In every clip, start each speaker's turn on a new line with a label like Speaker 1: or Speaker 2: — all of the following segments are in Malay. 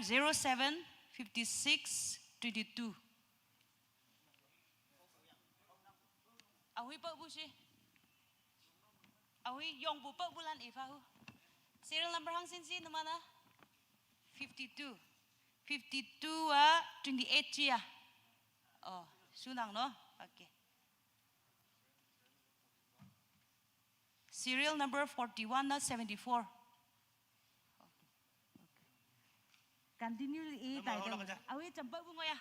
Speaker 1: F075622. Ahui pak busi. Ahui yong bu pak bulan ifahu. Serial number hang sinsi namana? 52. 52 28 ya. Oh, sunang no? Okay. Serial number 41 not 74. Continue e title. Awi campak bungo ya.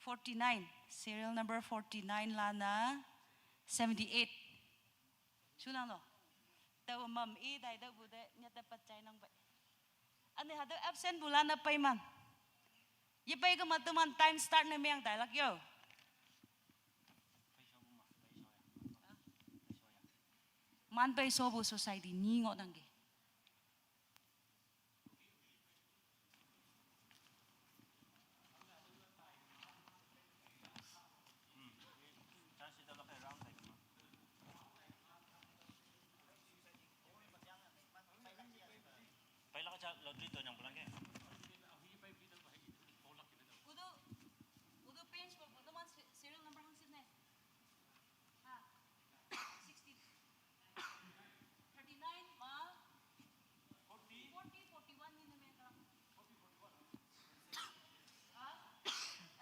Speaker 1: 49. Serial number 49 lana 78. Sunang no? Tahu mam e title bude nyata pacay nang bay. Ani hada absent bulan na payman. Ye pay ka matuman time start na miyang dialog yo. Man pay sobo society ningo nangge.
Speaker 2: Pailan ka sa laundry to niyang pulang ke?
Speaker 1: Udo page po budo man serial number hang sin ne. Ha. 60 39 ma 40 41 ni naman ka.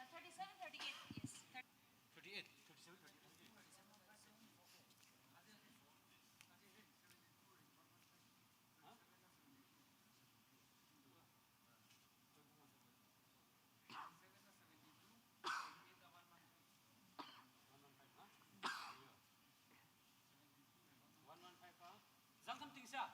Speaker 1: 37 38 yes.
Speaker 3: 38 37 38. Zangkam tingsa.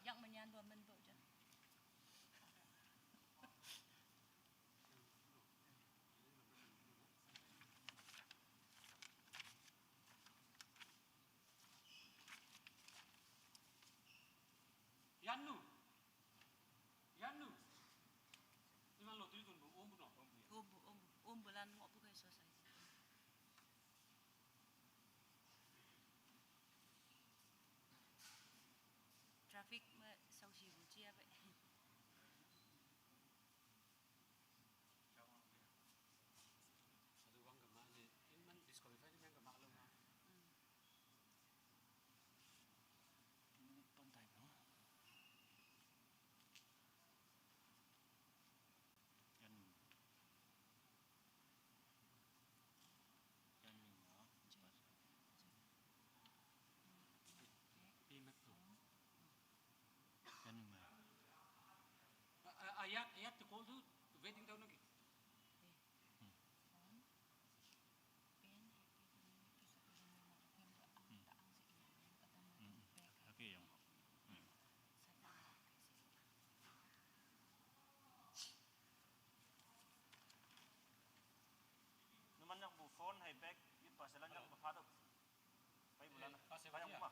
Speaker 1: Yak menyan dua men bo je.
Speaker 3: Yannu. Iman lo tulis bu om bu no.
Speaker 1: Bulan mo po kayo society. Traffic ma sau si bu chia vậy.
Speaker 3: Satu wang kemak ni, iman disqualify ni yang kemak lo mah.
Speaker 2: Pantai no. Yan. Yan ning no.
Speaker 3: Pimet tu.
Speaker 2: Yan ning ma.
Speaker 3: Ayat tu call tu waiting tahu lagi.
Speaker 2: Okay yang. Naman yang bu phone hay bag itu pasalan yang bu phado. Pai bulan. Pai yang mah.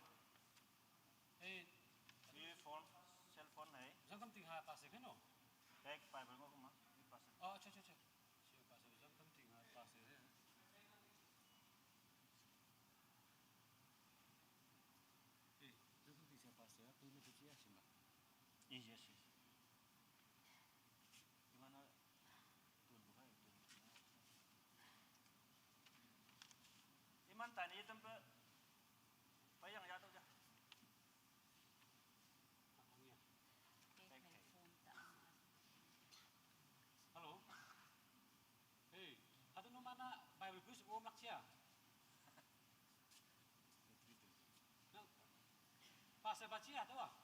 Speaker 2: Ini phone, cell phone hay.
Speaker 3: Zangkam tingha pasir kan no?
Speaker 2: Bag pai berngok mah. Itu pasal.
Speaker 3: Oh, cek. Siapa pasir zangkam tingha pasir. Zangkam tingha pasir, pimet tu cia sih mah.
Speaker 2: Yes. Gimana tuan buka itu? Iman tani tempat payang jatuh je.
Speaker 3: Halo. Ada no mana Bible quiz om laksia. Pasal baca atau apa?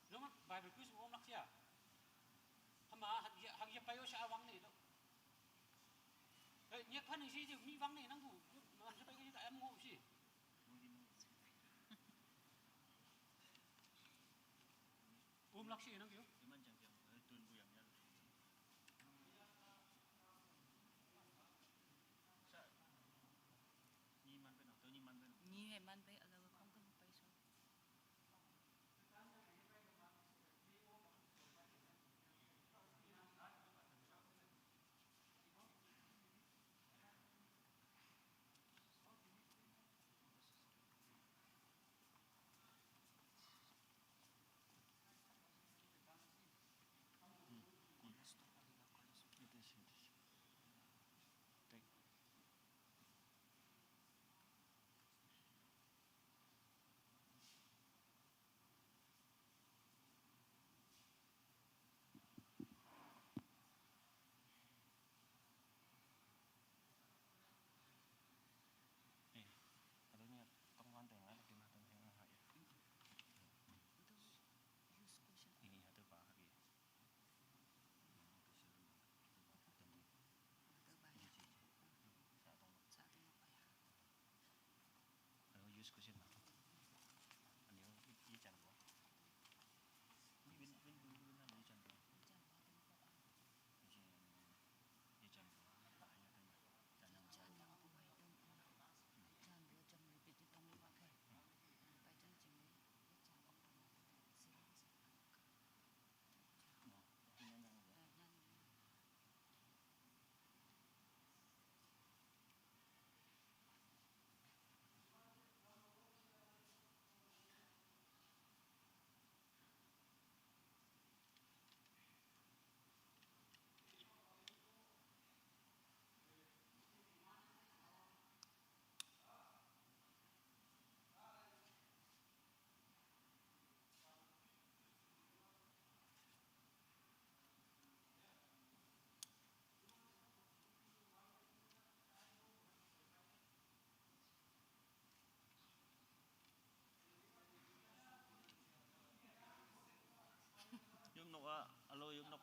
Speaker 3: No Bible quiz om laksia. Hama hagi payo sa awang ni itu. Nyak pan ni si mi wang ni nang bu. Man sa payo kita em ngo si. Om laksia nang yo.
Speaker 2: Iman jang tuan bu yang nyal. Ni man pe no, tu ni man pe.
Speaker 1: Ni man pe alaw kong kan pa iso.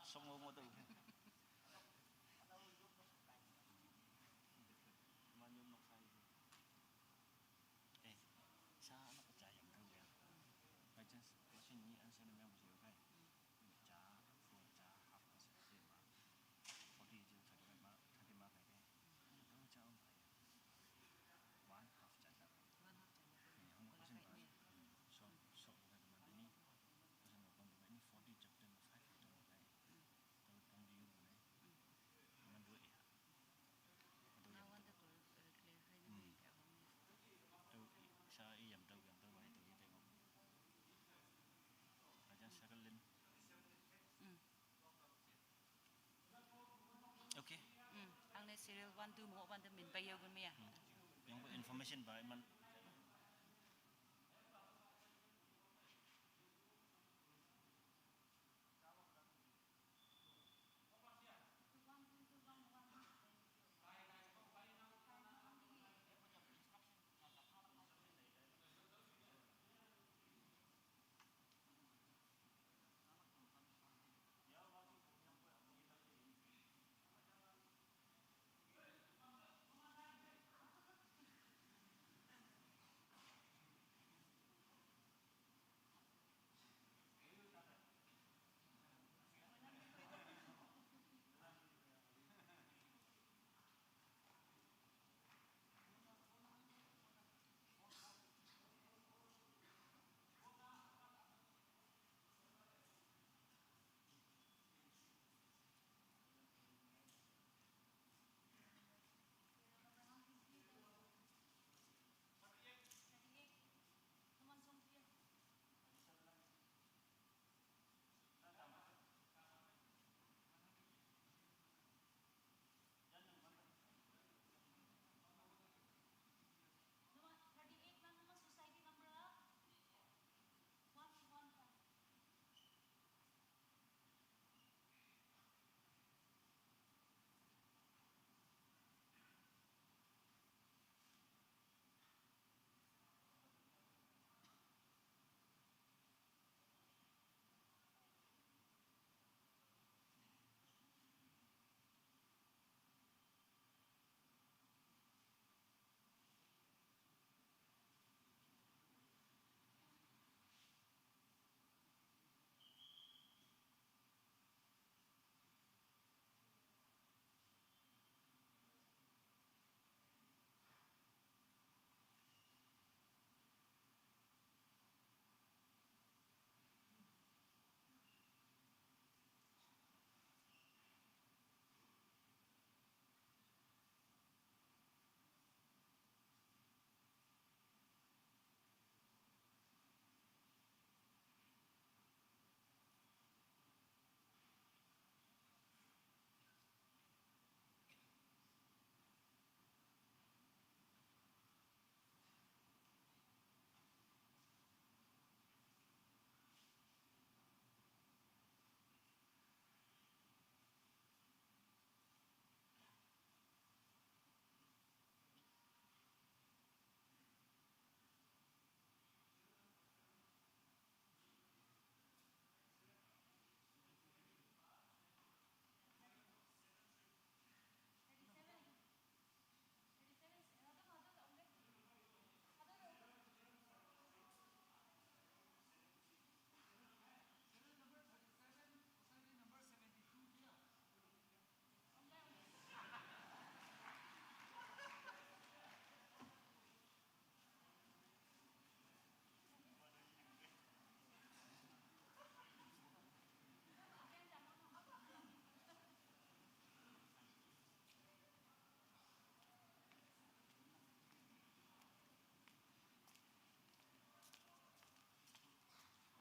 Speaker 2: song mo tu. Manyum nok sai. Sa nak percaya kan dia. Baca question ni answer ni memang mesti okay. Cha, full cha, half ka se ma. 40 je 30 mark kai de. Đâu cha ông phải. One half cha la. Hong question ba. So bukan teman ini. Question no kon ini 40 chapter no 5 chapter no kai. Tahu pong dia boleh. Teman dua ya.
Speaker 1: I wanted to clarify the way
Speaker 2: Tahu sa iyam tahu yang tahu bahai tahu tengok. Baca circle lin. Okay.
Speaker 1: Ang na serial 1 2 mo 1 min bayaw gun miya.
Speaker 2: Yang information ba man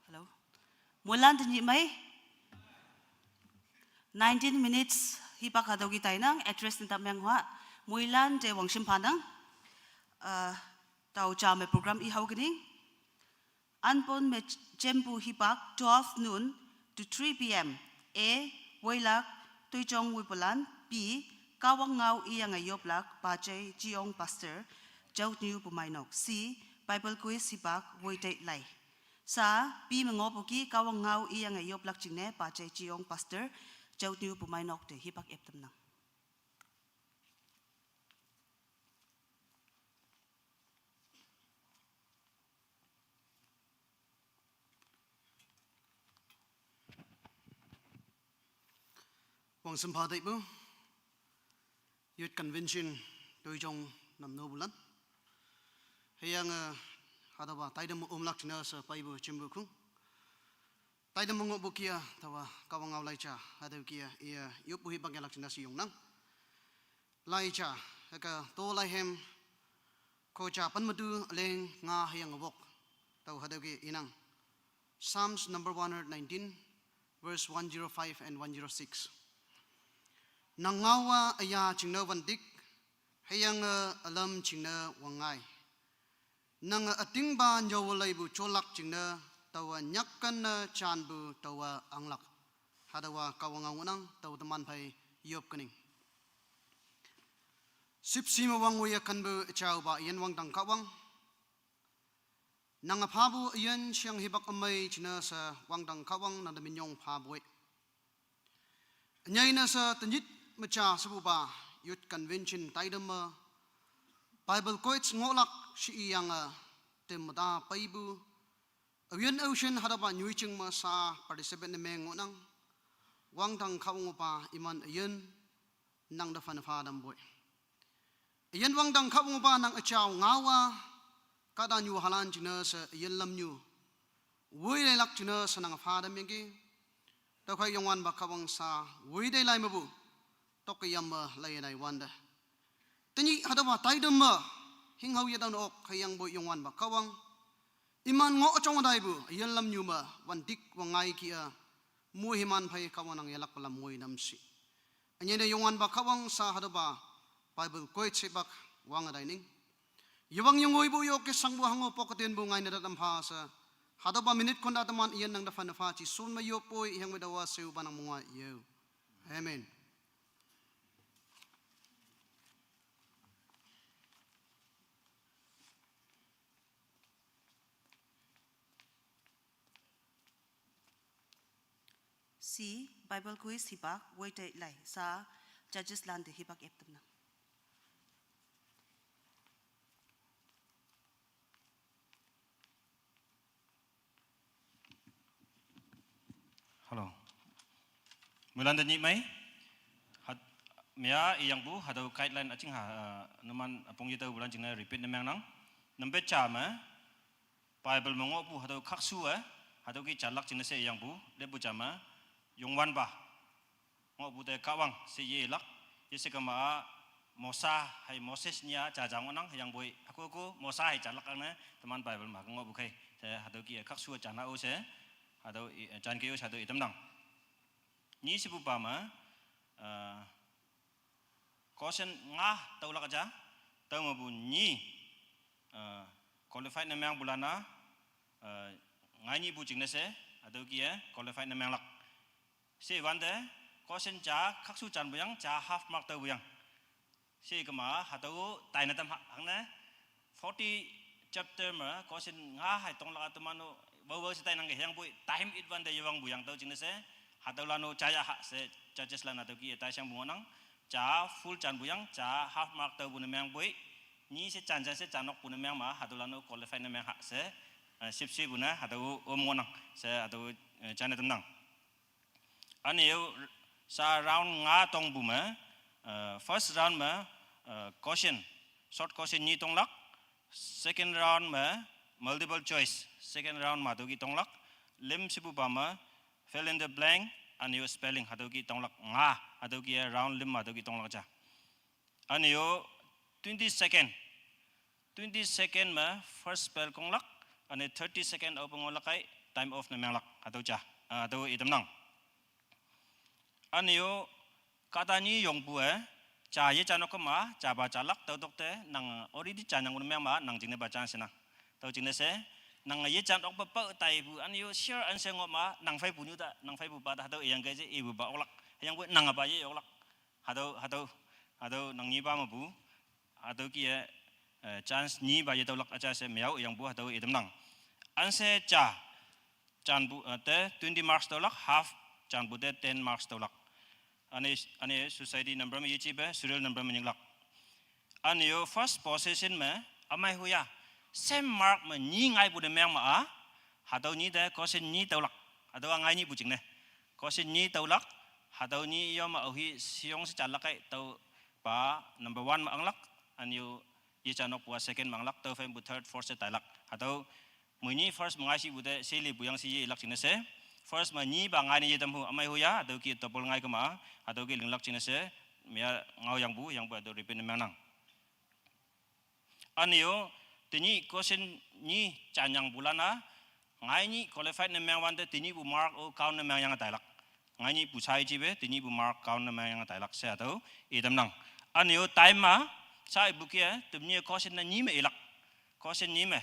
Speaker 1: Hello. Mulan din may 19 minutes hipa kadogi tayo nang address ng tamang hua. Mulan de wang simpanang tao cha may program ihaw ganing. Anpon me jempu hipak 12 noon to 3 p.m. A. Wailak Tuijong Wipulan. B. Kawang Ngau Iyang Ayoplak Bajay Jiong Pastor Jau New Pumainok. C. Bible quiz hipak Woyday Lai. Sa B. Mengopuki Kawang Ngau Iyang Ayoplak Jingne Bajay Jiong Pastor Jau niu pumai nok te hipak ep tam nang.
Speaker 4: Wang sempa dai bu, youth convention doi jong nam no bulan. Hayang hadawa taidam umlak china sa paibu chimbu kung. Taidam mongok bukia tawa kawang aw lai cha hadaw kia ia yup buhi bagyalak china si yong nang. Lai cha haka to lai hem ko cha pan madu leng nga hayang awok taw hadaw kia inang. Psalms number 119 verse 105 and 106. Nangawa aya chingna wandik hayang alam chingna wangai nang ating ba njawalay bu cholak chingna tawa nyakkan chan bu tawa anglak hadawa kawangangunang tawa teman pai yop kening sipsima wang waya kan bu chaw ba yan wang tang kawang nang aphabu yan siyang hibak amay china sa wang tang kawang nang daminyong phabuy nyay na sa tanjit macha sabuba youth convention taidam Bible quotes ngolak si yang temda paibu avian ocean hadapa nyuiching ma sa participant ne mengonang wang tang khawngopa iman ayen nang da fan fa dam boy ayen wang tang khawngopa nang achaw ngawa kada nyu halan china sa ayen lam nyu woi le lak china sa nang fa dam yeng da khoi yongwan ba khawang sa woi dai lai mabu tokayam lai nai wanda tani hadaba taidam hinghau ya daun ok khayang boy yongwan ba kawang iman ngo chong dai bu yan lam nyuma wan dik wangai kia mu himan phai kawanang yalak pala moi namsi anye ne yongwan ba kawang sa hadaba bible koi chebak wang dai ning yawang yongoi bu yo ke sangbu hango pokaten bu ngai na dam pha sa hadaba minute konda taman iyan nang da fan fa chi sun ma yo poi hang me dawa seu banang munga yo amen.
Speaker 1: Si Bible quiz hipak wait lai sa judges land hipak ep tam nang.
Speaker 2: Hello. Mulan dan mai hat mia yang bu hadau guideline acing ha naman apong yita bulan cingna repeat namang nang nambe chama Bible mongok bu hadau khaksu hadau ki chalak cingna se yang bu le bu chama yongwan ba ngok bu te kawang se ye lak ye se kama Mosa hai Moses nya jajang onang yang boy aku Mosa hai chalak ana teman Bible ma ngok bu kai se hadau ki khaksu chana o se hadau jan ke o hadau itam nang ni si bu pa ma kosen nga taulak aja tau ma bu ni qualified namang bulana ngai ni bu jing na se hadau ki qualified namang lak si wande kosen cha khaksu chan buyang cha half mark tau buyang si kama hatau tai na tam hang na 40 chapter ma kosen nga hai tong la tamano bawa si tai nang yang bui time it wande yawang buyang tau jing na se hatau lano chaya ha se judges lan atau ki tai sang bungonang cha full chan buyang cha half mark tau bu namang bui ni se chan se chanok bu namang ma hatau lano qualified namang ha se sip buna hatau omonang se atau chan na tam nang aneu sa round nga tong bu ma first round ma caution short caution ni tong lak second round ma multiple choice second round ma do ki tong lak lim sibu ba ma fill in the blank aneu spelling hado ki tong lak nga hado ki round lim ma do ki tong lak cha aneu 20 second ma first spell kong lak ane 30 second opong lakai time off na mang lak hado cha hado itam nang aneo katani yongbu cha ye chanok ma cha ba chalak tau dokte nang already chanang un ma nang jingne ba chan sina tau jingne se nang ye chanok ba pa tai bu aneo share an se ngoma nang fai bu nu da nang fai bu ba da tau yang ge je e bu ba olak yang bu nang ba ye olak hado nang ni ba ma bu hado ki chance ni ba ye tau lak acha se miao yang bu hado idam nang an se cha chan bu te 20 marks tau lak half chan bu de 10 marks tau lak ane society number में ये चीज़ है serial number में निकला ane yo first possession में amai huya same mark में नी ngay bu de meng ma a hadau ni de kosin ni tau lak hadau ngay ni bu jing ne kosin ni tau lak hadau ni yo ma ohi siong se chalak kai tau pa number 1 ma anglak an yo ye chanok puas second ma anglak tau fem bu third fourth se talak hadau muni first mangai si bu de seli bu yang si ye lak jing se first ma ni ba ngai ni ye tamhu amai huya hadau ki topol ngai ka ma hadau ki linglak jing se mia ngau yang bu hadau ripin meng nang an yo tini kosin ni chanyang bulana ngai ni qualified na meng wan de tini bu mark o count na meng yang talak ngai ni bu sai ji be tini bu mark count na meng yang talak se atau e dam nang an yo time ma sai bu kia tumni kosin na ni me elak kosin ni me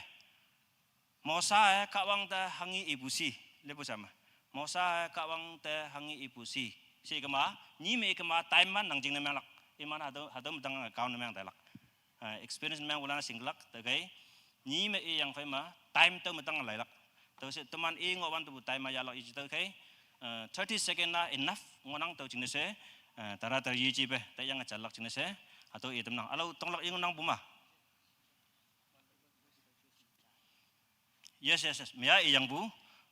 Speaker 2: mosa ka wang ta hangi ibusi le bu sama mosa ka wang ta hangi ibusi si ka ma ni me ka ma time man nang jing na meng lak e man hado mtang count na meng talak experience meng ulana singlak ta kai ni me e yang phai ma time to mtang lai lak to se teman e ngo wan tu time ma ya lo i to kai 30 second na enough ngonang to jing se tara tar yi ji be ta yang chalak jing se atau e tam nang alo tong lak ing nang buma yes mea e yang bu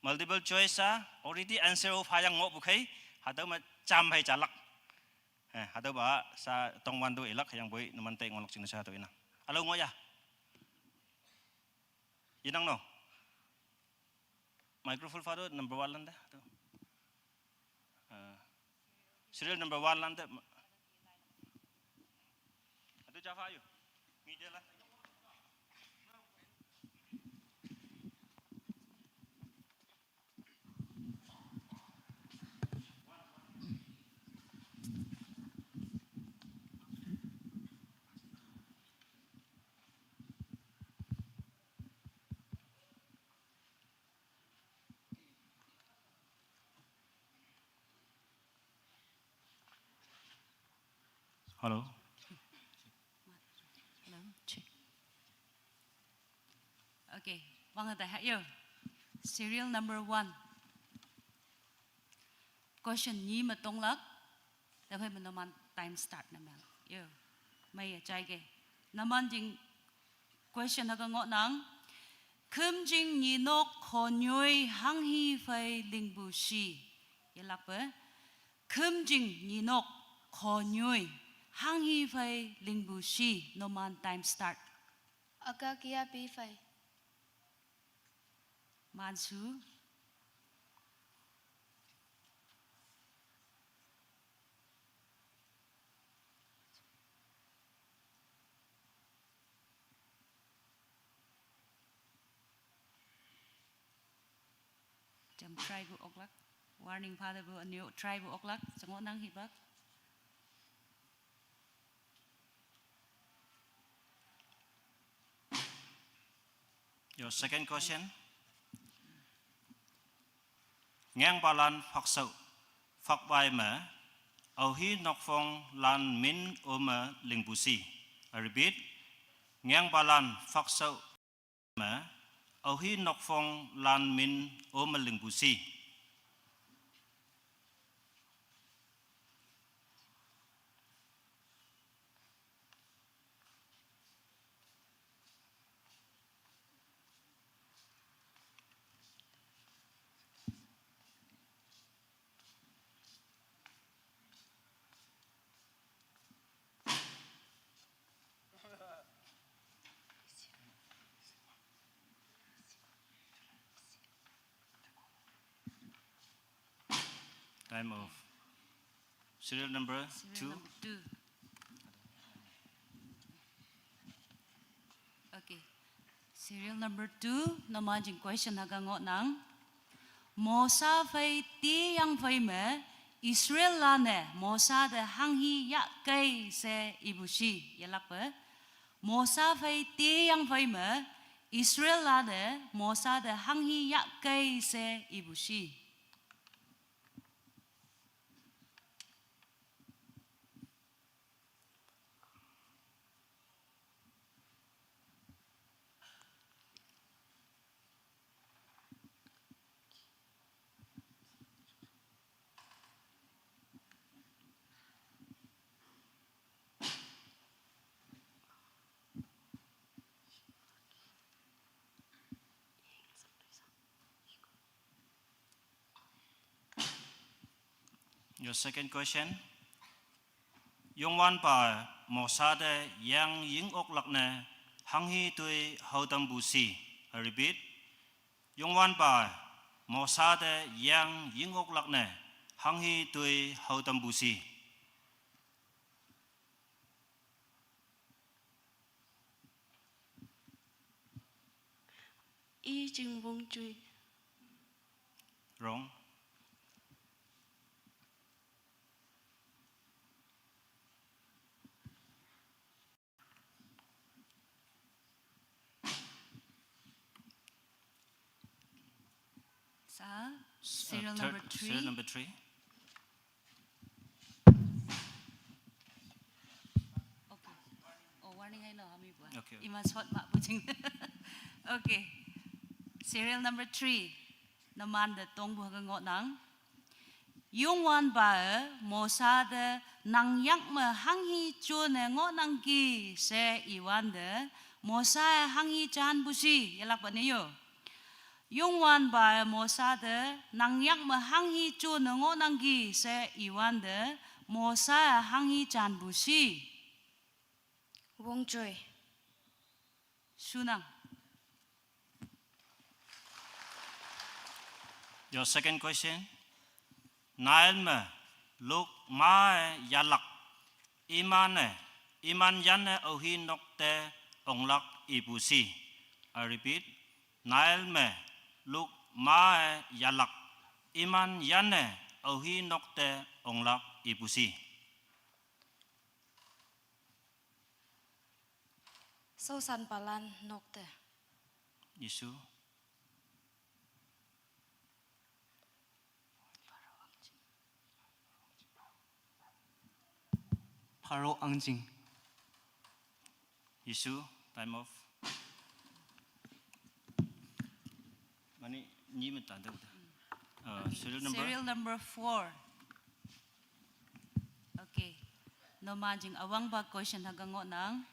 Speaker 2: multiple choice already answer of hayang ngo bu kai hado ma cham hai chalak hado ba sa tong wan tu elak yang boy naman te ngolok jing se to ina alo ngo ya inang no microphone faro number 1 landa serial number 1 landa adu java ayo media lah Hello.
Speaker 1: Hello. Check. Okay. Vâng tại hãy yêu. Serial number 1. Question nhí mà tông lắc. Đã phải mình naman time start naman. Yêu. May chạy cái. Naman jing question ha ngọ nang. Khum jing nhí nok khonyoi hang hi phai ling bu shi. Yalak ba. Khum jing nhí nok khonyoi hang hi phai ling bu shi no man time start
Speaker 5: Aga kia pi phai
Speaker 1: man su jam try bu oklak warning father bu anyo try bu oklak sango nang hi bak
Speaker 2: Your second question. Ngang balan phak sâu phak bai ma au hi nok phong lan min oma ling busi. I repeat. Ngang balan phak sâu ma au hi nok phong lan min oma ling busi. Time of serial number 2.
Speaker 1: Okay. Serial number 2 naman jing question hagango nang Mosa phai ti yang phai me Israel la ne Mosa de hang hi ya kai se ibushi yalak ba Mosa phai ti yang phai me Israel la ne Mosa de hang hi ya kai se ibushi
Speaker 2: Your second question. Yung wan pa mosade yang ying ok lak ne hanghi tui hautam busi. I repeat. Yung wan pa mosade yang ying ok lak ne hanghi tui hautam busi.
Speaker 5: Y chừng vung chui.
Speaker 2: Wrong.
Speaker 1: Sa serial number 3.
Speaker 2: Serial number 3.
Speaker 1: Okay. Oh, warning hay lo hami buat.
Speaker 2: Okay.
Speaker 1: Imas hot mak pucing. Okay. Serial number 3. Naman de tong buah ngot nang. Yung wan ba mo sa de nang yak me hang hi chu ne ngot nang ki se iwan de mo sa hang hi chan busi yalak ba niyo. Yung wan ba mo sa de nang yak me hang hi chu ne ngot nang ki se iwan de mo sa hang hi chan busi.
Speaker 5: Vung chui.
Speaker 1: Sunang.
Speaker 2: Your second question. Nael me luk ma yalak iman yan ohi nokte onglak ibusi. I repeat. Nael me luk ma yalak iman yan ohi nokte onglak ibusi.
Speaker 5: Sâu san palan nokte.
Speaker 2: Isu.
Speaker 6: Paro anjing.
Speaker 2: Isu. Time off. Mani ni mentanda.
Speaker 1: Serial number 4. Okay. No manjing awang ba question hanggang ngot nang.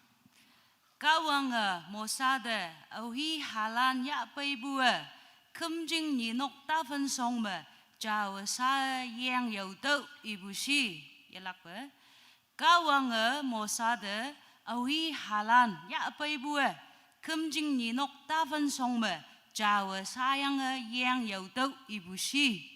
Speaker 1: Kawang mo sa de ohi halan ya pai bua. Kum jing ni nok ta fen song me. Jao sa yang yo do ibu si. Yalak ba. Kawang mo sa de ohi halan ya pai bua. Kum jing ni nok ta fen song me. Jao sa yang yo do ibu si.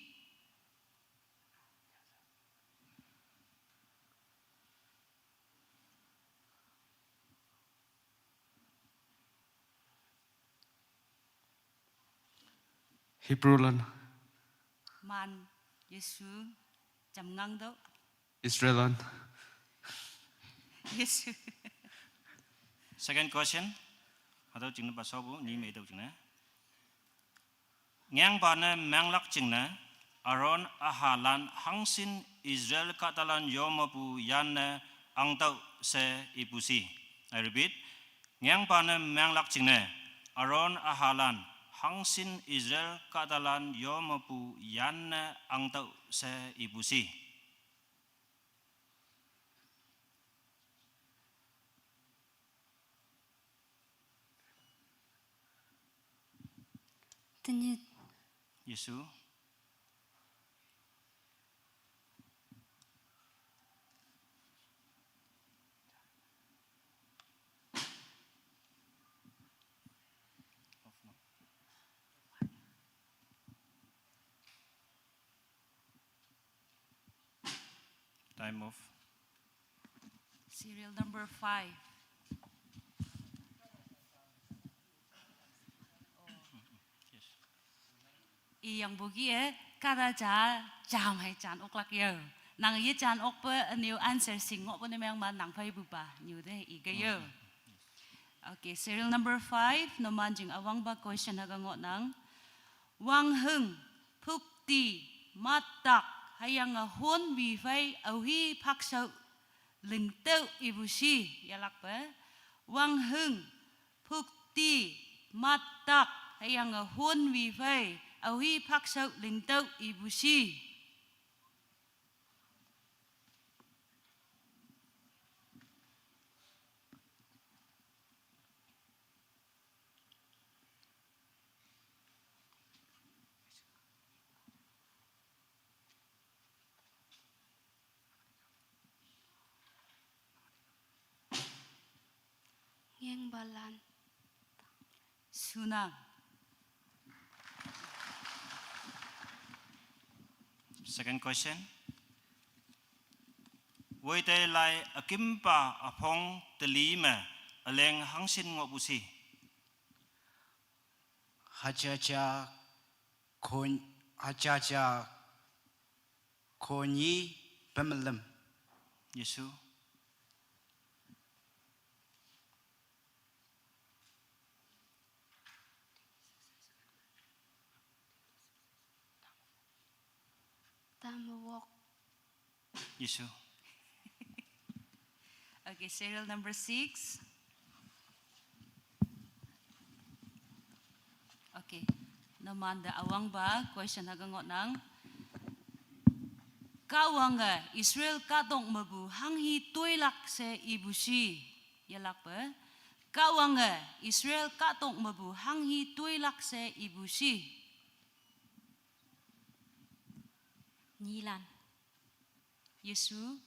Speaker 6: Hebrew
Speaker 1: Man Yesu jam ngang do.
Speaker 6: Israelan.
Speaker 1: Yesu.
Speaker 2: Second question. Atau jingna pasobu ni me do jingna. Ngang bane menglak jingna aron ahalan hangsin Israel katalan yomapu yanne angtau se ibusi. I repeat. Ngang bane menglak jingna aron ahalan hangsin Israel katalan yomapu yanne angtau se ibusi.
Speaker 5: Tanya
Speaker 2: Yesu. Time off.
Speaker 1: Serial number 5.
Speaker 2: Yes.
Speaker 1: Iyang bugi kada ja jam hai chan ok lak yo. Nang ye chan ok pe a new answer sing ok ne mang man nang phai bu ba new de i ge yo. Okay, serial number 5 no manjing awang ba question hagang ngot nang. Wang hung phuk ti matak hayang hon vi phai au hi phak sau ling teu ibusi yalak pe. Wang hung phuk ti matak hayang hon vi phai au hi phak sau ling teu ibusi.
Speaker 5: Balan.
Speaker 1: Sunang.
Speaker 2: Second question. Với tê lại kim pa phong tê lý mà aleng hang sin ngọ busi.
Speaker 7: Hachacha Konyi Pemalam.
Speaker 2: Yesu.
Speaker 5: Tamawok.
Speaker 2: Yesu.
Speaker 1: Okay, serial number 6. Okay. Naman da awang ba question hagangot nang kawanga Israel katong mabu hanghi tuilak se ibusi yalak ba kawanga Israel katong mabu hanghi tuilak se ibusi
Speaker 5: Nilan.
Speaker 1: Yesu.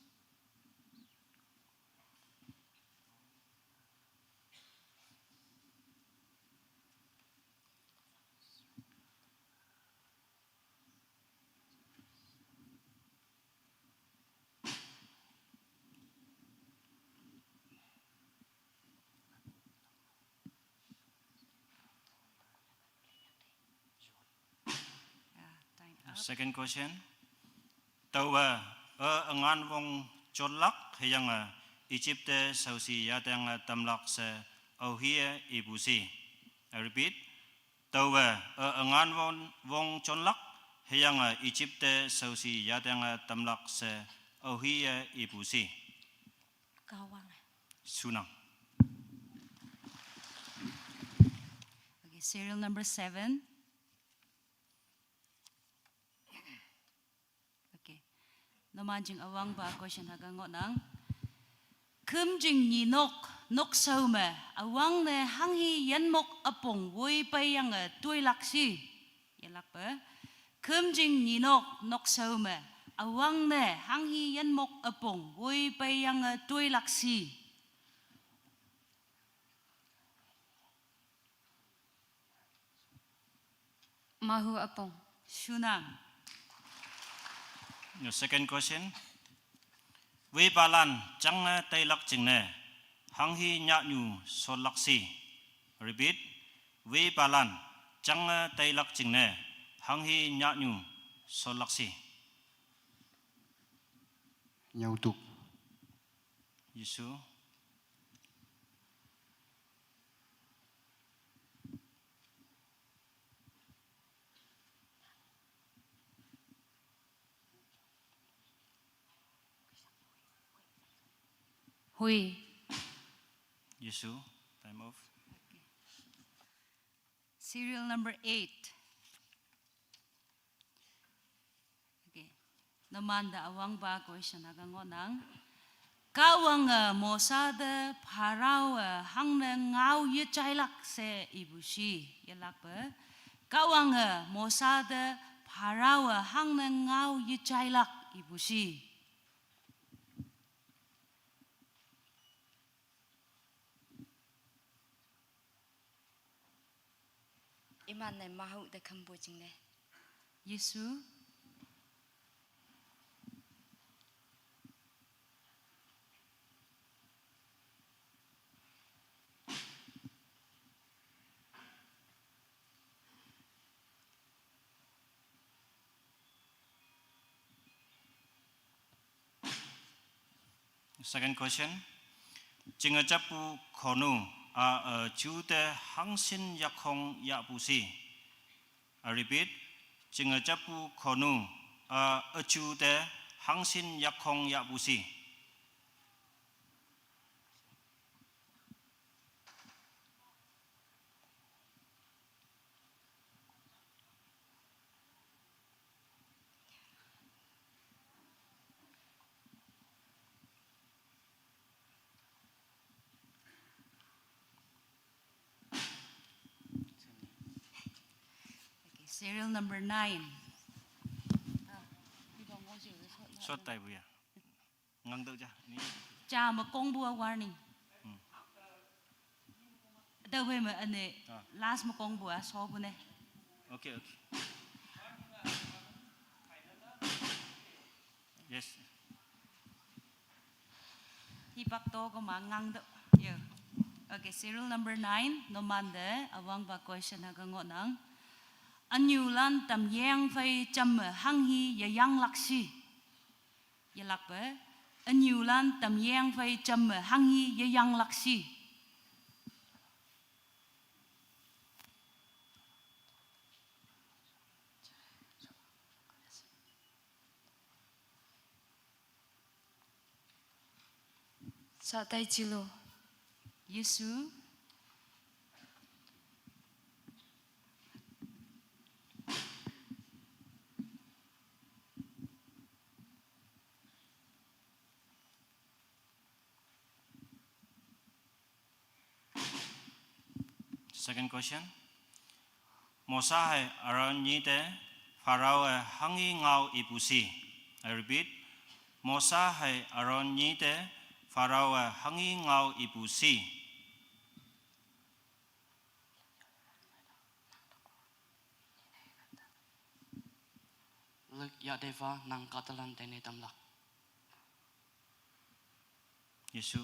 Speaker 2: Second question. Tawa ngan wong cholak hayang Egypt sausi yatang tamlak se auhia ibusi. I repeat. Tawa ngan wong cholak hayang Egypt sausi yatang tamlak se auhia ibusi.
Speaker 5: Kawang.
Speaker 2: Sunang.
Speaker 1: Okay, serial number 7. Okay. Namanjing awang ba question hagangot nang kumjing ni nok saume awang ne hanghi yanmok apong woi payang tuilak si yalak ba kumjing ni nok saume awang ne hanghi yanmok apong woi payang tuilak si
Speaker 5: Mahu Apong.
Speaker 1: Sunang.
Speaker 2: Your second question. Với bà lan chẳng tây lắc chừng nè hang hi nhạ nhu so lắc si. Repeat. Với bà lan chẳng tây lắc chừng nè hang hi nhạ nhu so lắc si.
Speaker 6: Nhau tục.
Speaker 2: Yesu.
Speaker 5: Hui.
Speaker 2: Yesu. Time off.
Speaker 1: Serial number 8. Okay. Naman da awang ba question hagangot nang kawang mosada parau hang na ngau ye chailak se ibusi yalak ba kawang mosada parau hang na ngau ye chailak ibusi
Speaker 5: Iman ne mahu de kambo jingne.
Speaker 1: Yesu.
Speaker 2: Second question. Chính chapu khonu a chú te hang sin yakhong ya busi. I repeat. Chính chapu khonu a chú te hang sin yakhong ya busi.
Speaker 1: Okay, serial number 9.
Speaker 2: Sốt tay bùi à? Ngang tự cha.
Speaker 1: Cha mà công bua warning. đâu về mà anh này last một con bùa so bùa này
Speaker 2: Okay, okay. Yes.
Speaker 1: hi bak to ko ma ngang do yeah. Okay, serial number 9 no man de awang ba question ha ga ngot nang anyu lan tam yang phai cham hang hi ya yang laksi ya lak ba anyu lan tam yang phai cham hang hi ya yang laksi
Speaker 5: Sa tay chilo.
Speaker 1: Yesu
Speaker 2: Second question. Mosa hai aranite Pharaoh hangi ngau ipusi. I repeat. Mosa hai aranite Pharaoh hangi ngau ipusi.
Speaker 6: Lek ya deva nang katalan tene tamlak.
Speaker 2: Yesu.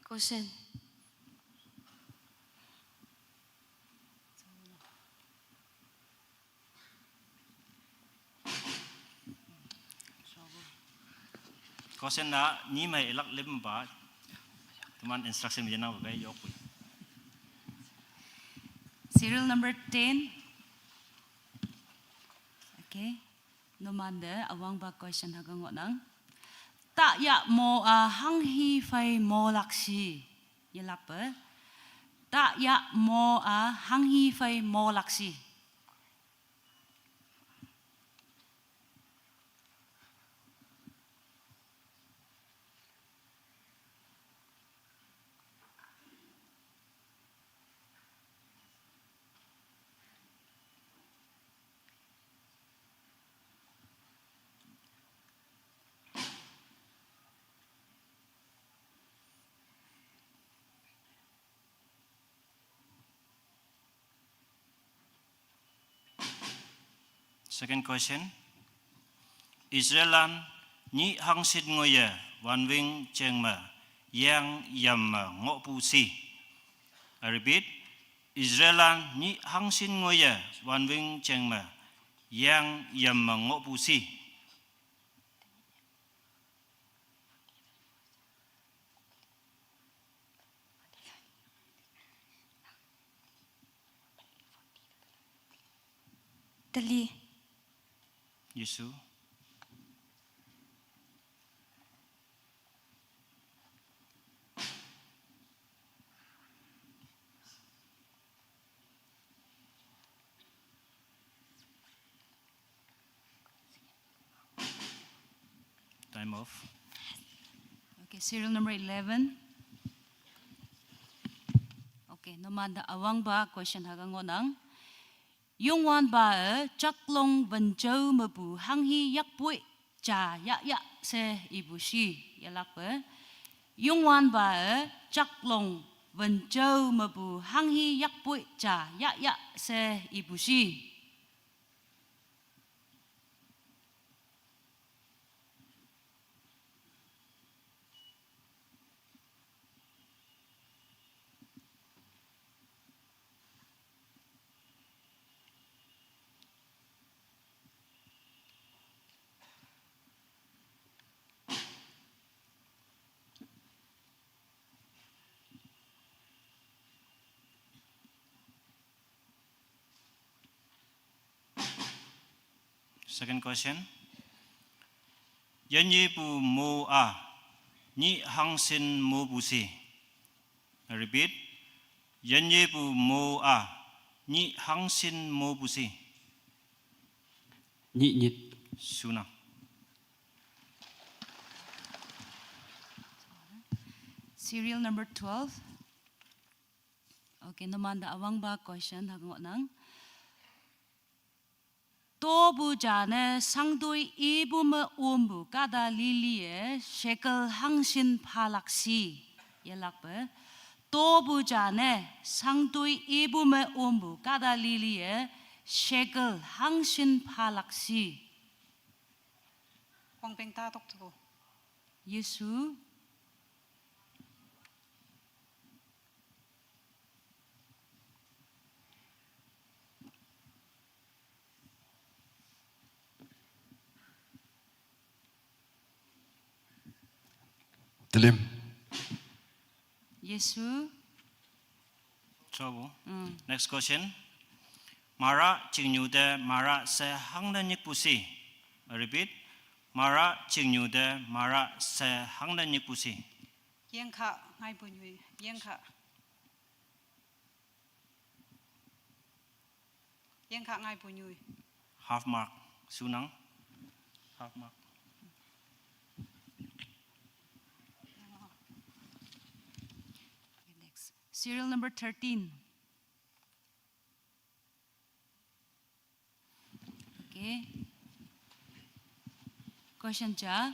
Speaker 5: Question.
Speaker 2: Question na ni mai elak lim ba. Teman instruction bijana ba yok.
Speaker 1: serial number 10 okay no man de awang ba question ha ga ngot nang ta ya mo hang hi phai mo laksi ya lak ba ta ya mo hang hi phai mo laksi
Speaker 2: Second question. Israelan ni hang sit ngoye wan wing cheng ma yang yam ngo pu si. I repeat. Israelan ni hang sit ngoye wan wing cheng ma yang yam ngo pu si.
Speaker 5: Dali.
Speaker 2: Yesu. Time off.
Speaker 1: okay serial number 11 okay no man da awang ba question ha ga ngot nang yung wan ba chắc long vần châu mà bù hang hi yak bụi trà ya ya se ibu si ya lak ba yung wan ba chắc long vần châu mà bù hang hi yak bụi trà ya ya se ibu si
Speaker 2: Second question. Yanyi bu mo a ni hang sin mo bu si. I repeat. Yanyi bu mo a ni hang sin mo bu si.
Speaker 6: Nhị nhịt.
Speaker 2: Suna.
Speaker 1: serial number 12 okay no man da awang ba question ha ngot nang 또부자네 상도의 이부메 옴부 까다 릴리에 셰클 항신 팔락시 연락be 또부자네 상도의 이부메 옴부 까다 릴리에 셰클 항신 팔락시
Speaker 8: Quang Peng ta tóc thù.
Speaker 1: 예수
Speaker 9: Dilim.
Speaker 1: 예수
Speaker 2: Trouble. Next question. Mara chingnyude mara se hangna nyikpusi. I repeat. Mara chingnyude mara se hangna nyikpusi.
Speaker 8: Giang khả ngay bùi nhùi. Giang khả. Giang khả ngay bùi nhùi.
Speaker 2: Half mark. Sunang. Half mark.
Speaker 1: next serial number 13 okay question cha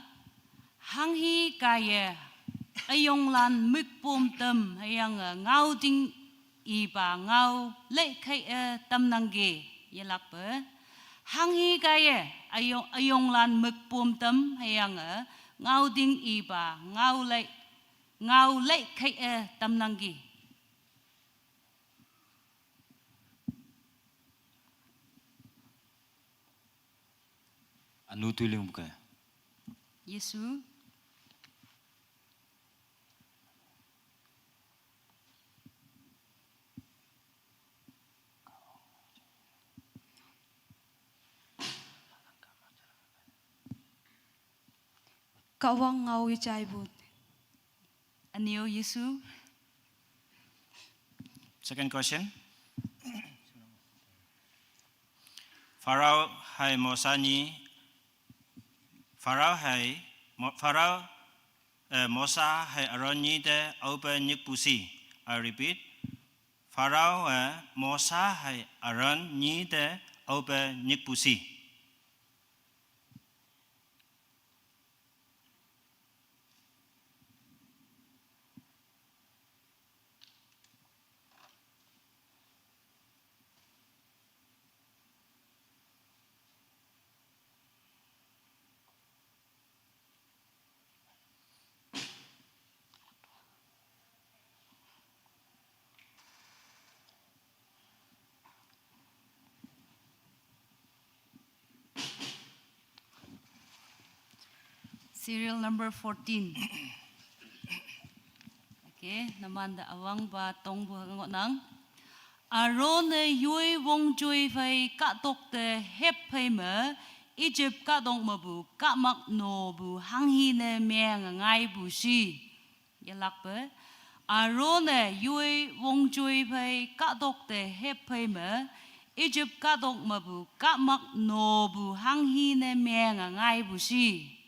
Speaker 1: hanghi kaye ayong lan mực pom tâm hayang ngau ding iba ngau lệ khai tâm năng ge yelak pe hanghi kaye ayong lan mực pom tâm hayang ngau ding iba ngau lệ khai tâm năng ge
Speaker 7: Anu tuiling buka.
Speaker 1: 예수
Speaker 5: Kawang ngau chai bút.
Speaker 1: 아니요 예수
Speaker 2: Second question. Pharaoh hai Mosani. Pharaoh Mosa hai Aroni de open nyikpusi. I repeat. Pharaoh Mosa hai Aroni de open nyikpusi.
Speaker 1: serial number 14 okay naman da awang ba tong bu ngot nang Aaron yui wong chui phai ka tok te hep phai me Egypt ka dong ma bu ka mak no bu hang hi ne meng ngai bu si yalak pe Aaron yui wong chui phai ka tok te hep phai me Egypt ka dong ma bu ka mak no bu hang hi ne meng ngai bu si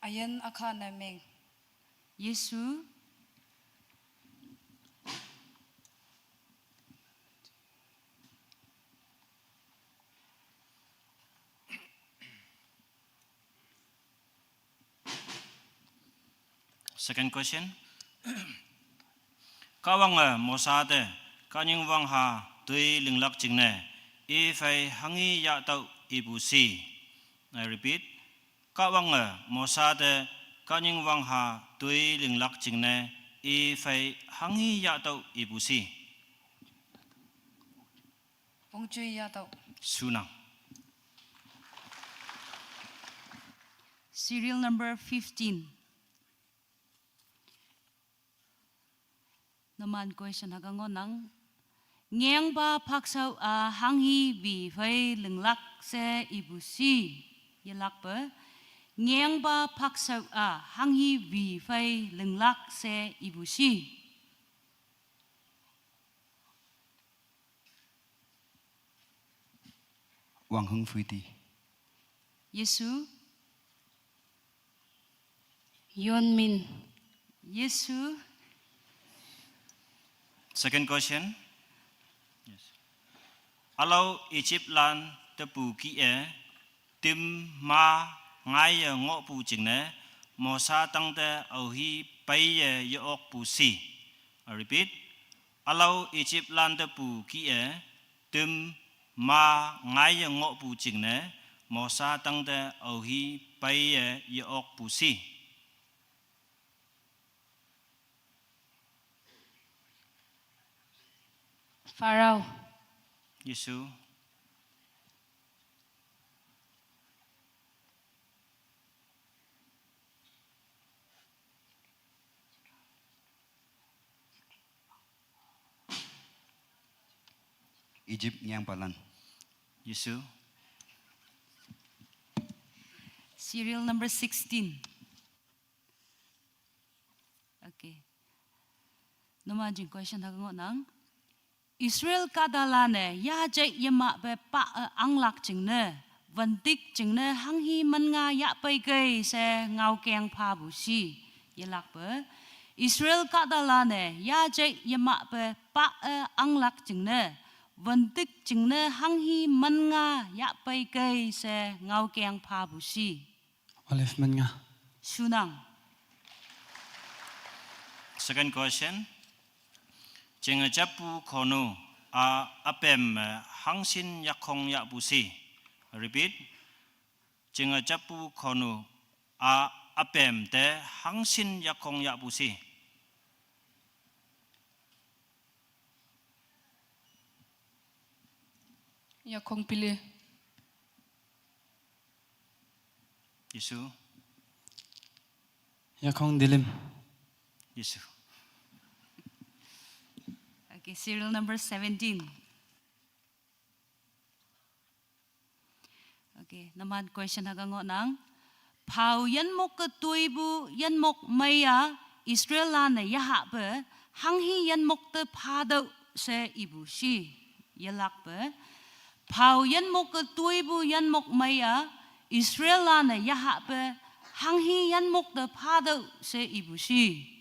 Speaker 5: Ayan akha na meng.
Speaker 1: 예수
Speaker 2: Second question. Kawang Mosade Kanying Wang Ha Dui Linglak Jingne Ifei Hangi Ya Tau Ibusi. I repeat. Kawang Mosade Kanying Wang Ha Dui Linglak Jingne Ifei Hangi Ya Tau Ibusi.
Speaker 5: Wong chui ya tau.
Speaker 2: Sunang.
Speaker 1: serial number 15 naman question hagangon nang ngiang ba paksau a hanghi bi phai linglak se ibusi yalak ba ngiang ba paksau a hanghi bi phai linglak se ibusi
Speaker 7: Wang Hung Phui Ti.
Speaker 1: Yesu,
Speaker 5: Yonmin.
Speaker 1: Yesu,
Speaker 2: Second question. Yes. Alo Egypt lan tepu kie tim ma ngai ngọ pu ching ne mo sa tang te au hi pai ye ok pu si. I repeat. Alo Egypt lan tepu kie tim ma ngai ngọ pu ching ne mo sa tang te au hi pai ye ok pu si.
Speaker 5: Pharaoh.
Speaker 2: Yesu.
Speaker 7: Egypt yang palan.
Speaker 2: Yesu.
Speaker 1: serial number 16. Okay. Noma jing question ha ngot nang. Israel kadalane ya jai yama be pa anglak ching ne vantik ching ne hang hi man nga ya pai kai se ngau keng pha bu si yelak be Israel kadalane ya jai yama be pa anglak ching ne vantik ching ne hang hi man nga ya pai kai se ngau keng pha bu si
Speaker 6: Oleh menga.
Speaker 1: sunang.
Speaker 2: Second question. Jenga japu kono a apem hangsin yakong ya busi. Repeat. Jenga japu kono a apem te hangsin yakong ya busi.
Speaker 5: Yakong pilih.
Speaker 2: Yesu.
Speaker 6: Yakong dilim.
Speaker 2: Yesu.
Speaker 1: Okay, serial number 17. Okay, naman question hagango nang Pau yan mok ke tuibu yan mok maya Israel lana yaha be hanghi yan mok te phado se ibu si yalak be Pau yan mok ke tuibu yan mok maya Israel lana yaha be hanghi yan mok te phado se ibu si.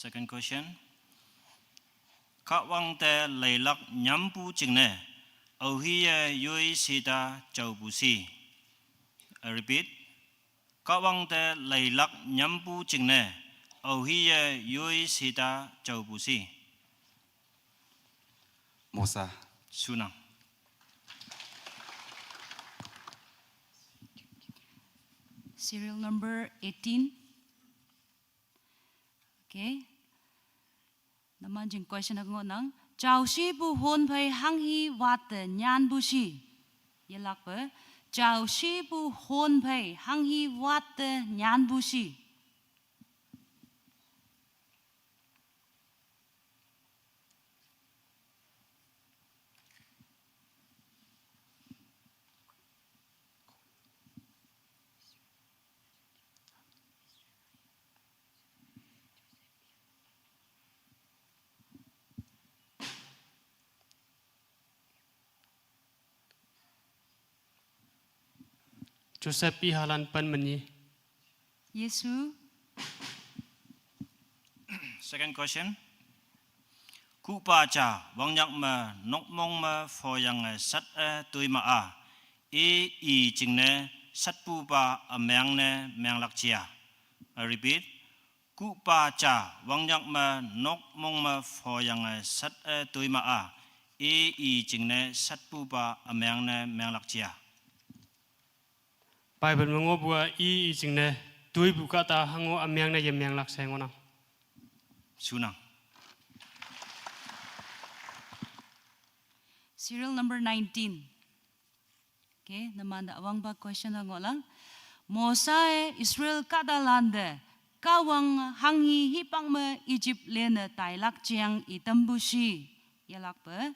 Speaker 2: Second question. Các wang te lay lak nhắm pu chừng ne, au hi yui sita chau pu si. I repeat. Các wang te lay lak nhắm pu chừng ne, au hi yui sita chau pu si.
Speaker 7: Musa.
Speaker 2: Sunang.
Speaker 1: Serial number 18. Okay. Naman jing question ako nang Chao si bu hon pai hang hi wat nyan bu si. Yelak ba? Chao si bu hon pai hang hi wat nyan bu si.
Speaker 3: Joseph halan pan menyi.
Speaker 1: Yesu.
Speaker 2: Second question. Ku pa cha wang yak ma nok mong ma fo yang sat tui ma a. I ching ne sat pu pa amang ne mang lak chia. I repeat. Ku pa cha wang yak ma nok mong ma fo yang sat tui ma a. I ching ne sat pu pa amang ne mang lak chia.
Speaker 3: Bible mengo bua I jing ne tui buka ta hango amyang ne yemyang lak sengonang.
Speaker 2: Sunang.
Speaker 1: Serial number 19. Okay, naman da awang ba question na ngolang. Mosae Israel kadalande kawang hangi hipang me Egypt lene tailak jiang itambushi. Yalak ba?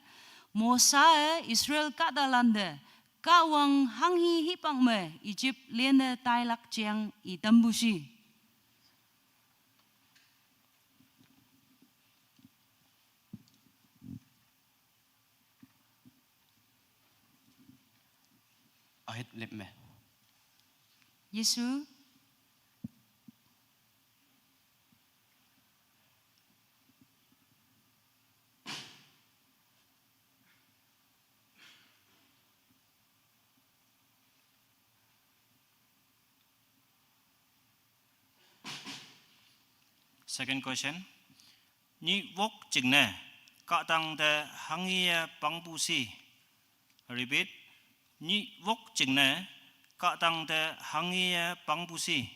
Speaker 1: Mosae Israel kadalande kawang hangi hipang me Egypt lene tailak jiang itambushi.
Speaker 7: Ahit lip me.
Speaker 1: Yesu.
Speaker 2: Second question. Ni wok chừng nè, cả tăng de hangi bang bu si. Repeat. Ni wok chừng nè, cả tăng de hangi bang bu si.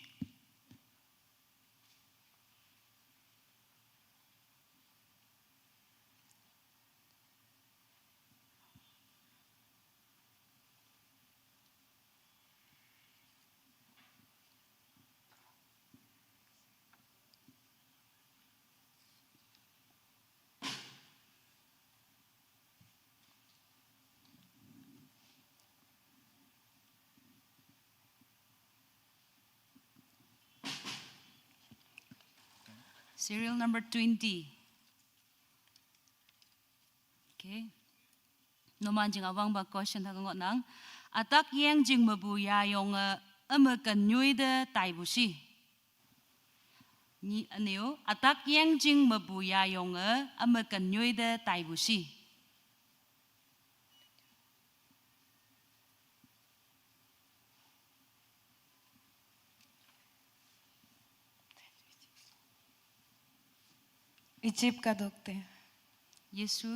Speaker 1: Serial number 20. Okay. Naman jing awang ba question thang ngot nang. Atak yang jing mabuya yung amakan nyui de tai busi. Ni anyo atak yang jing mabuya yung amakan nyui de tai busi.
Speaker 10: Egypt ka dokte.
Speaker 1: Yesu.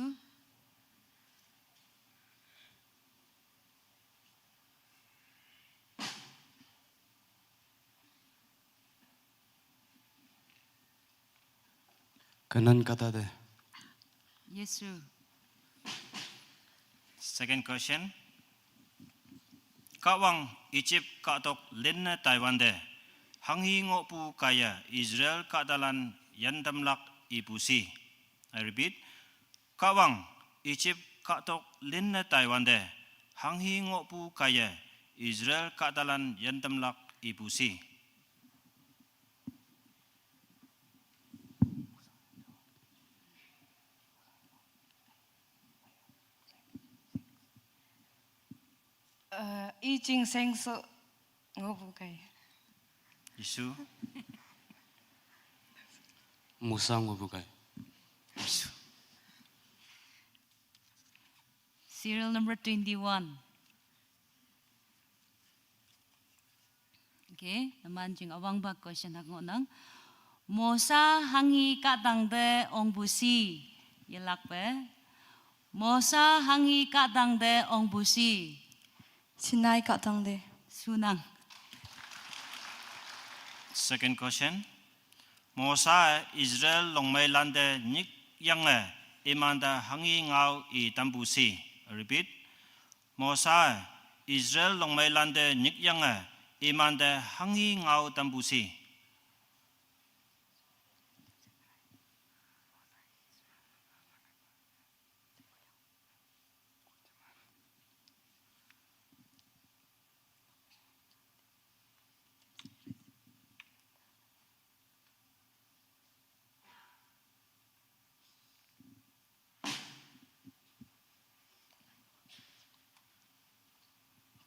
Speaker 6: Kanan kata de.
Speaker 1: Yesu.
Speaker 2: Second question. Kawang Egypt katok lenne Taiwan de. Hangi ngopu kaya Israel kadalan yandamlak ibusi. I repeat. Kawang Egypt katok lenne Taiwan de. Hangi ngopu kaya Israel kadalan yandamlak ibusi.
Speaker 10: Ijing sengso ngobukay.
Speaker 2: Yesu.
Speaker 6: Musa ngubukay.
Speaker 2: Yesu.
Speaker 1: Serial number 21. Okay, naman jing awang ba question thang ngot nang. Mosa hangi kadang de ong busi. Yalak ba? Mosa hangi kadang de ong busi.
Speaker 10: Sinai ka tangde.
Speaker 1: Sunang.
Speaker 2: Second question. Mosa Israel longmai lande nik yange imanda hangi ngau I tambusi. Repeat. Mosa Israel longmai lande nik yange imanda hangi ngau tambusi.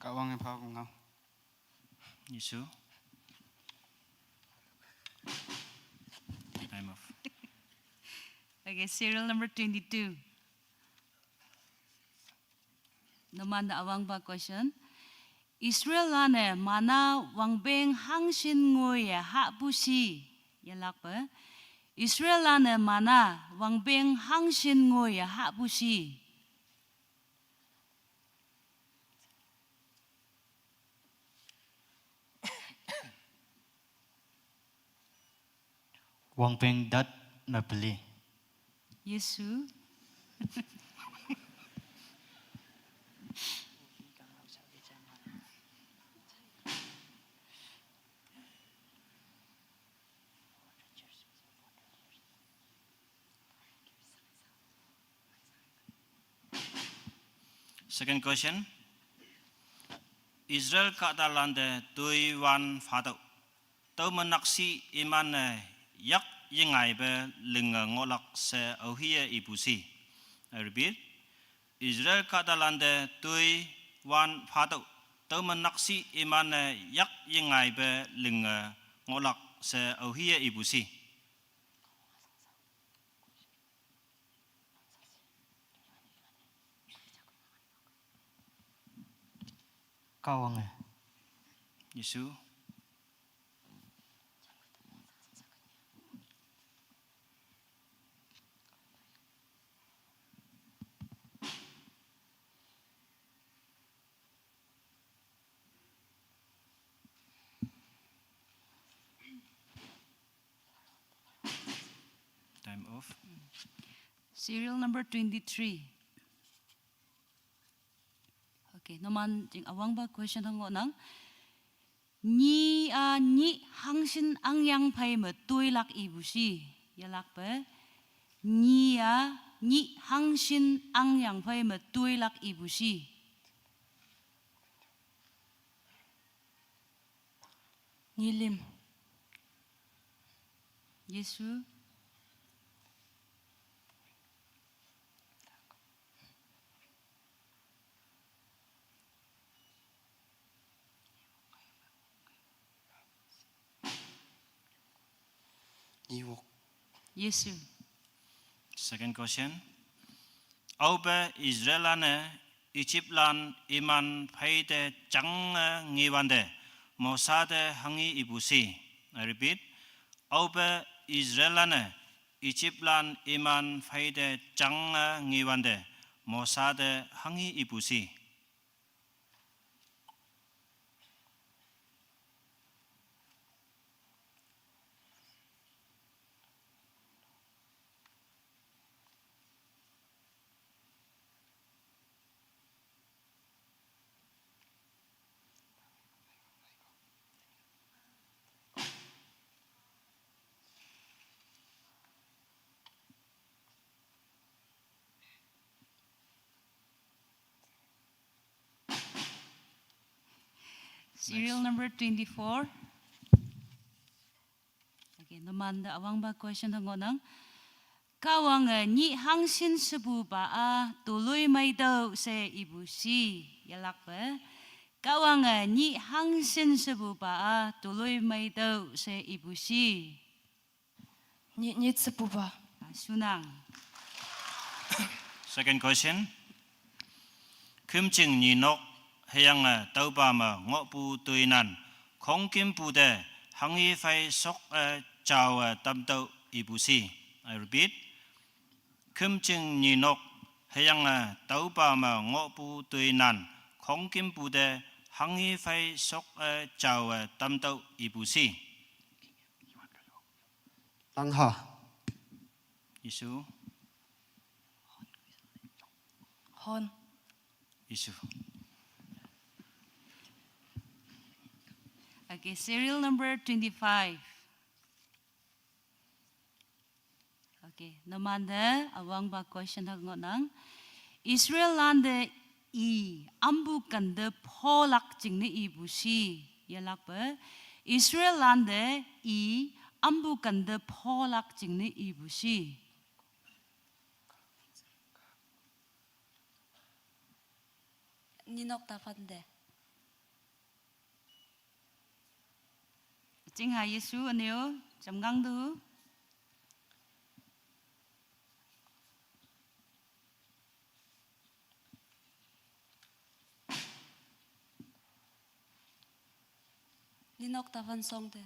Speaker 6: Kawang pa ngau.
Speaker 2: Yesu. Time off.
Speaker 1: Okay, serial number 22. Naman na awang ba question? Israel lane mana wangbeng hangshin ngoy ha busi. Yalak ba? Israel lane mana wangbeng hangshin ngoy ha busi.
Speaker 11: Wang peng dat na beli.
Speaker 1: Yesu.
Speaker 2: Second question. Israel katalande tui wan fatau. Tau menaksi iman yak yengai be linga ngolak se auhia ibusi. I repeat. Israel katalande tui wan fatau. Tau menaksi iman yak yengai be linga ngolak se auhia ibusi.
Speaker 11: Kawang
Speaker 2: Yesu. Time off.
Speaker 1: Serial number 23. Okay, naman jing awang ba question hango nang ni hangsin angyang pai me tuilak ibusi yalak ba ni hangsin angyang pai me tuilak ibusi.
Speaker 10: Nilim.
Speaker 1: Yesu.
Speaker 6: 이옥
Speaker 1: Yesu.
Speaker 2: Second question. Aube Israelane Egyptlan iman paide jang ngiwande mosade hangi ibusi. I repeat. Aube Israelane Egyptlan iman paide jang ngiwande mosade hangi ibusi.
Speaker 1: Serial number 24. Okay, naman da awang ba question hango nang kawang ni hangsin sebu ba tuloy may daw se ibusi yalak ba kawang ni hangsin sebu ba tuloy may daw se ibusi.
Speaker 10: Nit sepuba.
Speaker 1: Sunang.
Speaker 2: Second question. 금증 니녹 해양 떠바마 ngọpu tuinan khongkim pude hangi fai sok chao tamto ibusi. I repeat. 금증 니녹 해양 떠바마 ngọpu tuinan khongkim pude hangi fai sok chao tamto ibusi.
Speaker 7: 땅하
Speaker 2: Yesu.
Speaker 10: Hon.
Speaker 2: Yesu.
Speaker 1: Okay, serial number 25. Okay, naman da awang ba question hango nang Israel land I ambu kande polak jingni ibusi yalak ba Israel land I ambu kande polak jingni ibusi.
Speaker 10: Ninok tafande.
Speaker 1: Jingha Yesu aneo jamgang du.
Speaker 10: Ninok tafan songde.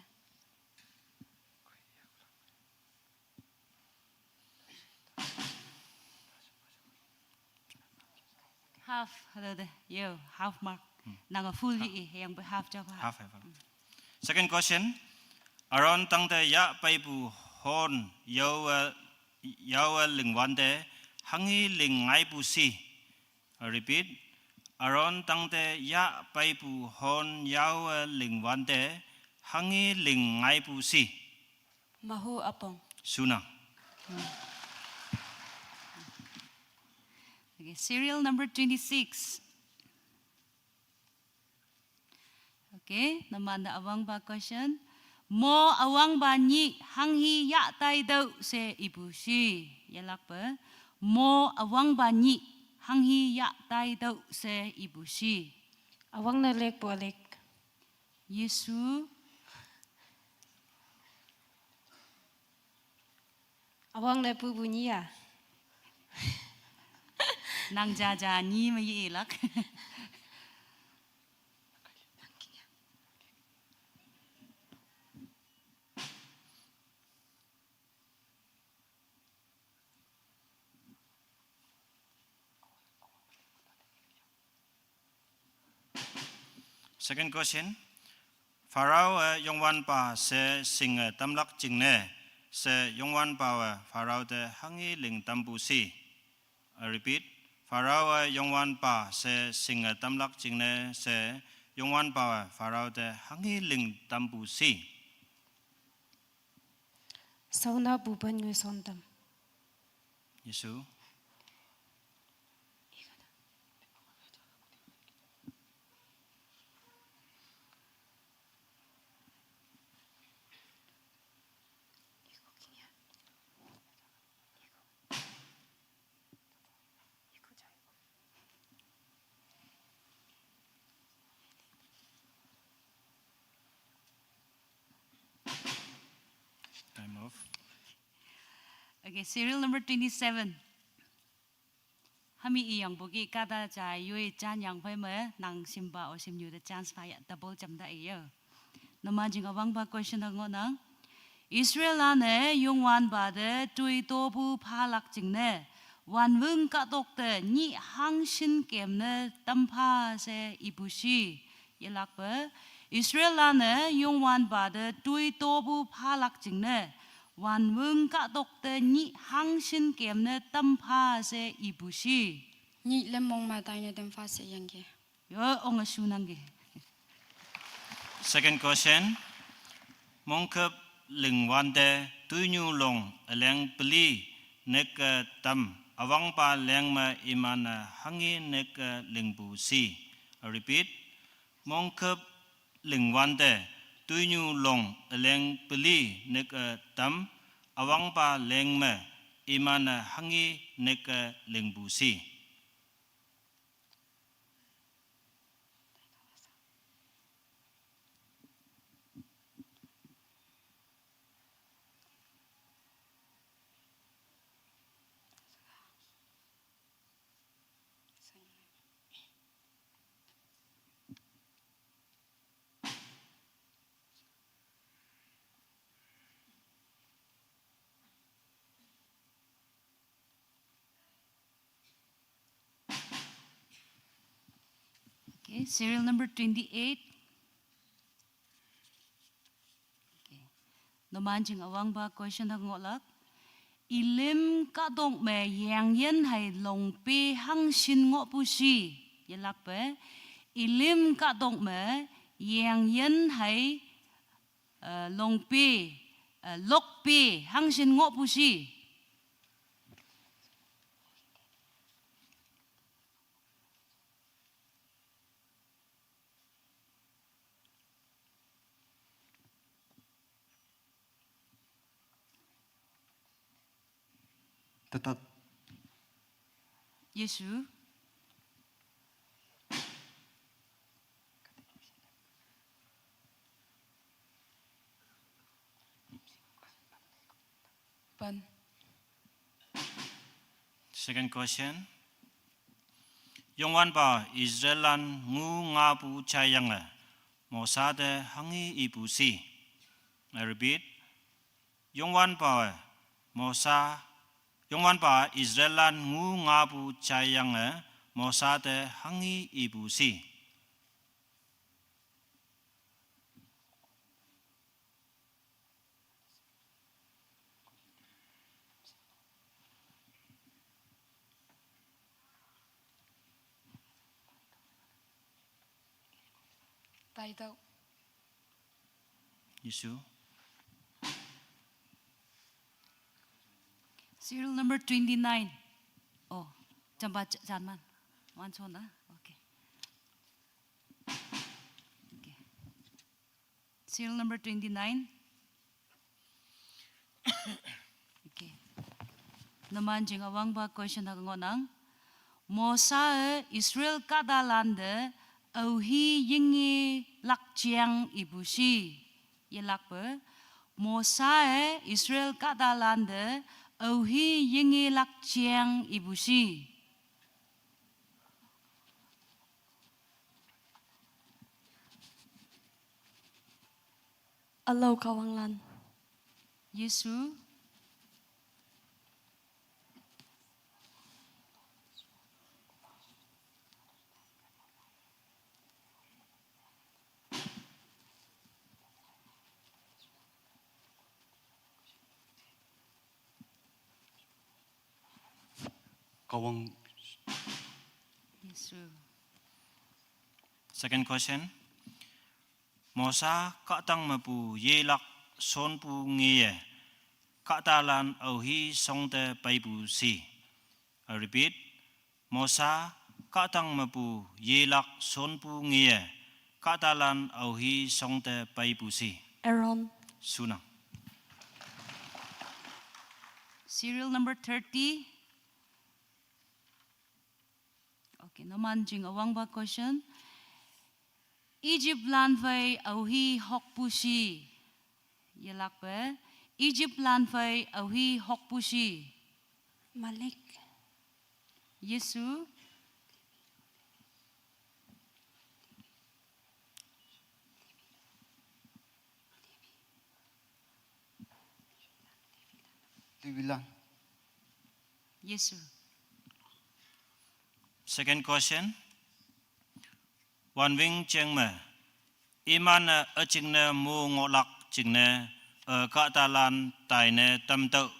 Speaker 1: Half ada yo half mark nang full yang half jawab.
Speaker 2: Half. Second question. Aron tangde ya paibu hon yawa lingwande hangi lingai busi. I repeat. Aron tangde ya paibu hon yawa lingwande hangi lingai busi.
Speaker 10: Mahu apong.
Speaker 2: Sunang.
Speaker 1: Okay, serial number 26. Okay, naman na awang ba question? Mo awang ba ni hanghi ya tai dau se ibushi. Yalak ba? Mo awang ba ni hanghi ya tai dau se ibushi.
Speaker 10: Awang na lek po alek.
Speaker 1: Yesu
Speaker 10: Awang na po bunya.
Speaker 1: nang jaja ni ma yilak.
Speaker 2: Second question. Pharaoh Yongwan Pa se sing tamlak jingne se Yongwan Pa Pharaoh de hangi ling tambu si. I repeat. Pharaoh Yongwan Pa se sing tamlak jingne se Yongwan Pa Pharaoh de hangi ling tambu si.
Speaker 10: Sauna buban ngue sondam.
Speaker 2: Yesu. Time off.
Speaker 1: Okay, serial number 27. Hami iyang bogi kada cha yui chan yang phai me nang simba o sim yu the chance phai double cham da iyo. Nama jing awang ba question da ngonang. Israel ane yung wan ba de tui to bu phalak jing ne wan wung ka tok de ni hang shin kem ne tam pha se ibushi. Yelak ba Israel ane yung wan ba de tui to bu phalak jing ne wan wung ka tok de ni hang shin kem ne tam pha se ibushi.
Speaker 10: Ni lemong matay na dem fase yang ge.
Speaker 1: Yo ong asunang ge.
Speaker 2: Second question. Mongkep ling wande tuinu long aleng peli nek tam awang pa leng ma imana hangi nek ling bu si. I repeat. Mongkep ling wande tuinu long aleng peli nek tam awang pa leng ma imana hangi nek ling bu si.
Speaker 1: Okay, serial number 28. Okay. Naman jing awang ba question da ngolak. Ilim ka dong me yang yen hai long pe hang shin ngo pu si. Yelak pe. Ilim ka dong me yang yen hai long pe lok pe hang shin ngo pu si.
Speaker 6: Tetap
Speaker 1: Yesu.
Speaker 10: Ban.
Speaker 2: Second question. Yongwan pa Israelan ngu nga pu chayang mosa de hangi ibu si. I repeat. Yongwan pa mosa Yongwan pa Israelan ngu nga pu chayang mosa de hangi ibu si.
Speaker 10: Tai dau.
Speaker 2: Yesu.
Speaker 1: Serial number 29. Oh, Jamba Janman. One zona. Okay. Okay. Serial number 29. Okay. Naman jing awang ba question nang Mosa Israel kadalande auhi yingi lakjiang ibusi. Yelak ba? Mosa Israel kadalande auhi yingi lakjiang ibusi.
Speaker 10: Alo kawanglan.
Speaker 1: Yesu.
Speaker 6: Kawang
Speaker 1: Yesu.
Speaker 2: Second question. Mosa katang mapu yelak son pu ngiye katalan auhi songte paibu si. I repeat. Mosa katang mapu yelak son pu ngiye katalan auhi songte paibu si.
Speaker 10: Aaron.
Speaker 2: Sunang.
Speaker 1: Serial number 30. Okay, naman jing awang ba question. Egypt land vai auhi hokpushi. Yelak ba? Egypt land vai auhi hokpushi.
Speaker 10: Malik.
Speaker 1: Yesu.
Speaker 7: Libilan.
Speaker 1: Yesu.
Speaker 2: Second question. Wan Wing Cheng Me. Iman Chingne Mu Ngolak Chingne Katalan Taine Tamto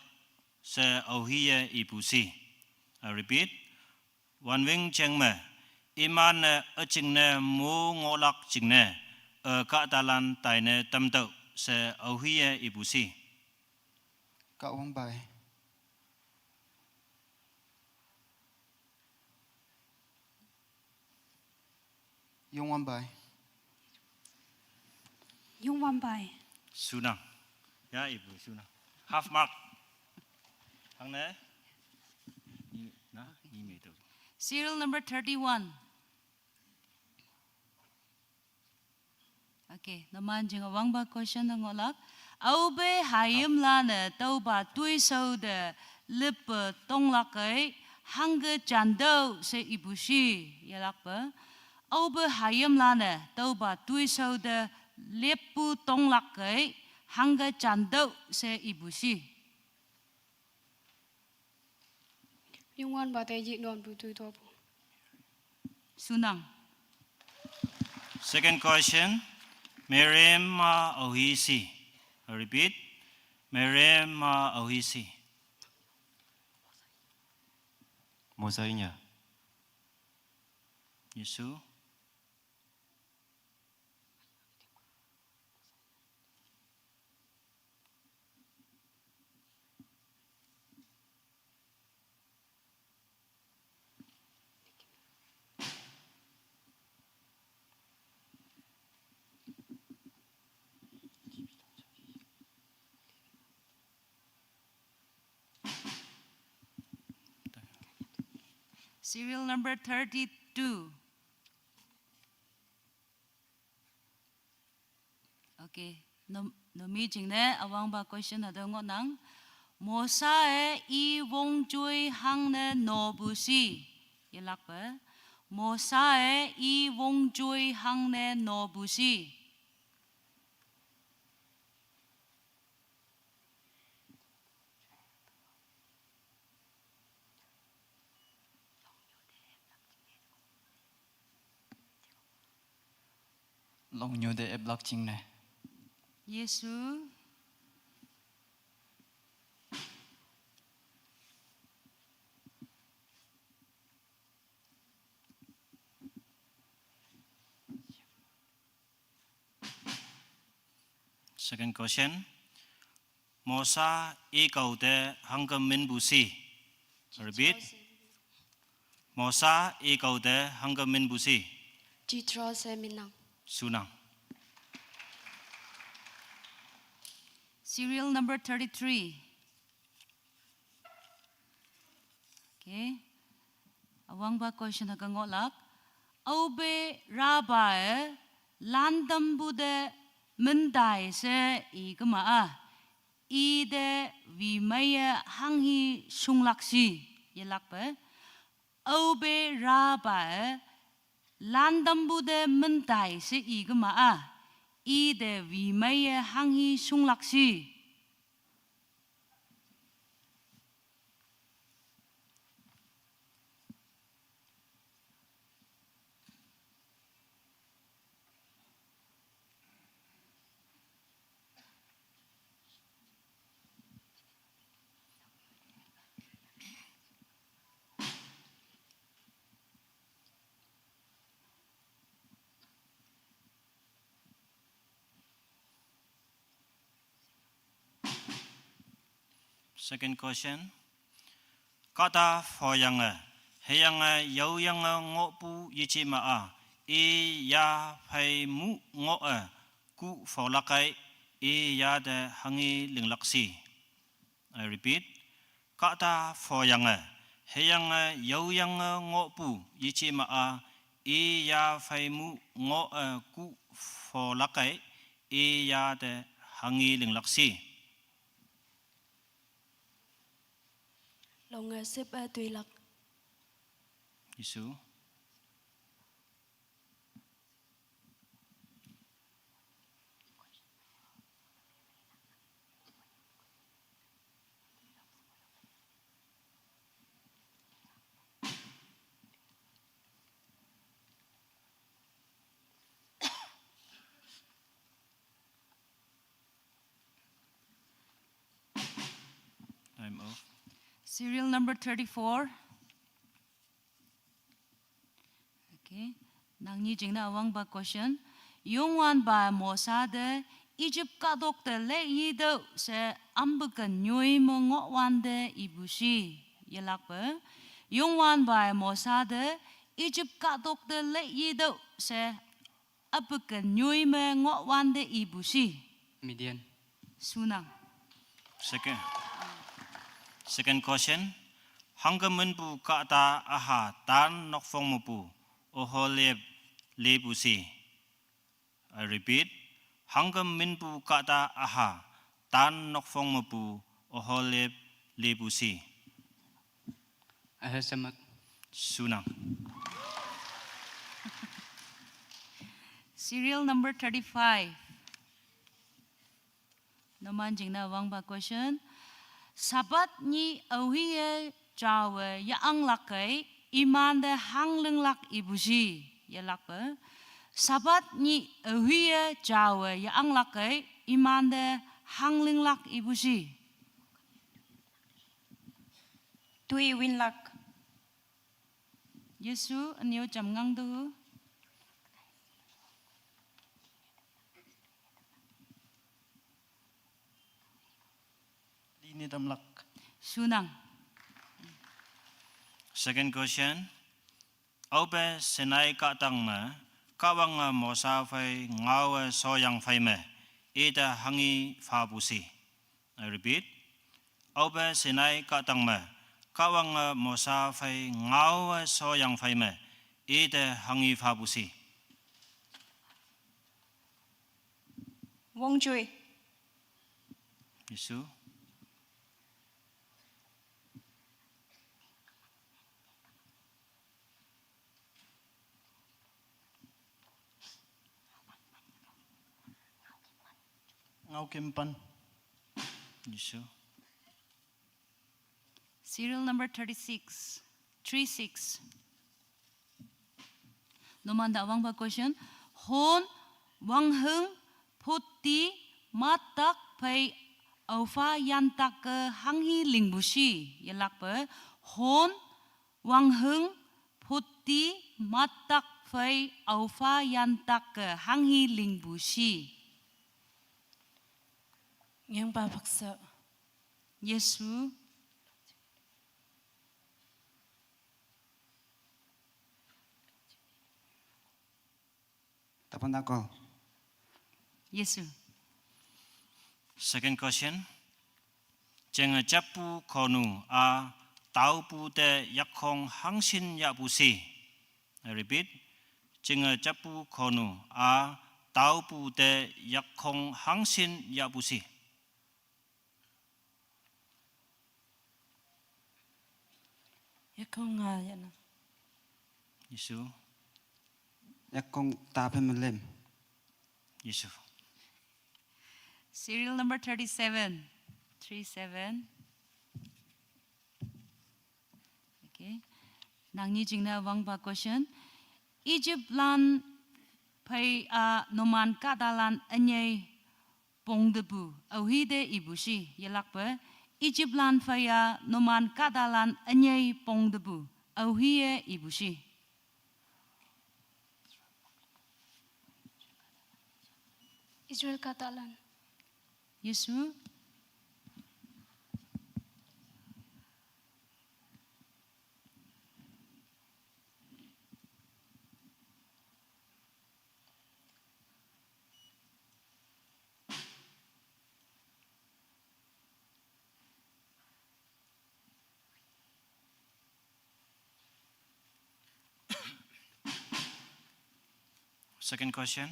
Speaker 2: Se Auhiye Ipusi. I repeat. Wan Wing Cheng Me. Iman Chingne Mu Ngolak Chingne Katalan Taine Tamto Se Auhiye Ipusi.
Speaker 7: Kawang bay. Yung wan bay.
Speaker 10: Yung wambay.
Speaker 2: Sunang. Ya Ibu Sunang. Half mark. Hang ne? Na, ini tu.
Speaker 1: Serial number 31. Okay, naman jing awang ba question ng olak. Aube hayim lana tau ba tui sau de lip tong lakai hangge jando se ibushi yalak ba. Aube hayim lana tau ba tui sau de lip tong lakai hangge jando se ibushi.
Speaker 10: Yung wan ba tayo non butuy to po.
Speaker 1: Sunang.
Speaker 2: Second question. Miriam Ohisi. I repeat. Miriam Ohisi.
Speaker 6: Mosainya.
Speaker 2: Yesu.
Speaker 1: Serial number 32. Okay, no meeting ne awang ba question na dong nang Mosa I wong chui hang ne no busi. Yelak ba? Mosa I wong chui hang ne no busi.
Speaker 7: Long nyo de e blak ching ne.
Speaker 1: Yesu.
Speaker 2: Second question. Mosa I kau de hangam min busi. Repeat.
Speaker 6: Mosa e kau de hanggamin busi.
Speaker 10: Jitro Seminang.
Speaker 6: Sunang.
Speaker 1: Serial number 33. Okay. Awang ba question haka ngolak. Obe rabae landam bude mendai se igma ide vimaya hanghi sunglaksi yelakpe. Obe rabae landam bude mendai se igma ide vimaya hanghi sunglaksi.
Speaker 6: Second question. Kata foyang heyang yau yang ngopu yici maa e ya phai mu ngo ku folakai e ya de hangi linglaksi. I repeat. Kata foyang heyang yau yang ngopu yici maa e ya phai mu ngo ku folakai e ya de hangi linglaksi.
Speaker 10: Long sip tùy lạc.
Speaker 6: Isu. Time off.
Speaker 1: Serial number 34. Okay. Nang ni jing na awang ba question. Yung wan ba mo sa de Egypt ka dok de le yi de se ambukan nyoi mo ngo wan de ibushi. Yelak ba. Yung wan ba mo sa de Egypt ka dok de le yi de se ambukan nyoi mo ngo wan de ibushi.
Speaker 7: Midian.
Speaker 1: Sunang.
Speaker 6: Second question. Hanggamen bu kata aha tan nok fong mo pu oho le busi. I repeat. Hanggamen bu kata aha tan nok fong mo pu oho le busi.
Speaker 7: Samak.
Speaker 6: Sunang.
Speaker 1: Serial number 35. Naman jing na wang ba question. Sabat ni awiye jawe ya ang lakai iman de hang leng lak ibuji ya lakpe. Sabat ni awiye jawe ya ang lakai iman de hang leng lak ibuji.
Speaker 8: Tui win lak.
Speaker 1: Yesu anyo jam ngang du.
Speaker 2: Ini damlak.
Speaker 1: Sunang.
Speaker 6: Second question. Obe senai ka tang ma kawang mosa fai ngau so yang fai me ida hangi fa busi. I repeat. Obe senai ka tang ma kawang mosa fai ngau so yang fai me ida hangi fa busi.
Speaker 8: Wong Chui.
Speaker 6: Isu.
Speaker 2: Ngau kimpan.
Speaker 6: Isu.
Speaker 1: Serial number 36. 36. Nomanda awang ba question. Hon wang heng puti matak pai aufa yantak ke hanghi lingbushi. Yelak pe. Hon wang heng puti matak pai aufa yantak ke hanghi lingbushi.
Speaker 10: Ngang ba baksa.
Speaker 1: Yesu.
Speaker 7: Tapan ako.
Speaker 1: 예수.
Speaker 6: Second question. Cheng chapu konu a tau pu de yakong hangsin ya busi. I repeat. Cheng chapu konu a tau pu de yakong hangsin ya busi.
Speaker 8: Yakong yan.
Speaker 6: Yesu.
Speaker 7: Yakong tapen melim.
Speaker 6: Yesu.
Speaker 1: Serial number 37. 37. Okay. Nangni jingna wang ba question. Egypt lan pai noman kadalan anyai pongdebu. Auhide ibushi yelak ba. Egypt lan pai noman kadalan anyai pongdebu. Auhie ibushi.
Speaker 10: Israel Catalan.
Speaker 1: Yesu.
Speaker 6: Second question.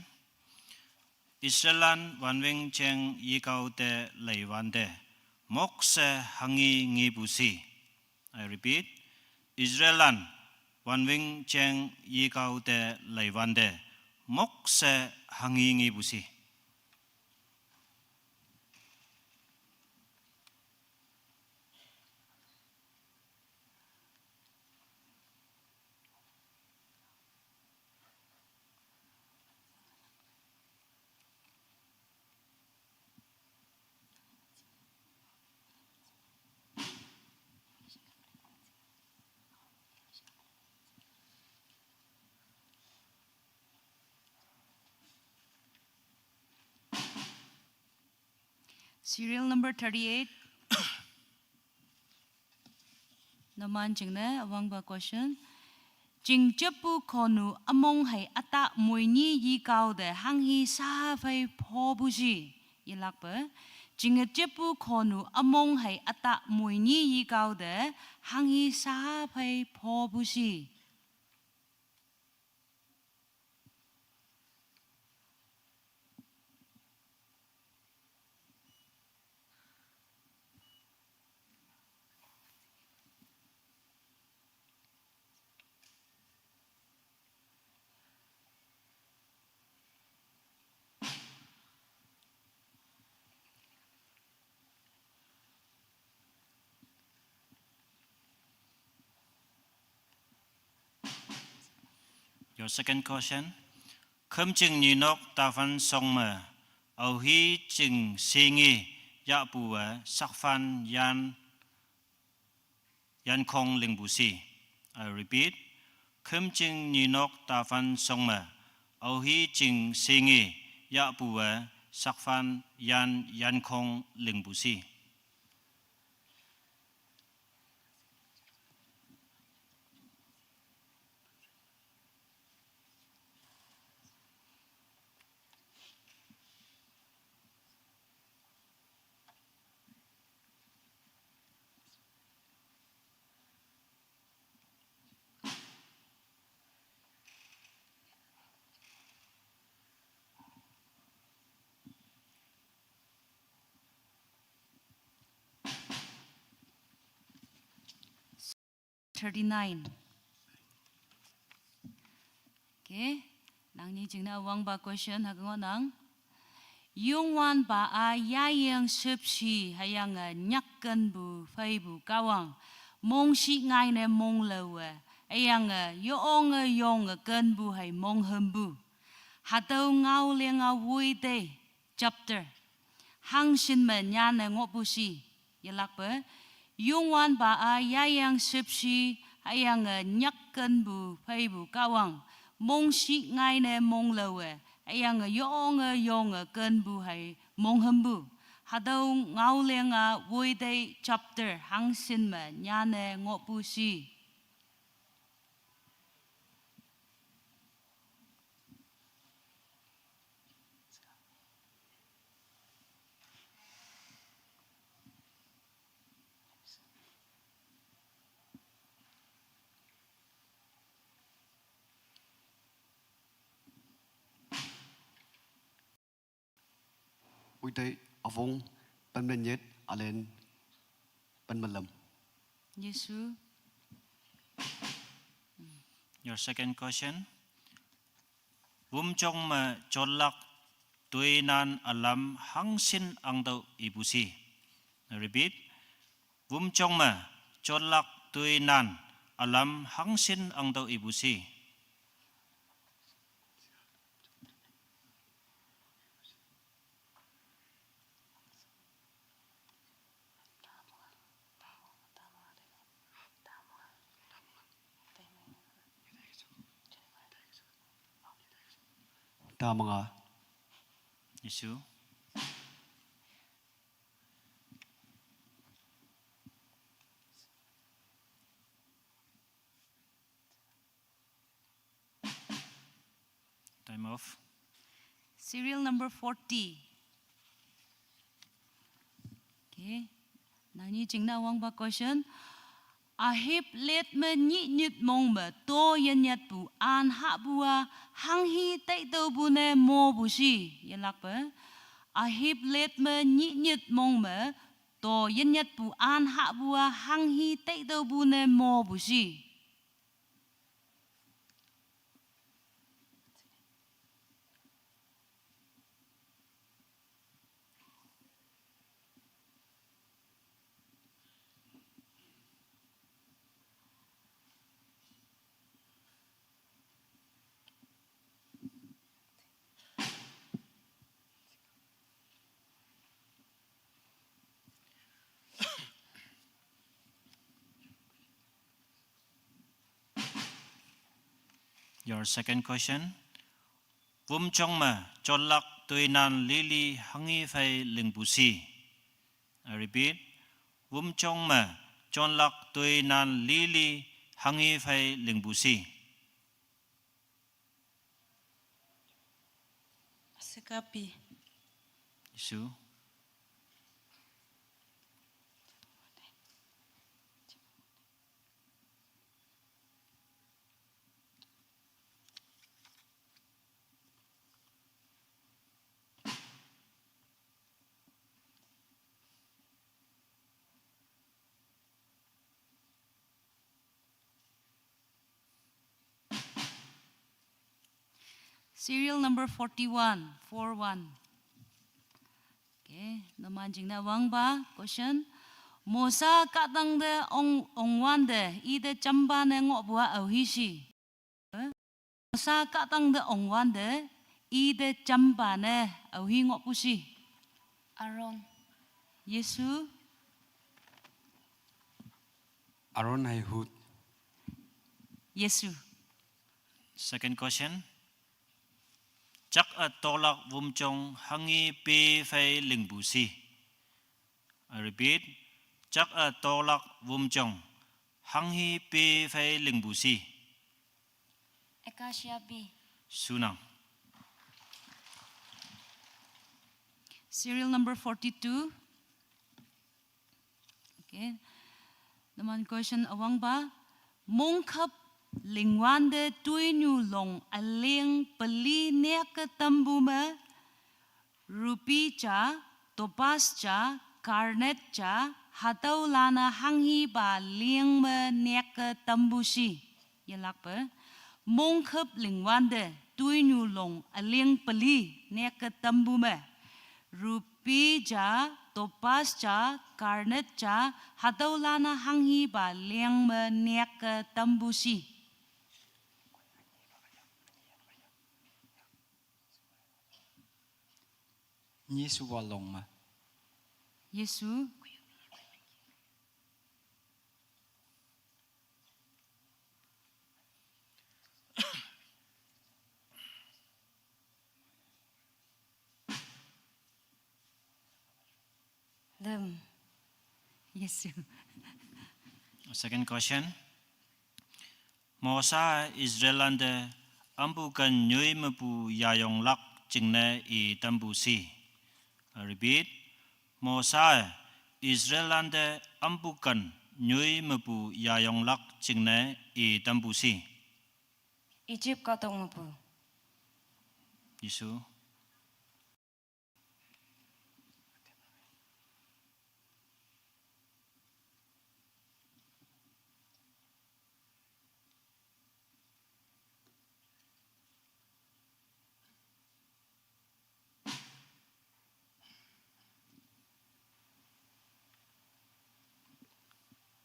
Speaker 6: Israelan wanwing cheng yikau de leiwande mokse hangi ngibusi. I repeat. Israelan wanwing cheng yikau de leiwande mokse hangi ngibusi.
Speaker 1: Serial number 38. Naman jingna awang ba question. Jing jepu konu among hai ata muini yi kau de hang hi sa fai po buji. Ilak ba. Jing jepu konu among hai ata muini yi kau de hang hi sa fai po buji. Your second question. Khâm chừng như nóc ta văn song mờ. Au hi chừng xê nghi ya bùa sắc phan yan kong ling bù si. I repeat. Khâm chừng như nóc ta văn song mờ. Au hi chừng xê nghi ya bùa sắc phan yan kong ling bù si. Okay, nang ni jingna awang ba question hagang nang. Yung wan ba yayang sepsi hayang nyakkan bu fai bu kawang mong si ngai ne mong lawa ayang yong ken bu hay mong hembu hatau ngau leng wui de chapter hang sin men nyan ne ngop bu si yalak ba yung wan ba yayang sepsi hayang nyakkan bu fai bu kawang mong si ngai ne mong lawa ayang yong ken bu hay mong hembu hadau ngau leng wui de chapter hang sin men nyan ne ngop bu si.
Speaker 9: ui tây ở vùng bên bên nhất ở lên bên bên lầm.
Speaker 1: 예수.
Speaker 6: Your second question. Wumchong ma cholak tuinan alam hangsin ang daw ibusi. I repeat. Wumchong ma cholak tuinan alam hangsin ang daw ibusi.
Speaker 9: Ta mga
Speaker 6: Yesu. Time off.
Speaker 1: Serial number 40. Okay. Nani chính na wang ba question. Ahip let me nhị nhịt mong mà to yên nhật bu an hạ bua hang hi tay đâu bu ne mo bu si yên lạc bờ. Ahip let me nhị nhịt mong mà to yên nhật bu an hạ bua hang hi tay đâu bu ne mo bu si.
Speaker 6: Your second question. Wumchong ma cholak tuinan lili hangi fai lingbusi. I repeat. Wumchong ma cholak tuinan lili hangi fai lingbusi.
Speaker 1: Sekapi.
Speaker 6: Yesu.
Speaker 1: Serial number 41. 41. Okay. Naman jing na wang ba question. Mosa katang de ong wan de I de chamba ne ngok bua au hi si. Mosa katang de ong wan de I de chamba ne au hi ngok pu si.
Speaker 5: Aaron.
Speaker 1: Yesu.
Speaker 7: Aaron hay Hud.
Speaker 1: Yesu.
Speaker 6: Second question. Chắc a tolak wumchong hangi pe fai lingbusi. I repeat. Chắc a tolak wumchong hangi pe fai lingbusi.
Speaker 8: Eka siapi.
Speaker 6: Sunang.
Speaker 1: Serial number 42. Okay. Naman question awang ba? Mong khap lingwan de tui nyu long aling peli nek tambu ma rupi cha topaz cha karnet cha hatau lana hanghi ba ling ma nek tambu si yalak pa mong khap lingwan de tui nyu long aling peli nek tambu ma rupi cha topaz cha karnet cha hatau lana hanghi ba ling ma nek tambu si.
Speaker 7: Yesu walong ma.
Speaker 1: Yesu.
Speaker 8: Them.
Speaker 1: Yesu.
Speaker 6: Second question. Mosa Israelande ambukan nyui mapu yayong lak jingne I tambusi. I repeat. Mosa Israelande ambukan nyui mapu yayong lak jingne I tambusi.
Speaker 8: Egypt katong mo po.
Speaker 6: Yesu.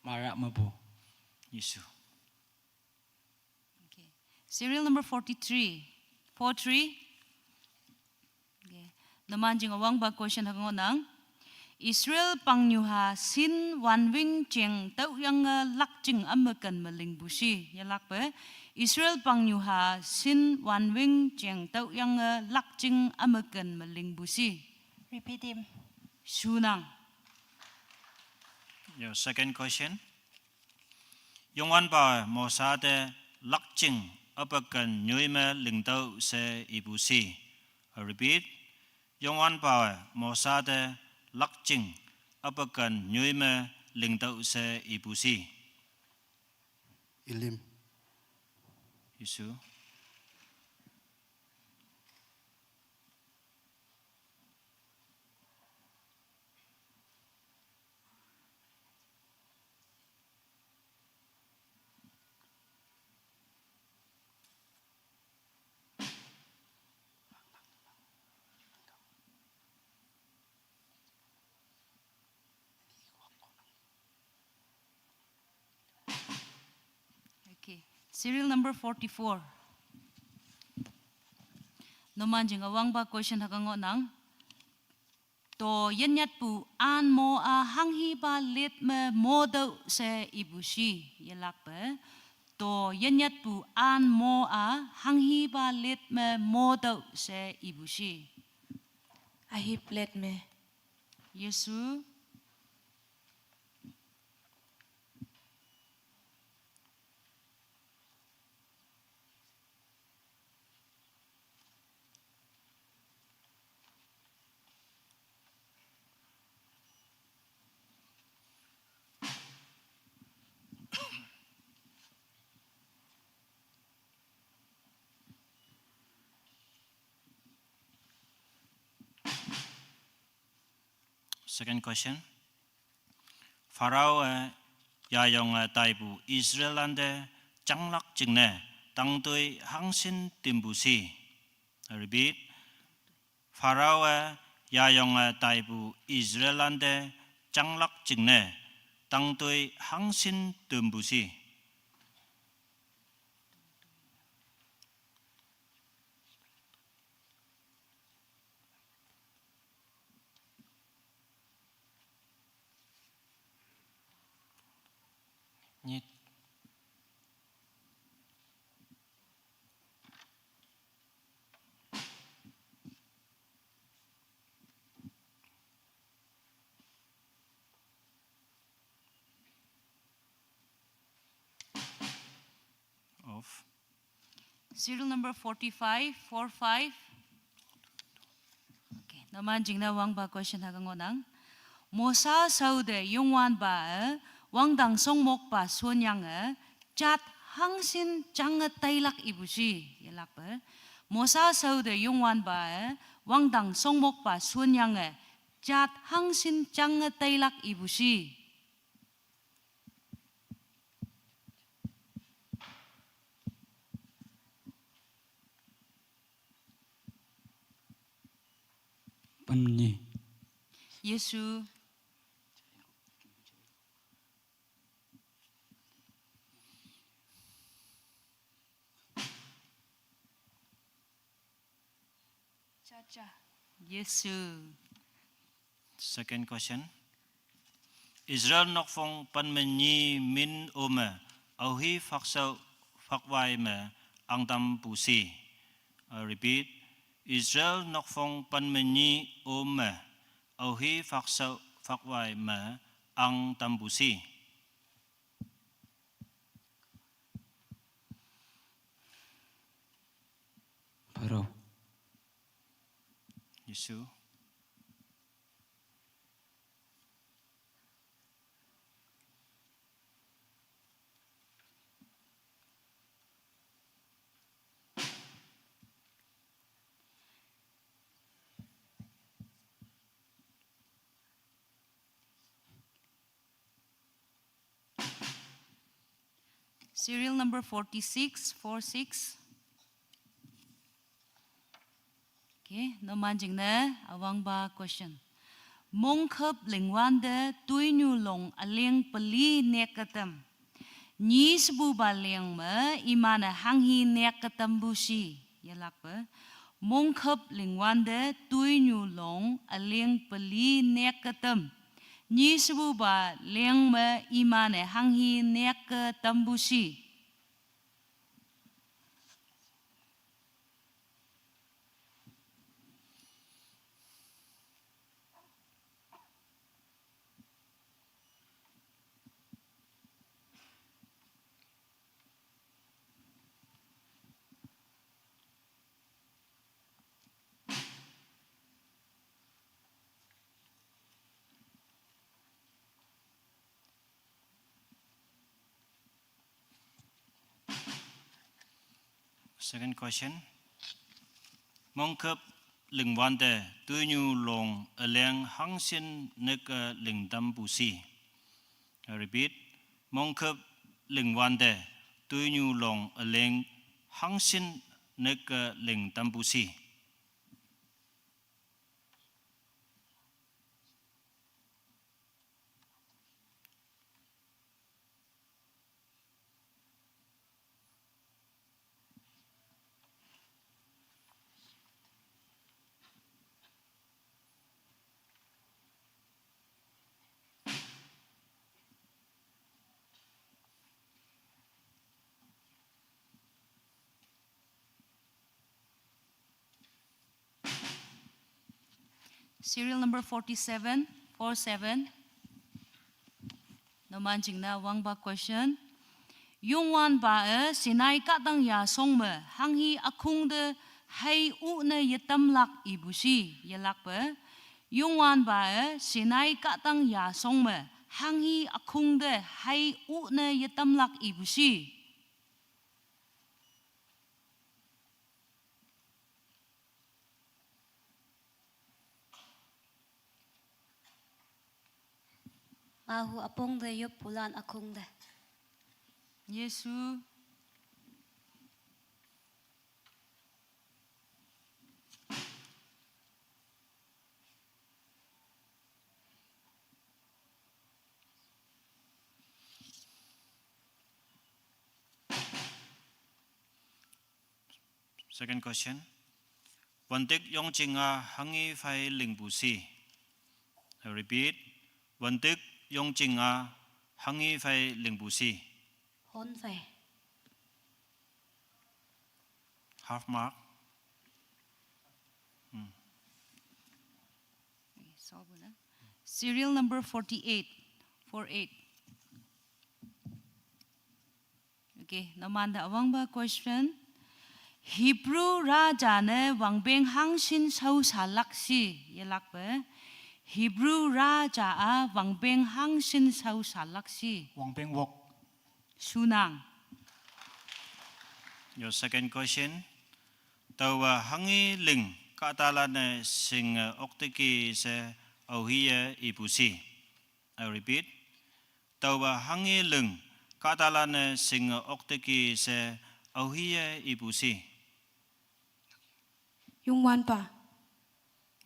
Speaker 7: Mara mabu.
Speaker 6: Yesu.
Speaker 1: Okay. Serial number 43. 43. Okay. Naman jing awang ba question hagangonang. Israel pangnyuha sin wan wing cheng tau yang lak jing amakan maling busi. Ya lak ba? Israel pangnyuha sin wan wing cheng tau yang lak jing amakan maling busi.
Speaker 8: Repeat him.
Speaker 1: Sunang.
Speaker 6: Your second question. Yung wan ba mo sa de lak jing apakan nyuime lingtau se ibusi. I repeat. Yung wan ba mo sa de lak jing apakan nyuime lingtau se ibusi.
Speaker 9: Ilim.
Speaker 6: Yesu.
Speaker 1: Okay. Serial number 44. Naman jing awang ba question hagangonang. To yenyat pu an mo a hanghi ba lit me modo se ibushi. Yelak ba? To yenyat pu an mo a hanghi ba lit me modo se ibushi.
Speaker 8: Ahip let me.
Speaker 1: Yesu.
Speaker 6: Second question. Pharaoh 야용 다이부 이스라엘한테 장락 직내 당도의 항신 dimbusi. I repeat. Pharaoh 야용 다이부 이스라엘한테 장락 직내 당도의 항신 dimbusi. Nyit. Off.
Speaker 1: Serial number 45, 45. Okay. Naman jing na wang ba question hagangonang. Mosa saude yungwan ba wang dang song mok ba suanyang chat hangsin chang tailak ibusi. Yelak ba? Mosa saude yungwan ba wang dang song mok ba suanyang chat hangsin chang tailak ibusi.
Speaker 7: Pamni.
Speaker 1: Yesu.
Speaker 10: Chacha.
Speaker 1: Yesu.
Speaker 6: Second question. Israel nok phong pan menyi min ome auhi faksau fakwai me ang tam pusi. I repeat. Israel nok phong pan menyi ome auhi faksau fakwai me ang tam pusi.
Speaker 7: Pharaoh.
Speaker 6: Yesu.
Speaker 1: Serial number 46, 46. Okay, no manjing na awang ba question. mong khớp linh quan de tui nhu long aleng peli nekatam. Ni sebu baleng me imana hanghi nekatam busi. Yalak ba. Mong khớp linh quan de tui nhu long aleng peli nekatam. Ni sebu baleng me imana hanghi nekatam busi.
Speaker 6: Second question. Mong khớp linh quan de tui nhu long aleng hang sin nek linh dam bu si. I repeat. Mong khớp linh quan de tui nhu long aleng hang sin nek linh dam bu si.
Speaker 1: Serial number 47, 47. Naman jing na wang ba question. Yung wan ba sinai ka tang ya song me hang hi akung de hai u na yetam lak ibusi yalak ba. Yung wan ba sinai ka tang ya song me hang hi akung de hai u na yetam lak ibusi.
Speaker 10: Mahu apong de yup pulan akong de.
Speaker 1: Yesu.
Speaker 6: Second question. Wantik yong chinga hangi fai ling bu si. I repeat. Wantik yong chinga hangi fai ling bu si.
Speaker 10: Hôn về.
Speaker 6: Half mark.
Speaker 1: Serial number 48, 48. Okay, naman da awang ba question. Hebrew raja ne wangbeng hangshin sau salaksi yalak ba. Hebrew raja a wangbeng hangshin sau salaksi.
Speaker 11: Wang Beng Wok.
Speaker 1: Sunang.
Speaker 6: Your second question. Tawa hangi ling katala ne sing oktiki se auhiya ibusi. I repeat. Tawa hangi ling katala ne sing oktiki se auhiya ibusi.
Speaker 10: Yung wan pa.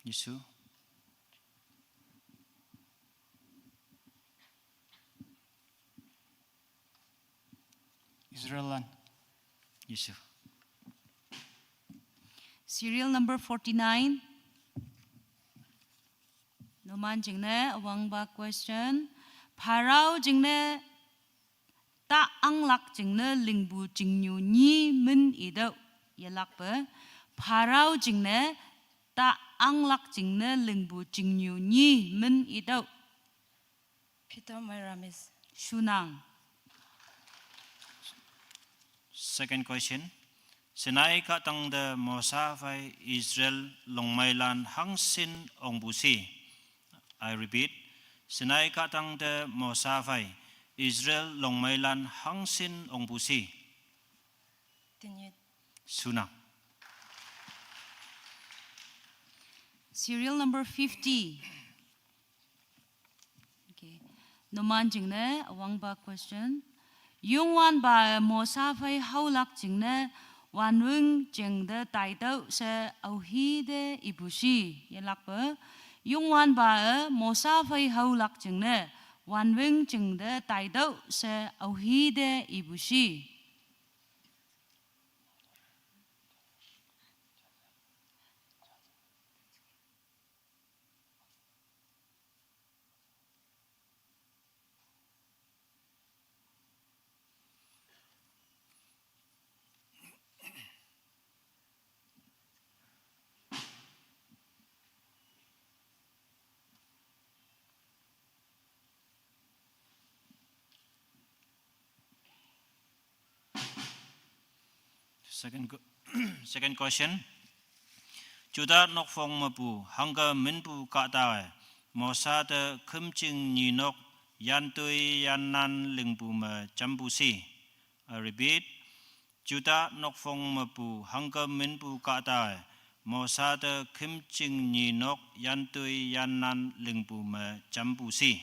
Speaker 6: Yesu.
Speaker 11: Israelan.
Speaker 6: Yesu.
Speaker 1: Serial number 49. Naman jing ne awang ba question. Parau jing ne ta ang lak jing ne lingbu jing nyu ni min idau yalak ba. Parau jing ne ta ang lak jing ne lingbu jing nyu ni min idau.
Speaker 8: Peter Myramis.
Speaker 1: Sunang.
Speaker 6: Second question. Sinai ka tang de mosa fai Israel longmailan hangsin ongbusi. I repeat. Sinai ka tang de mosa fai Israel longmailan hangsin ongbusi.
Speaker 8: Tinyit.
Speaker 6: Sunang.
Speaker 1: Serial number 50. Okay. Naman jing ne awang ba question. Yung wan ba mo sa fai haulak jing ne wan weng jing de tai dau se au hi de ibusi yalak ba. Yung wan ba mo sa fay haulak chừng ne wan vinh chừng de tai đậu se au hi de ibushi.
Speaker 6: Second question. Juda nok phong mapu hanga minpu ka ta mo sa de khum ching ni nok yan tui yan nan lingpu ma champu si. I repeat. Juda nok phong mapu hanga minpu ka ta mo sa de khum ching ni nok yan tui yan nan lingpu ma champu si.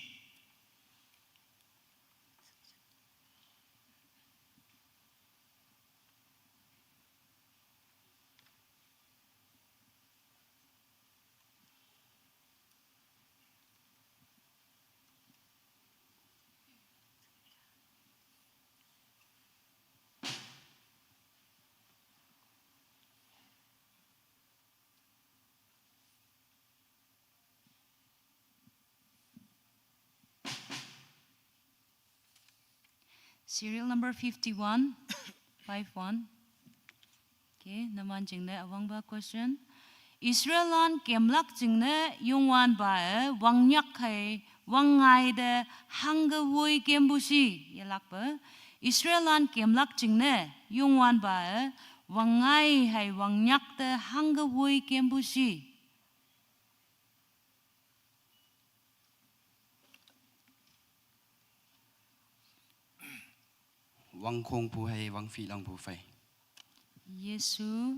Speaker 1: Serial number 51, 51. Okay, naman chừng ne awang ba question. Israelan kemlak chừng ne yung wan ba wang nyak hai wang ngai de hang vui kembusi yalak ba. Israelan kemlak chừng ne yung wan ba wang ngai hai wang nyak de hang vui kembusi.
Speaker 7: Wang khong pu hay wang phi lang pu phai.
Speaker 1: Yesu.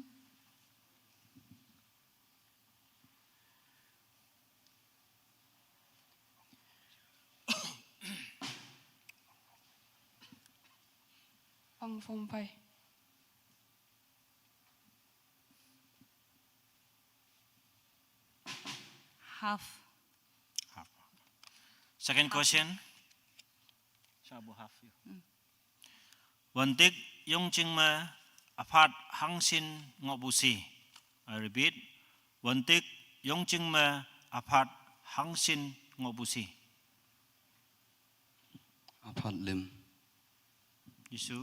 Speaker 10: Wang phong phai.
Speaker 1: Half.
Speaker 6: Second question.
Speaker 2: Shabu half you.
Speaker 6: Wantik yung ching ma apat hangsin ngobusi. I repeat. Wantik yung ching ma apat hangsin ngobusi.
Speaker 7: Apat lim.
Speaker 6: Yesu.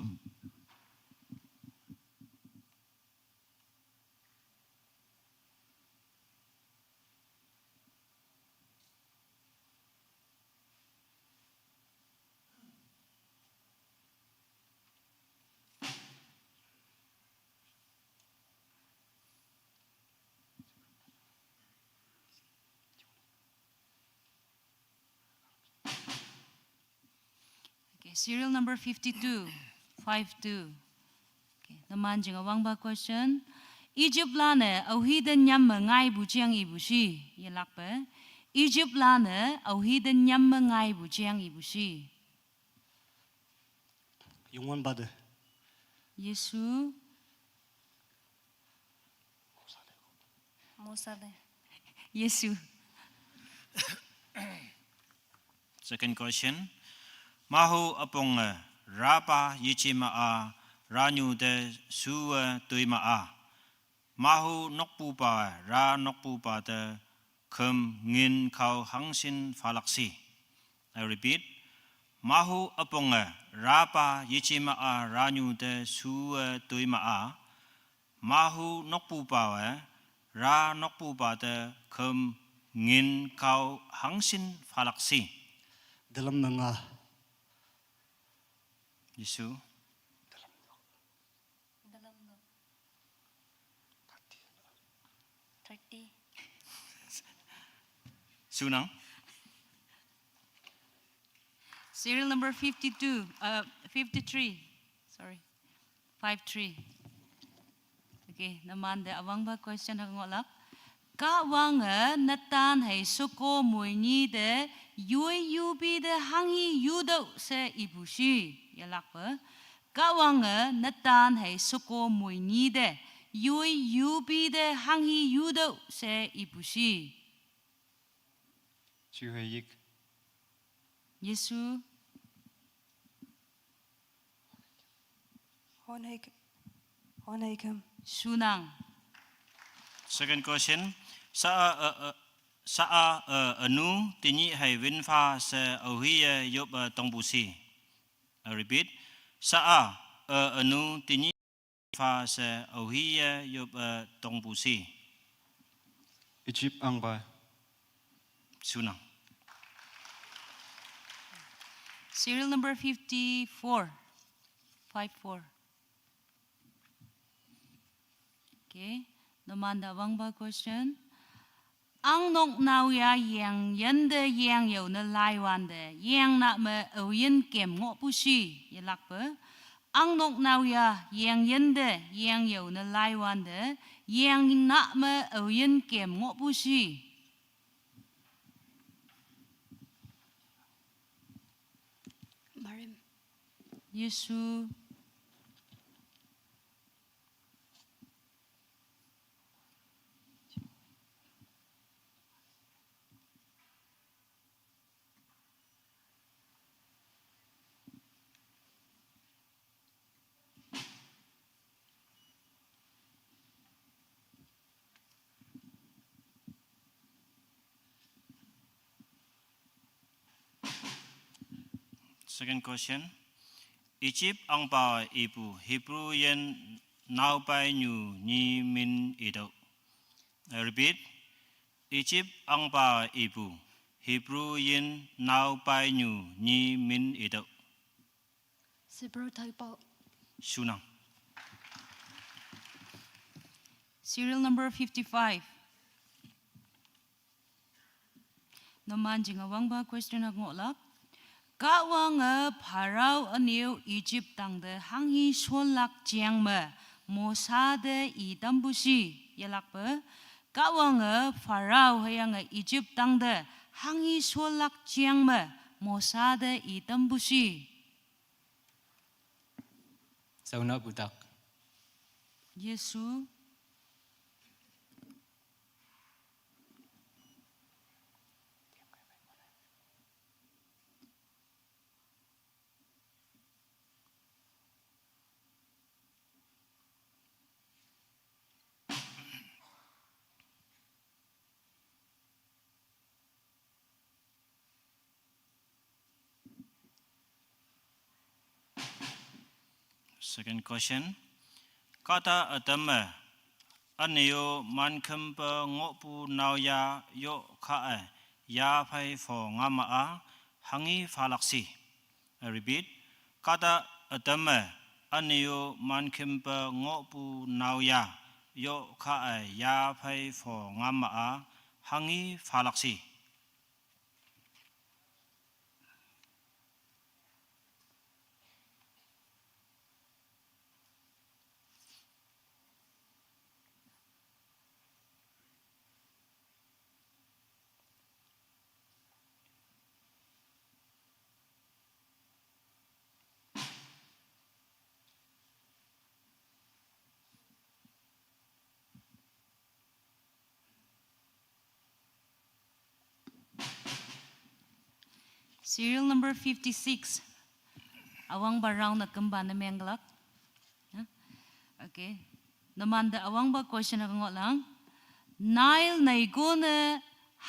Speaker 1: Okay, serial number 52, 52. Okay, naman jing awang ba question. Egypt lane au hi den nyam ngai bu chiang i bu shi yelak ba. Egypt lane au hi den nyam ngai bu chiang i bu shi.
Speaker 9: Yung wan ba de
Speaker 1: Yesu.
Speaker 8: Musa de.
Speaker 1: Yesu.
Speaker 6: Second question. Mahu apong rapa yichi maa ranyu de su tui maa. Mahu nokpu pa ra nokpu pa de kum ngin kau hangsin falaksi. I repeat. Mahu apong rapa yichi maa ranyu de su tui maa. Mahu nokpu pa ra nokpu pa de kum ngin kau hangsin falaksi.
Speaker 9: dalam mga
Speaker 6: Yesu.
Speaker 8: Dalam 30.
Speaker 6: Sunang.
Speaker 1: Serial number 52, 53. Sorry. 53. Okay, naman de awang ba question hangolak. Ka wang natan hay suko muini de yui yubi de hangi yudo se ibushi yalak ba. Ka wang natan hay suko muini de yui yubi de hangi yudo se ibushi.
Speaker 7: Chư hay yik.
Speaker 1: Yesu.
Speaker 8: Hon hay kem.
Speaker 1: Sunang.
Speaker 6: Second question. Sa anu tinyi hay vin pha se ohiya yop tong busi. I repeat. Sa anu tinyi pha se ohiya yop tong busi.
Speaker 7: Egypt ang ba.
Speaker 6: Sunang.
Speaker 1: Serial number 54. 54. Okay. Namanda Wangba question. Ang nok nau ya yang yende yang yo na lai wan de yang na me oyen kem ngo pu shi ye lak pe. Ang nok nau ya yang yende yang yo na lai wan de yang na me oyen kem ngo pu shi.
Speaker 10: Marim.
Speaker 1: Yesu.
Speaker 6: Second question. Egypt ang pa ipu Hebrew yen now by new ni min ido. I repeat. Egypt ang pa ipu Hebrew yen now by new ni min ido.
Speaker 10: Sibro Taipo.
Speaker 6: Sunang.
Speaker 1: Serial number 55. Naman jing Wangba question ak ngolak. Ka wang parau aniu Egypt tang de hangi sholak jiang me mo sa de I dambushi yalak pe. Ka wang parau hayang Egypt tang de hangi sholak jiang me mo sa de I dambushi.
Speaker 11: Sauna budak.
Speaker 1: Yesu.
Speaker 6: Second question. Kata atama aneo mankem pa ngopu nau ya yo ka ya phai for ngama a hangi phalaksi. I repeat. Kata atama aneo mankem pa ngopu nau ya yo ka ya phai for ngama a hangi phalaksi.
Speaker 1: Serial number 56. Awang barang na kemba na menglak. Okay. Naman da awang ba question na ngot lang. Nile na igone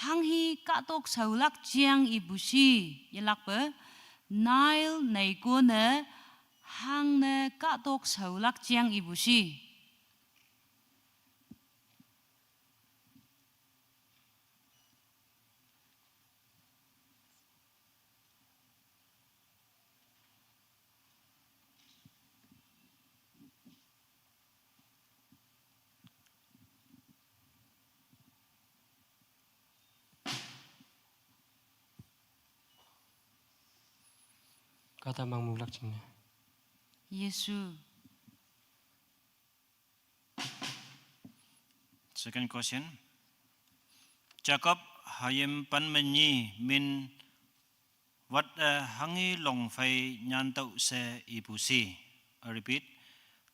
Speaker 1: hanghi katok saulak jiang ibushi. Yalak ba? Nile na igone hang na katok saulak jiang ibushi.
Speaker 11: Kata mang mulak cina.
Speaker 1: Yesu.
Speaker 6: Second question. Jacob hayem pan menyi min wat hangi long fai nyantau se ibusi. I repeat.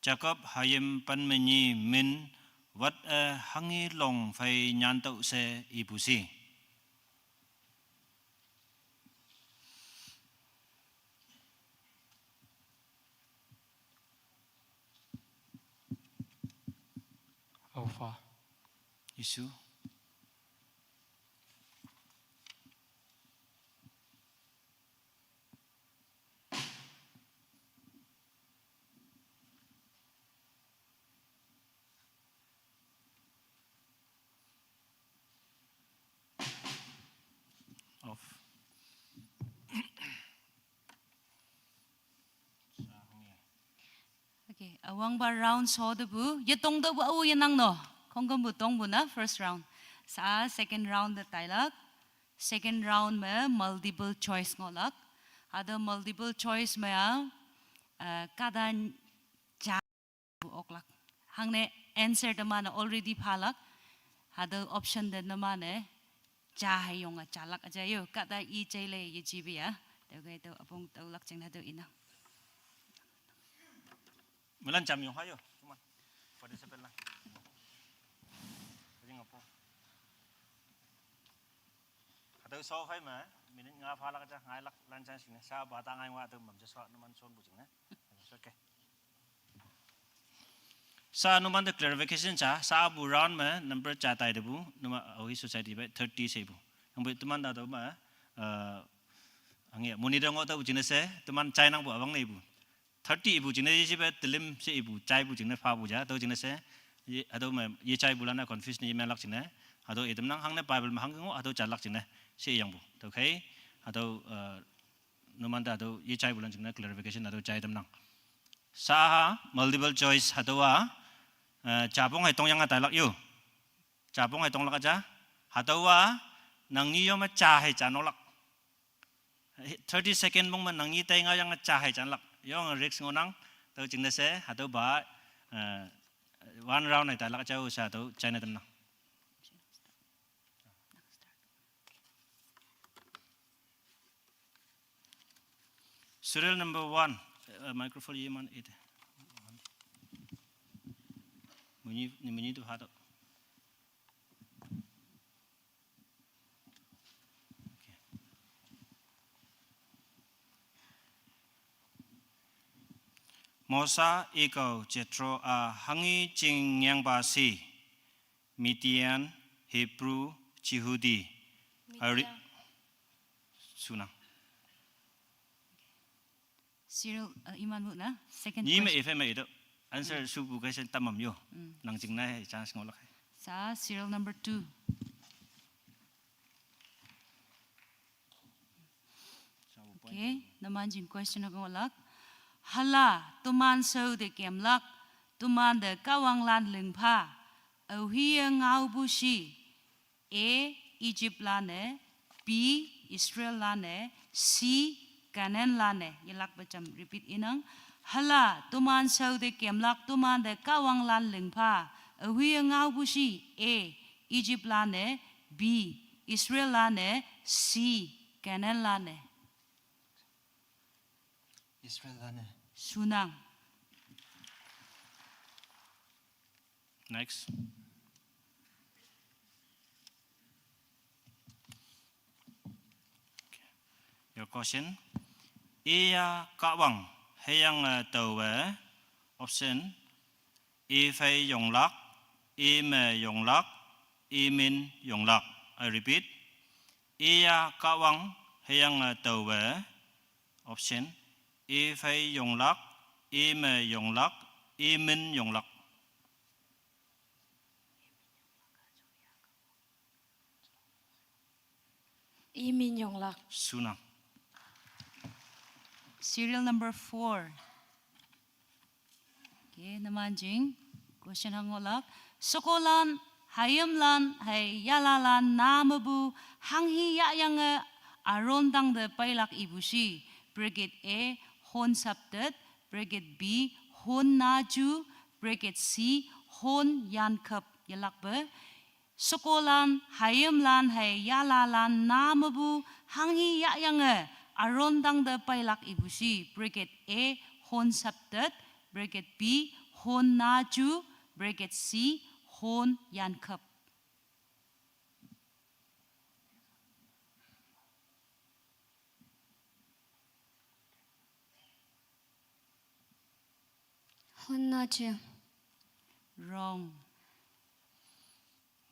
Speaker 6: Jacob hayem pan menyi min wat hangi long fai nyantau se ibusi.
Speaker 11: far.
Speaker 6: Isu. Off.
Speaker 1: Okay, awang ba round so de bu, ye tong de bu au ye nang no. Kong gam bu tong bu na first round. Sa second round de tailak. Second round me multiple choice ngolak. Ada multiple choice me kada ja bu oklak. Hang ne answer de mana already phalak. Ada option de na mana ja hai yong a chalak aja yo kada I chai le ye chi bi ya. Tau kai tau apong tau lak chang na tau ina.
Speaker 6: Melan jam yung hayo, cuman pada sebelah. Jadi ngapo? Atau sofa mah, minit ngap halak aja, ngailak lancar sini. Saya batang ngai waktu mam sesuatu numan son bucing na. Okay. Sa numan the clarification cha, sa buran mah number catai debu, numan awi society by 30 sebu. Yang buat teman dah tahu mah, angin monitor ngau tahu jenis teman cai nang bu abang ni bu. 30 ibu jenis je telim se ibu cai bu jenis fa bu ja tahu jenis atau ye cai bulan na confuse ni melak jenis atau itu menang hang na Bible mah hang ngau atau calak jenis se yang bu. Okay? Atau numan dah atau ye cai bulan jenis clarification atau cai temenang. Sa multiple choice atau cabung hai tong yang ada lak yo. Cabung hai tong lak aja. Atau nang ni yo mah cah hai canolak. 30 second mong nang ni tay nga yang cah hai canolak. Yung Rex ngonang tahu jenis atau ba one round hai talak jauh sa atau China temenang. Serial number 1 microphone ye man itu. Bunyi tu hado. Mosa ikau Jethro hangi jing yang basi Midian Hebrew Yehudi sunang
Speaker 1: Cyril iman bu na second
Speaker 6: ni me
Speaker 1: question.
Speaker 6: FM itu answer subu kasi tamam yo nang jing na chance ngolak
Speaker 1: Sa serial number 2. Okay, naman jing question na ngolak. Hala tuman so de kemlak tuman de kawang lan lengpa au hiya ngau bushi A Egypt lane B Israel lane C Canaan lane yelak bacam repeat inang hala tuman so de kemlak tuman de kawang lan lengpa au hiya ngau bushi A Egypt lane B Israel lane C Canaan lane
Speaker 11: Israel lane.
Speaker 1: sunang.
Speaker 6: next your question ia kawang hayang tawe option E phai yong lak E me yong lak E min yong lak I repeat ia kawang hayang tawe option E phai yong lak E me yong lak E min yong lak
Speaker 10: Imin yong lak.
Speaker 6: sunang
Speaker 1: Serial number 4. Okay, naman jing question hangolak. Sokolan hayamlan hay yalalan namabu hanghi yang arondang de pailak ibushi. Brigade A hon saptet, Brigade B hon naju, Brigade C hon yankap yalakbe. Sokolan hayamlan hay yalalan namabu hanghi yang arondang de pailak ibushi. Brigade A hon saptet, Brigade B hon naju, Brigade C hon yankap.
Speaker 10: Hon naju.
Speaker 1: Wrong.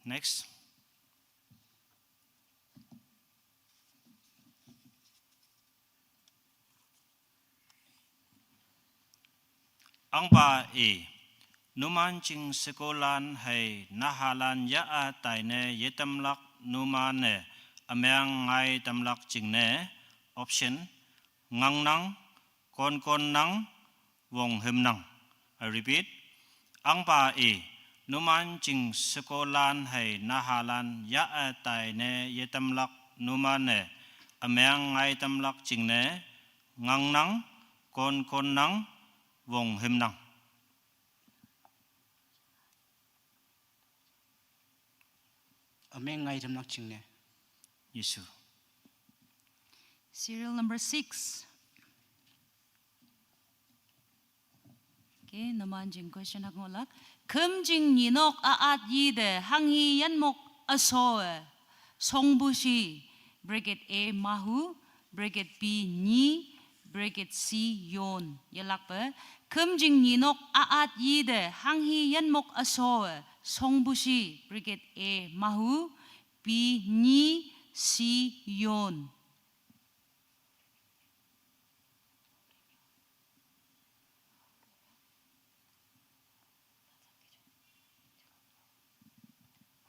Speaker 6: Next. Ang ba numan ching sekolan hay nahalan ya a tai ne yetamlak numan ne amyang ngai tamlak ching ne option ngang nang kon nang wong hem nang. I repeat. Ang ba numan ching sekolan hay nahalan ya a tai ne yetamlak numan ne amyang ngai tamlak ching ne ngang nang kon nang wong hem nang.
Speaker 3: Ameng ngai tam nak ching ne.
Speaker 6: Yesu.
Speaker 1: Serial number 6. Okay, naman jing question ak ngolak. Kum jing ninok aat yide hangi yanmok asoe. Songbushi. Bracket A mahu. Bracket B ni. Bracket C yon. Yalak pa. Kum jing ninok aat yide hangi yanmok asoe. Songbushi. Bracket A mahu. B ni. C yon.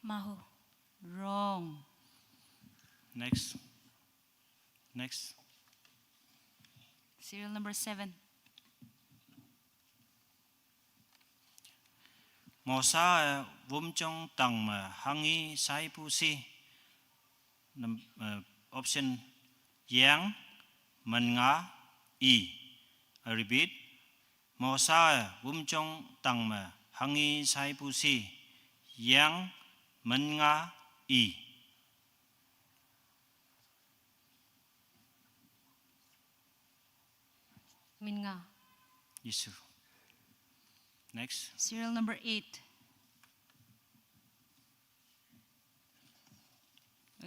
Speaker 10: Mahu.
Speaker 1: Wrong.
Speaker 6: Next.
Speaker 1: Serial number 7.
Speaker 6: Mosa vumchong tang ma hangi sai pu si. Option yang man nga I repeat. Mosa vumchong tang ma hangi sai pu si. Yang man nga I.
Speaker 10: Min nga.
Speaker 6: Yesu. Next.
Speaker 1: Serial number 8.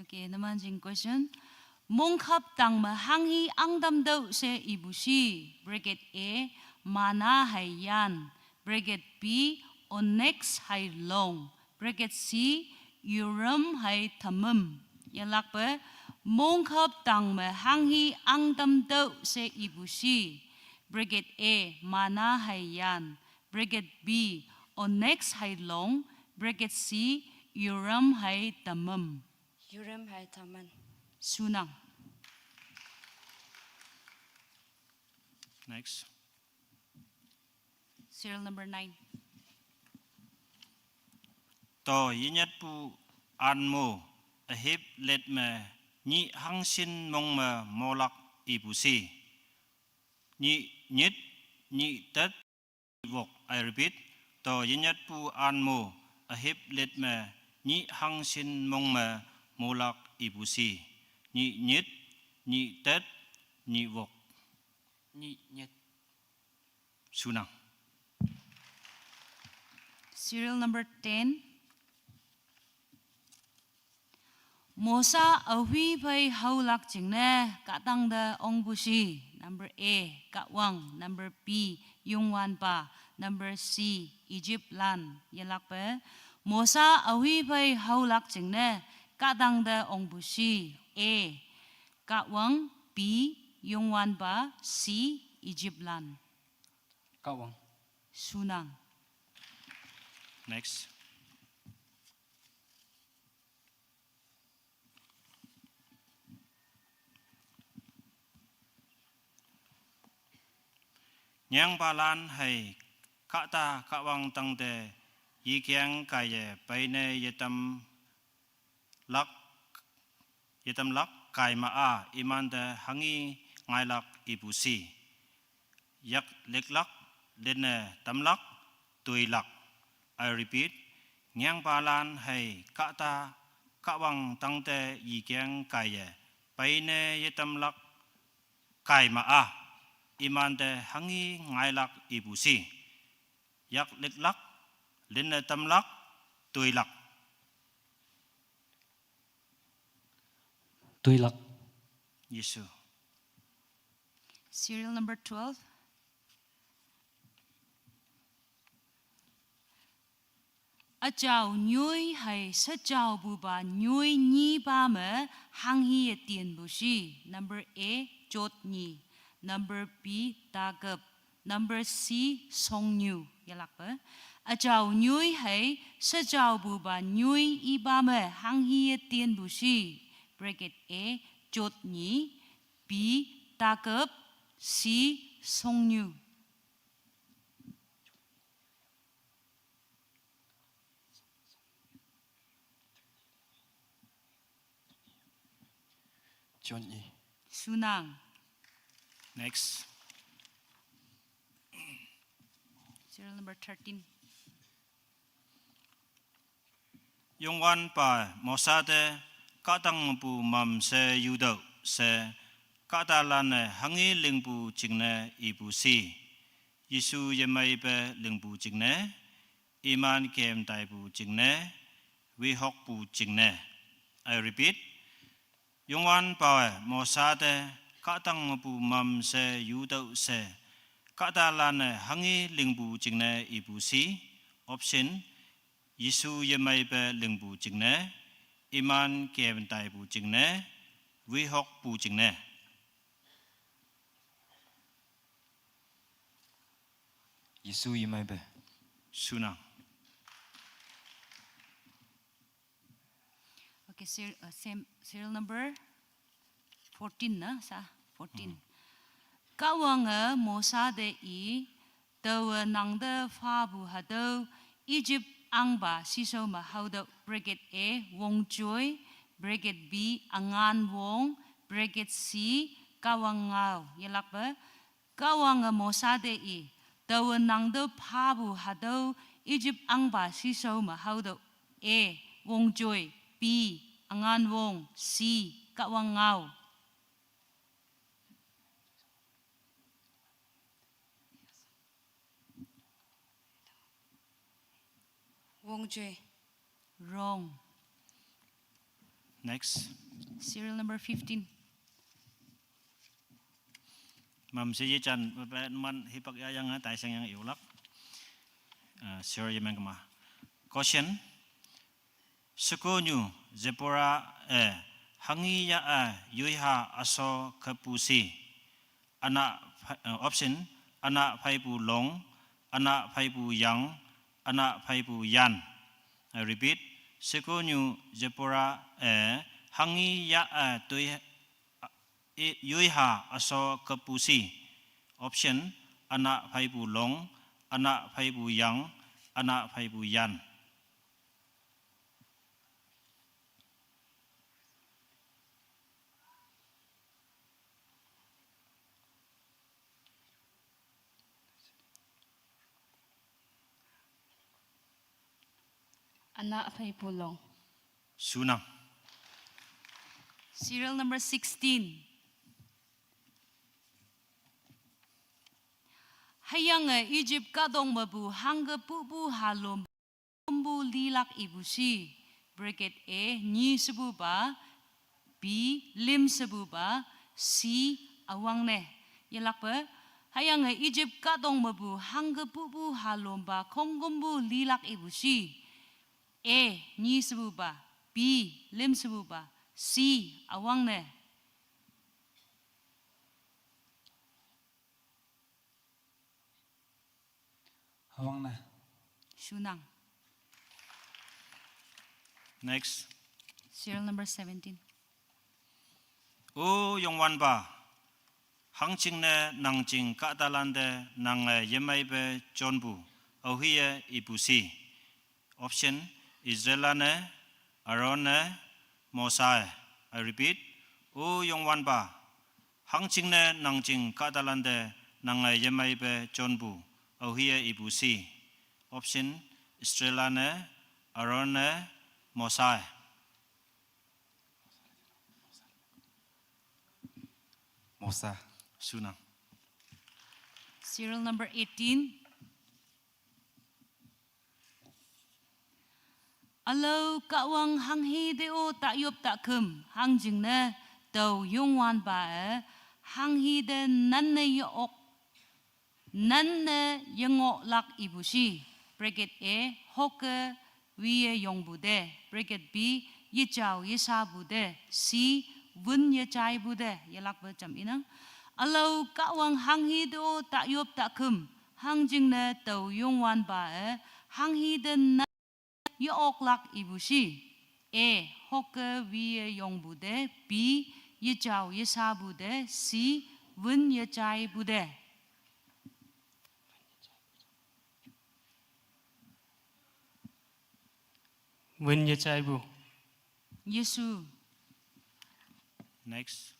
Speaker 1: Okay, naman jing question. Mongkap tang mahangi ang damdaw se ibusi. Bracket A, mana hayan. Bracket B, onex hay long. Bracket C, uram hay tamam. Yalak pa. Mongkap tang mahangi ang damdaw se ibusi. Bracket A, mana hayan. Bracket B, onex hay long. Bracket C, uram hay tamam.
Speaker 10: Yuram hai taman.
Speaker 1: Sunang.
Speaker 6: Next.
Speaker 1: Serial number 9.
Speaker 6: To yinyat pu anmo ahip let me ni hangsin mong me molak ibusi. Ni nyit ni tat wok. I repeat. To yinyat pu anmo ahip let me ni hangsin mong me molak ibusi. Ni nyit ni tat ni wok.
Speaker 3: Ni nyet.
Speaker 6: Sunang.
Speaker 1: Serial number 10. Mosa ahui bai haulak jingne katang da ongbushi. Number A, Katwang. Number B, Yungwan Pa. Number C, Egypt Land. Yalak pa. Mosa ahui bai haulak jingne katang da ongbushi. A, Katwang. B, Yungwan Pa. C, Egypt Land.
Speaker 3: Kawang.
Speaker 1: Sunang.
Speaker 6: Next. Nyang balan hay kata kawang tangde yikyang kaya paine yetam lak kay maa imanda hangi ngaylak ibusi. Yak leklak dene tamlak tuilak. I repeat. Nyang balan hay kata kawang tangde yikyang kaya paine yetam lak kay maa imande hangi ngaylak ibusi. Yak leklak, linne tamlak, tuilak.
Speaker 11: Tuilak.
Speaker 6: Yesu.
Speaker 1: Serial number 12. A chào nhui hay sa chào bu ba nhui nhi ba me hang hi tiền bu shi. Number A chốt nhi. Number B ta gập. Number C song nhu. Yalak ba. A chào nhui hay sa chào bu ba nhui i ba me hang hi tiền bu shi. Bracket A chốt nhi. B ta gập. C song nhu.
Speaker 7: Johnny.
Speaker 1: Sunang.
Speaker 6: Next.
Speaker 1: Serial number 13.
Speaker 6: Yung wan pa mosade katang pu mam se yudo se katalan hangi lingpu jingne ibu si. Yesu yemai be lingpu jingne. Iman kem tai pu jingne. We hok pu jingne. I repeat. Yung wan pa mosade katang pu mam se yudo se katalan hangi lingpu jingne ibu si. Option Yesu yemai be lingpu jingne. Iman kem tai pu jingne. We hok pu jingne.
Speaker 11: Yesu yimai be.
Speaker 6: Sunang.
Speaker 1: Okay, serial number 14 na sa 14. Kawang mosa de I daw nang de fa bu ha daw Egypt ang ba siso ma how the bracket A wong joy bracket B angan wong bracket C kawang ngao yalak ba kawang mosa de I daw nang de fa bu ha daw Egypt ang ba siso ma how the A wong joy B angan wong C kawang ngao.
Speaker 10: Wong Joy.
Speaker 1: Wrong.
Speaker 6: Next.
Speaker 1: Serial number 15.
Speaker 6: Mam si chan man hipak yang tai sang yang iulak. Sure yemen kama. Caution. Sukonyu Zepora hangi ya yuiha aso kapusi. Anak option anak paipu long, anak paipu yang, anak paipu yan. I repeat. Sukonyu Zepora hangi ya yuiha aso kapusi. Option anak paipu long, anak paipu yang, anak paipu yan.
Speaker 5: Anak pay pulong.
Speaker 6: Sunang.
Speaker 1: Serial number 16. Hayang Egypt kadong mabu hangga pupu halom bu lilak ibusi. Bracket A ni sebu ba B lim sebu ba C awang ne. Yalak ba? Hayang Egypt kadong mabu hangga pupu halom ba konggombu lilak ibusi. A ni sebu ba B lim sebu ba C awang ne.
Speaker 11: Awang na.
Speaker 1: Sunang.
Speaker 6: Next.
Speaker 1: Serial number 17.
Speaker 6: Yung wan ba hangching ne nangjing katalande nang yemaibe jonbu ohiye ibusi. Option Israelane Arone Mosai. I repeat. Yung wan ba hangching ne nangjing katalande nang yemaibe jonbu ohiye ibusi. Option Israelane Arone Mosai.
Speaker 11: Mosa.
Speaker 6: Sunang.
Speaker 1: Serial number 18. Alo kawang hanghi deo tak yop tak kum hangjing ne tau yongwan ba hanghi de nanne yok nanne yengok lak ibushi. Bracket A hoke 위에 용부대 bracket B yichao yisa bude C vun yachai bude yalak ba cham inang alau ka wang hang hi do ta yop ta kum hang jing na tau yong wan ba hang hi den na yo ok lak ibushi A hokke wie yong bude B yichao yisa bude C vun yachai bude
Speaker 3: Vân như trai bu.
Speaker 1: Yesu.
Speaker 6: Next.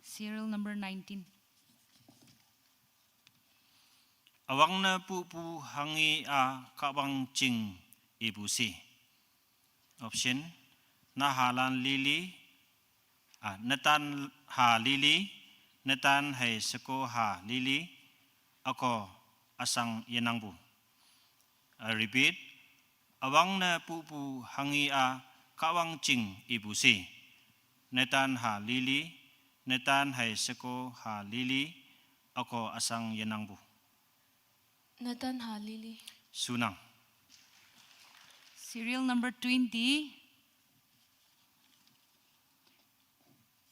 Speaker 1: Serial number 19.
Speaker 6: Awang na pu hangi a kabang ching ibusi. Option na halan lili natan ha lili natan hai seko ha lili ako asang yenangbu. I repeat. Awang na pu hangi a kawang ching ibusi. Netan ha lili, netan hai seko ha lili, ako asang yenangbu.
Speaker 10: Nathan Halili.
Speaker 6: Sunang.
Speaker 1: Serial number 20.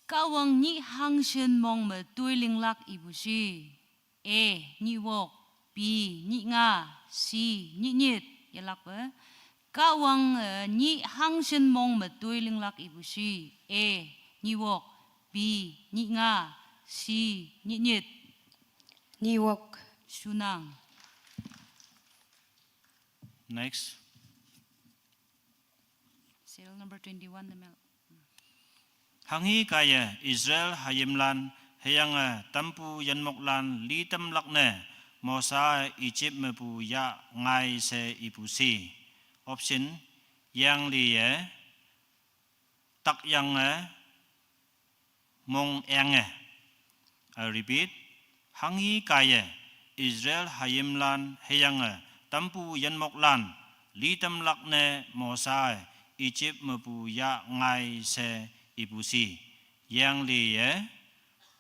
Speaker 1: Kawang ni hang shen mong me tui ling lak ibusi. A. Ni wok. B. Ni nga. C. Ni nyit. Yalak ba? Kawang ni hang shen mong me tui ling lak ibusi. A. Ni wok. B. Ni nga. C. Ni nyit.
Speaker 10: Ni wok.
Speaker 1: Sunang.
Speaker 6: Next.
Speaker 1: Serial number 21 naman.
Speaker 6: Hangi kaya Israel hayimlan hayang tampu yanmoklan litam lakne mosa Egypt mepu ya ngai se ibusi. Option yang liye tak yang mong eng. I repeat. Hangi kaya Israel hayimlan hayang tampu yanmoklan litam lakne mosa Egypt mepu ya ngai se ibusi. Yang liye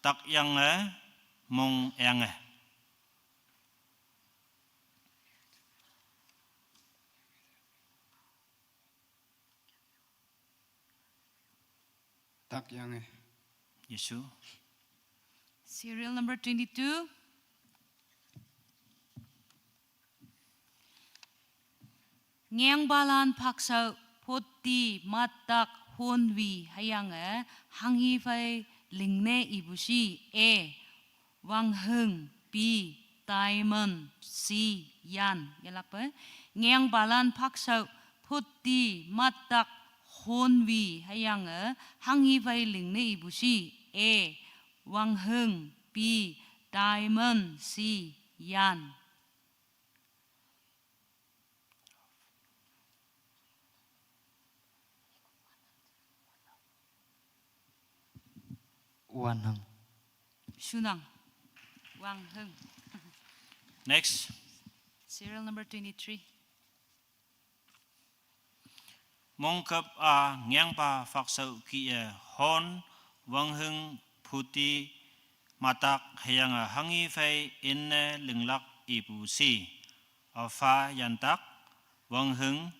Speaker 6: tak yang mong eng.
Speaker 9: Tak yang
Speaker 6: Yesu.
Speaker 1: Serial number 22. Ngang balan paksa poti matak honwi hayang hangi fai lingne ibusi. A. Wang Heng. B. Diamond. C. Yan. Yalak ba? Ngang balan paksa poti matak honwi hayang hangi fai lingne ibusi. A. Wang Heng. B. Diamond. C. Yan.
Speaker 11: Wan Hang.
Speaker 1: Sunang. Wang Heng.
Speaker 6: Next.
Speaker 1: Serial number 23.
Speaker 6: Mongkap ngang pa faksau ki hon Wang Heng puti matak hayang hangi fai inne linglak ibu si. Fa yantak Wang Heng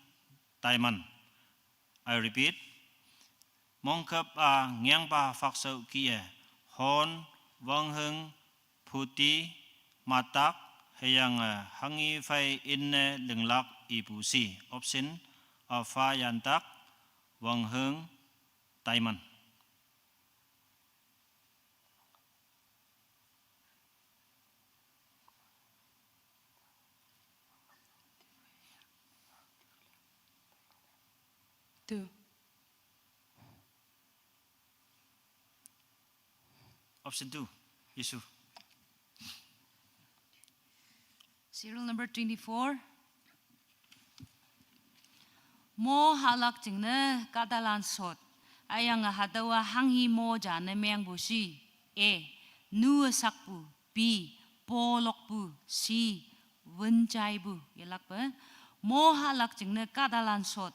Speaker 6: Taiman. I repeat. Mongkap ngang pa faksau ki hon Wang Heng puti matak hayang hangi fai inne linglak ibu si. Option Fa yantak Wang Heng Taiman.
Speaker 10: Two.
Speaker 6: Option 2. Yesu.
Speaker 1: Serial number 24. Mo halak jingne kadalan sot. Ayang hadawa hangi mo jane meang busi. A. Nu sakpu. B. Polokpu. C. Wenjaibu. Yalak ba? Mo halak jingne kadalan sot.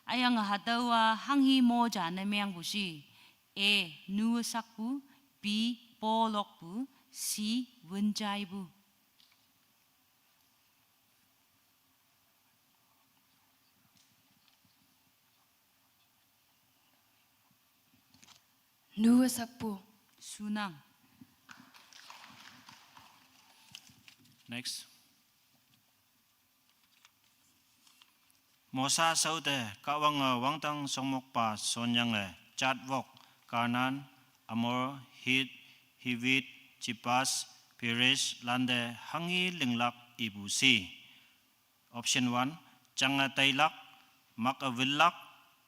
Speaker 1: Ayang hadawa hangi mo jane meang busi. A. Nu sakpu. B. Polokpu. C. Wenjaibu.
Speaker 10: Nua sakpo.
Speaker 1: Sunang.
Speaker 6: Next. Mosa saude kawang wangtang somok pa sonyang chat wok kanan amor hit hivit cipas pirish lande hangi linglak ibusi. Option 1 changa tailak makavillak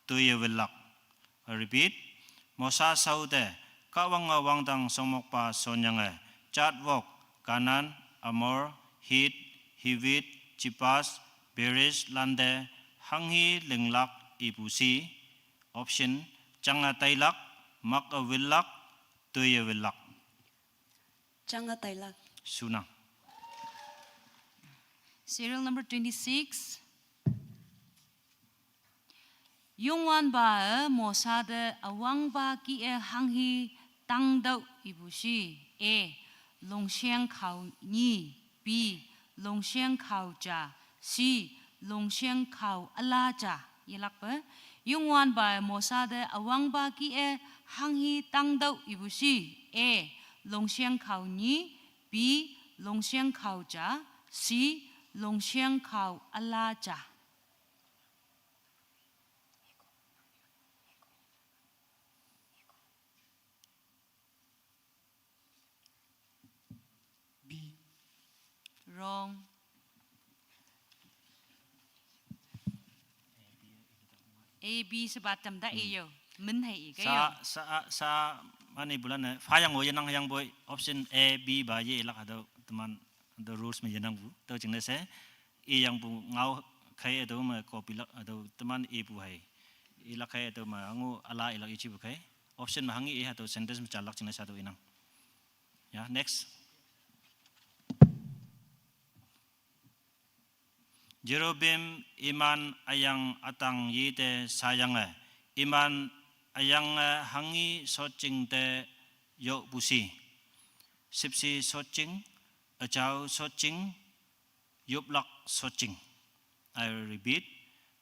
Speaker 6: tuyavillak. I repeat. Mosa saude kawang wangtang somok pa sonyang chat wok kanan amor hit hivit cipas pirish lande hangi linglak ibusi. Option changa tailak makavillak tuyavillak.
Speaker 8: Changa tailak.
Speaker 6: Sunang.
Speaker 1: Serial number 26. Yongwan ba mosa de awang ba ki hanghi tang dau ibushi. A. Longxiang khao ni. B. Longxiang khao ja. C. Longxiang khao ala ja. Yelak ba? Yongwan ba mosa de awang ba ki hanghi tang dau ibushi. A. Longxiang khao ni. B. Longxiang khao ja. C. Longxiang khao ala ja.
Speaker 11: B.
Speaker 1: Wrong. A, B sebat tam da iyo. Min hai cái
Speaker 6: Sa mani bulan fayang wo yanang yang boy option A B ba ye ilak hado teman the rules me yanang bu to jing se e yang bu ngau khai ado ma copy lak ado teman e bu hai ilak khai ado ma angu ala ilak ichi bu khai option ma hangi e hado sentence me chalak jing se ado inang. Ya, next. Jerobim iman ayang atang yite sayang iman ayang hangi soching te yo busi sipsi soching achau soching yuplak soching. I repeat.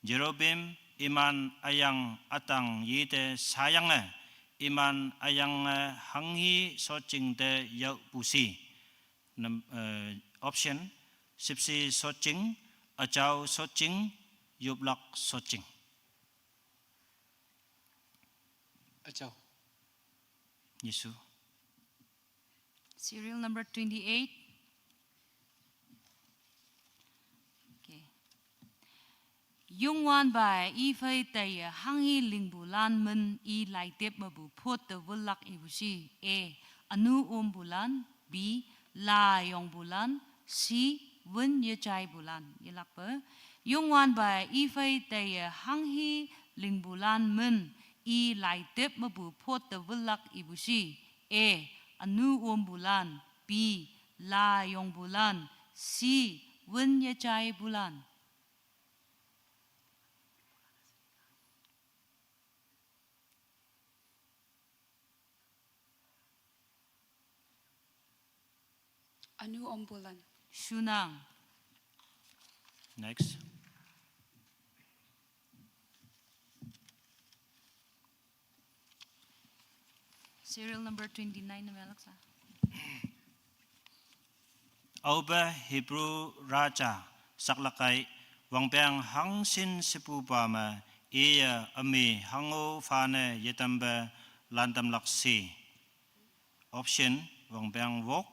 Speaker 6: Jerobim iman ayang atang yite sayang iman ayang hangi soching te yo busi. Option sipsi soching achau soching yublak soching.
Speaker 11: Achau.
Speaker 6: Yesu.
Speaker 1: Serial number 28. Okay. Yongwan ba i fai tay hangi lingbulan men i lai tep mabu phot de wulak ibusi. A. Anu bulan. B. La yong bulan. C. Wen ye chai bulan. Yelak ba? Yongwan ba i fai tay hangi lingbulan men i lai tep mabu phot de wulak ibusi. A. Anu bulan. B. La yong bulan. C. Wen ye chai bulan.
Speaker 10: Anu bulan.
Speaker 1: Sunang.
Speaker 6: Next.
Speaker 1: Serial number 29 na Alexa.
Speaker 6: Auba Hebrew Raja saklakai wangpeng hangsin sipubama iya ami hango fane yetamba lantam laksi. Option wangpeng wok,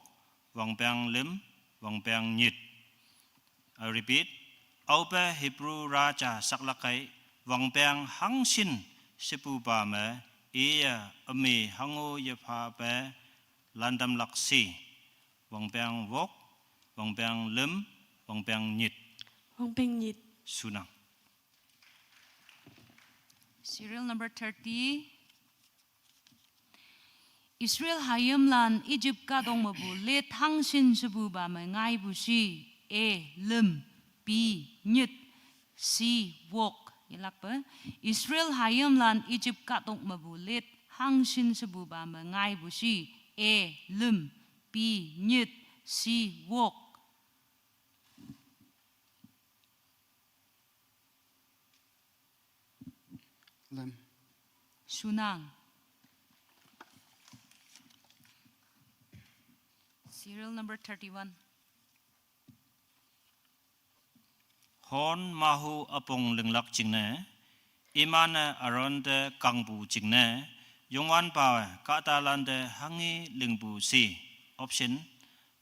Speaker 6: wangpeng lim, wangpeng nyit. I repeat. Auba Hebrew Raja saklakai wangpeng hangsin sipubama iya ami hango yepabe landam laksi. Wangpeng wok, wangpeng lim, wangpeng nyit.
Speaker 8: Wangpeng nyit.
Speaker 6: Sunang.
Speaker 1: Serial number 30. Israel hayam lan Egypt ka dong mabu le thang sin sabu ba ma ngai bu si. A. Lim. B. Nyit. C. Wok. Yelak ba? Israel hayam lan Egypt ka dong mabu le hang sin sabu ba ma ngai bu si. A. Lim. B. Nyit. C. Wok.
Speaker 4: Lim.
Speaker 1: Sunang. Serial number 31.
Speaker 6: Hon mahu apong lenglak jingne, imane aronde kangbu jingne, yongwan pawe katalande hangi lingbu si. Option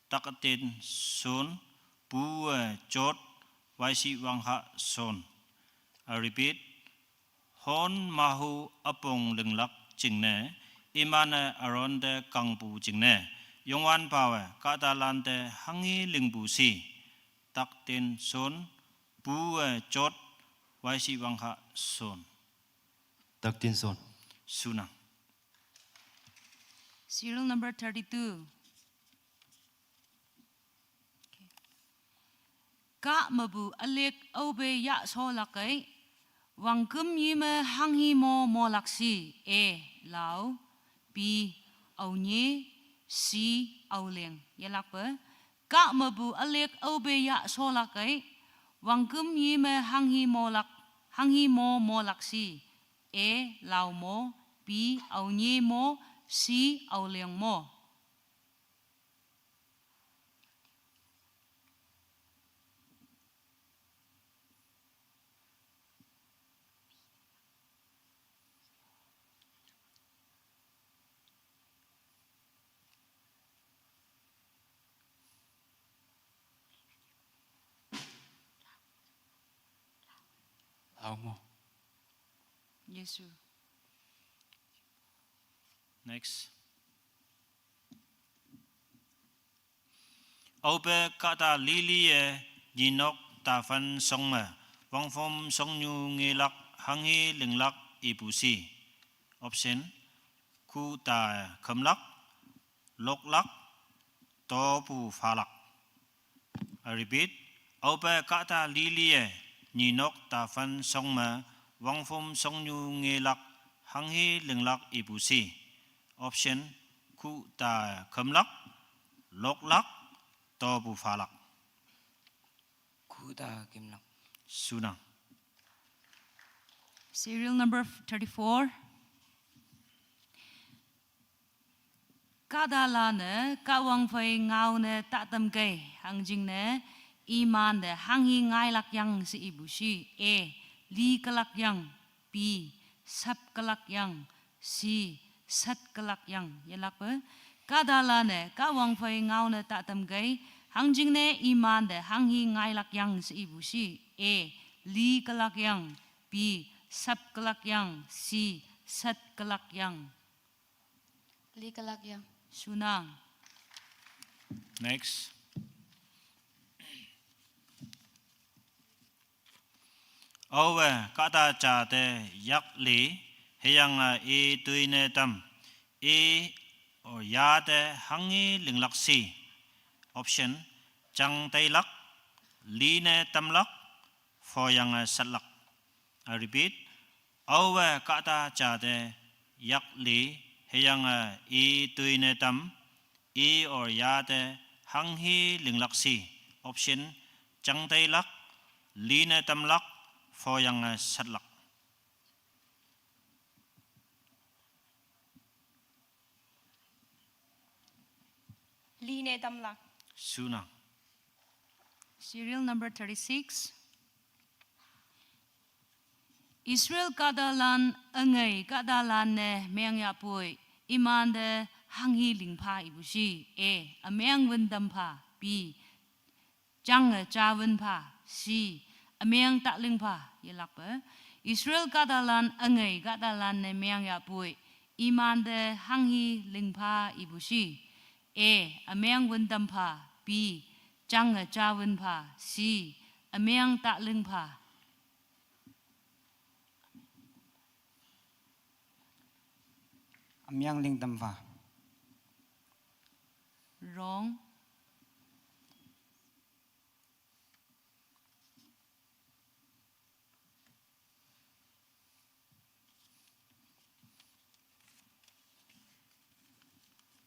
Speaker 6: takatin sun, buwe jot, waisi wangha son. I repeat, hon mahu apong lenglak jingne, imane aronde kangbu jingne, yongwan pawe katalande hangi lingbu si. Takatin sun, buwe jot, waisi wangha son.
Speaker 7: Tắc tin son.
Speaker 6: Sunang.
Speaker 1: Serial number 32. Ka mabu alek obe ya so lakai wang kum yime hanghi mo laksi a lau b au nye c au leng yalak pa ka mabu alek obe ya so lakai wang kum yime hanghi mo laksi a lau mo b au nye mo c au leng mo.
Speaker 11: Lau mo.
Speaker 1: Yes, sir.
Speaker 6: Next. Obe kata lili jinok tafan songme, wang fom songyu ngilak hangi linglak ibusi. Option ku ta kemlak, loklak, topu falak. I repeat, obe kata lili jinok tafan songme, wang fom songyu ngilak hangi linglak ibusi. Option ku ta kemlak, loklak, topu falak.
Speaker 11: Ku ta kim lak.
Speaker 6: Sunang.
Speaker 1: Serial number 34. Kadala ne kawang phai ngau ne ta tam kai hang jing ne iman de hang hi ngai lak yang si ibu si a li kalak yang b sap kalak yang c sat kalak yang yalak pa kadala ne kawang phai ngau ne ta tam kai hang jing ne iman de hang hi ngai lak yang si ibu si a li kalak yang b sap kalak yang c sat kalak yang.
Speaker 10: Li kalak yang.
Speaker 1: Sunang.
Speaker 6: Next. Owe kata cha te yak li heyang e tuine tam e or ya te hangi linglak si. Option chang tay lak li ne tam lak for yang satlak. I repeat, owe kata cha te yak li heyang e tuine tam e or ya te hangi linglak si. Option chang tay lak li ne tam lak for yang satlak.
Speaker 10: Li ne tam lak.
Speaker 6: Sunang.
Speaker 1: Serial number 36. Israel kadalan angai kadalan ne meng ya pui iman de hangi lingpa ibusi a ameng wendam pa b jang cha wen pa c ameng tak lingpa yelak pa Israel kadalan angai kadalan ne meng ya pui iman de hangi lingpa ibusi a ameng wendam pa b jang cha wen pa c ameng tak lingpa.
Speaker 11: Amyang ling tam fa.
Speaker 1: Wrong.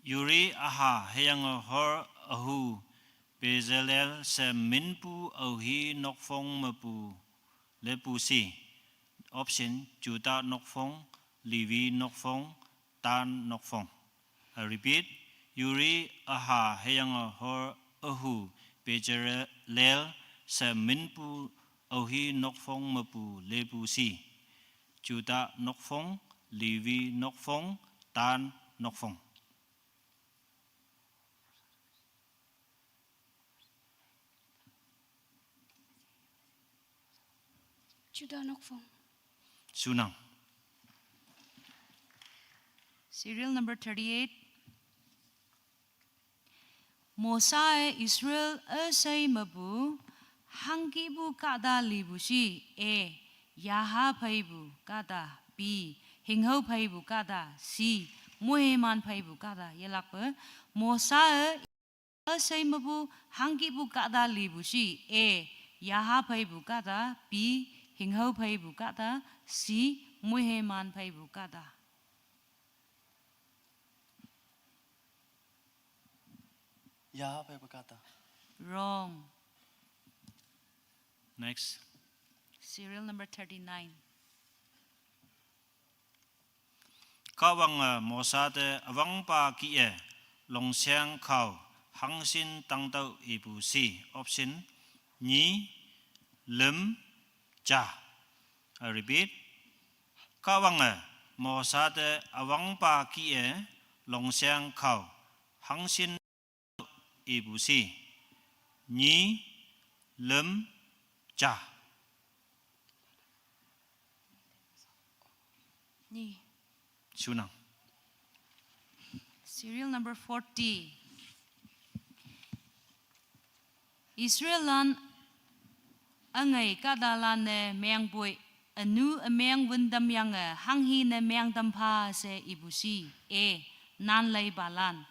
Speaker 6: Yuri aha heyang hor ahu Bezalel se minpu auhi nokfong mapu lepu si. Option Juda nokfong, Levi nokfong, Tan nokfong. I repeat, Yuri aha heyang hor ahu bejere lel se minpu ohi nokfong mapu lepu si. Juda nokfong, Levi nokfong, Dan nokfong.
Speaker 10: Judah Nokfong.
Speaker 6: Sunang.
Speaker 1: Serial number 38. Mosae Israel asay mabu hangkibu kada libusi yaha paibu kada b hinghau paibu kada c muheman paibu kada yelakpe Mosae asay mabu hangkibu kada libusi yaha paibu kada b hinghau paibu kada c muheman paibu kada.
Speaker 9: Ya apa berkata?
Speaker 1: Wrong.
Speaker 6: Next.
Speaker 1: Serial number 39.
Speaker 6: Kawang mosade awang pa kie long siang kau hangsin tang tau ibu si. Option ni lem ja. I repeat. Kawang mosade awang pa kie long siang kau hangsin ibu si. Ni lem ja.
Speaker 1: Ni.
Speaker 6: Sunang.
Speaker 1: Serial number 40. Israel lan angai kadalan ne meang boy anu meang wundam yang hanghi ne meang dampa se ibusi nan lay balan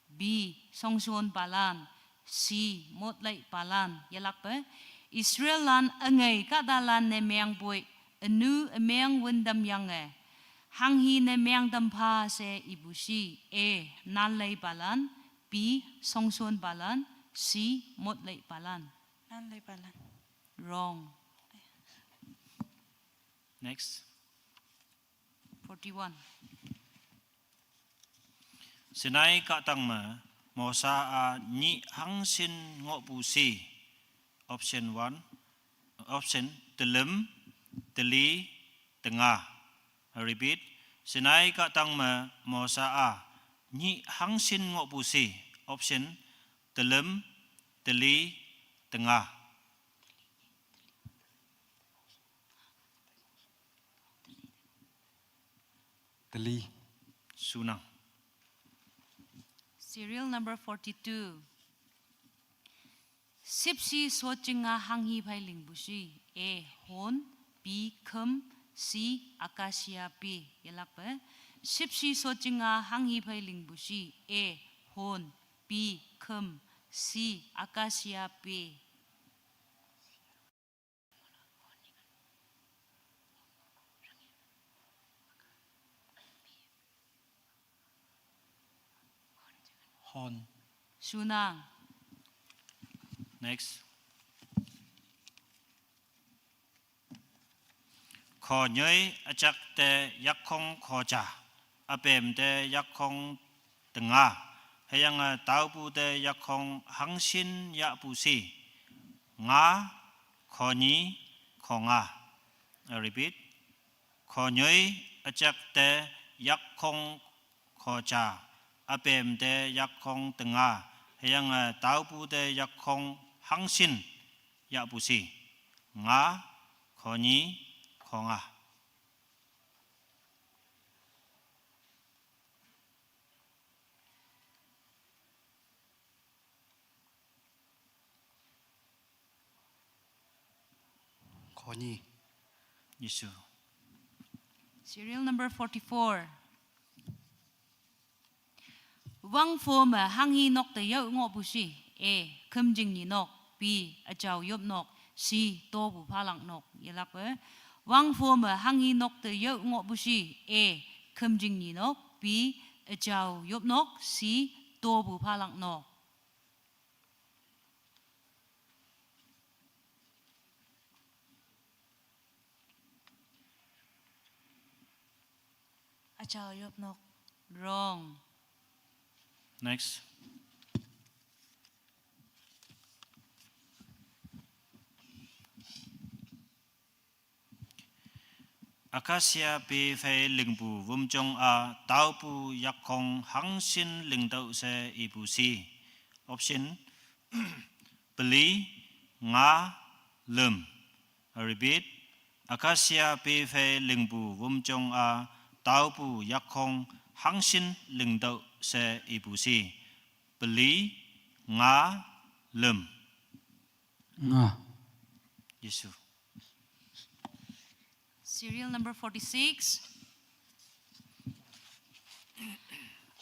Speaker 1: b songsuon balan c mot lay balan yalakpe Israel lan angai kadalan ne meang boy anu meang wundam yang hanghi ne meang dampa se ibusi nan lay balan b songsuon balan c mot lay balan.
Speaker 8: Nan lay balan.
Speaker 1: Wrong.
Speaker 6: Next.
Speaker 1: 41.
Speaker 6: Sinai ka tang ma mosa a ni hangsin ngok pusi. Option 1. Option telem, teli, tengah. I repeat. Sinai ka tang ma mosa a ni hangsin ngok pusi. Option telem, teli, tengah.
Speaker 11: Teli.
Speaker 6: Sunang.
Speaker 1: Serial number 42. Sipsi swachinga hanghi phailing busi hon b kum c akasia p yalakpe sipsi swachinga hanghi phailing busi hon b kum c akasia p.
Speaker 11: Hon.
Speaker 1: Sunang.
Speaker 6: Next. Kho nhơi achak te yakong khoja apem te yakong tengah hayang taupu te yakong hangsin ya pusi nga khoni khonga. I repeat. Kho nhơi achak te yakong khoja apem te yakong tengah hayang taupu te yakong hangsin ya pusi nga khoni khonga.
Speaker 9: Khonyi.
Speaker 6: Yesu.
Speaker 1: Serial number 44. Wang fo ma hanghi nok te yau ngo busi kum jing ni nok b ajau yop nok c to bu phalang nok yalakpe wang fo ma hanghi nok te yau ngo busi kum jing ni nok b ajau yop nok c to bu phalang nok.
Speaker 8: Ajau yop nok.
Speaker 1: Wrong.
Speaker 6: Next. Acacia pe phê linh bù vum trong a tao pu yak khong hang sin linh tau se ibu si. Option beli nga lum. I repeat. Acacia pe phê linh bù vum trong a tao pu yak khong hang sin linh tau se ibu si. Beli nga lum.
Speaker 11: Nga.
Speaker 6: Yesu.
Speaker 1: Serial number 46.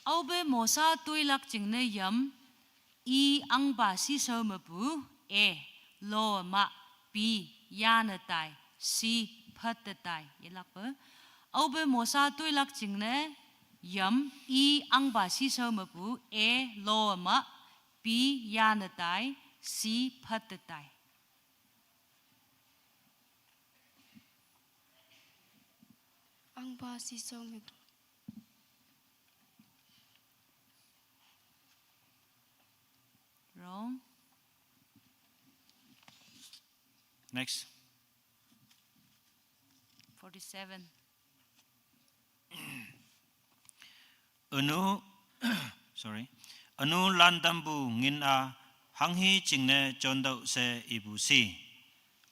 Speaker 1: Aube mosa tuilak jingne yam I ang ba si so mabu lo ma b yana tai si phat tai yelak pa. Aube mosa tuilak jingne yam I ang ba si so mabu lo ma b yana tai si phat tai.
Speaker 10: Ang ba si so me
Speaker 1: Wrong.
Speaker 6: Next.
Speaker 1: 47.
Speaker 6: Sorry. Anu landambu ngin a hanghi jingne chondau se ibu si.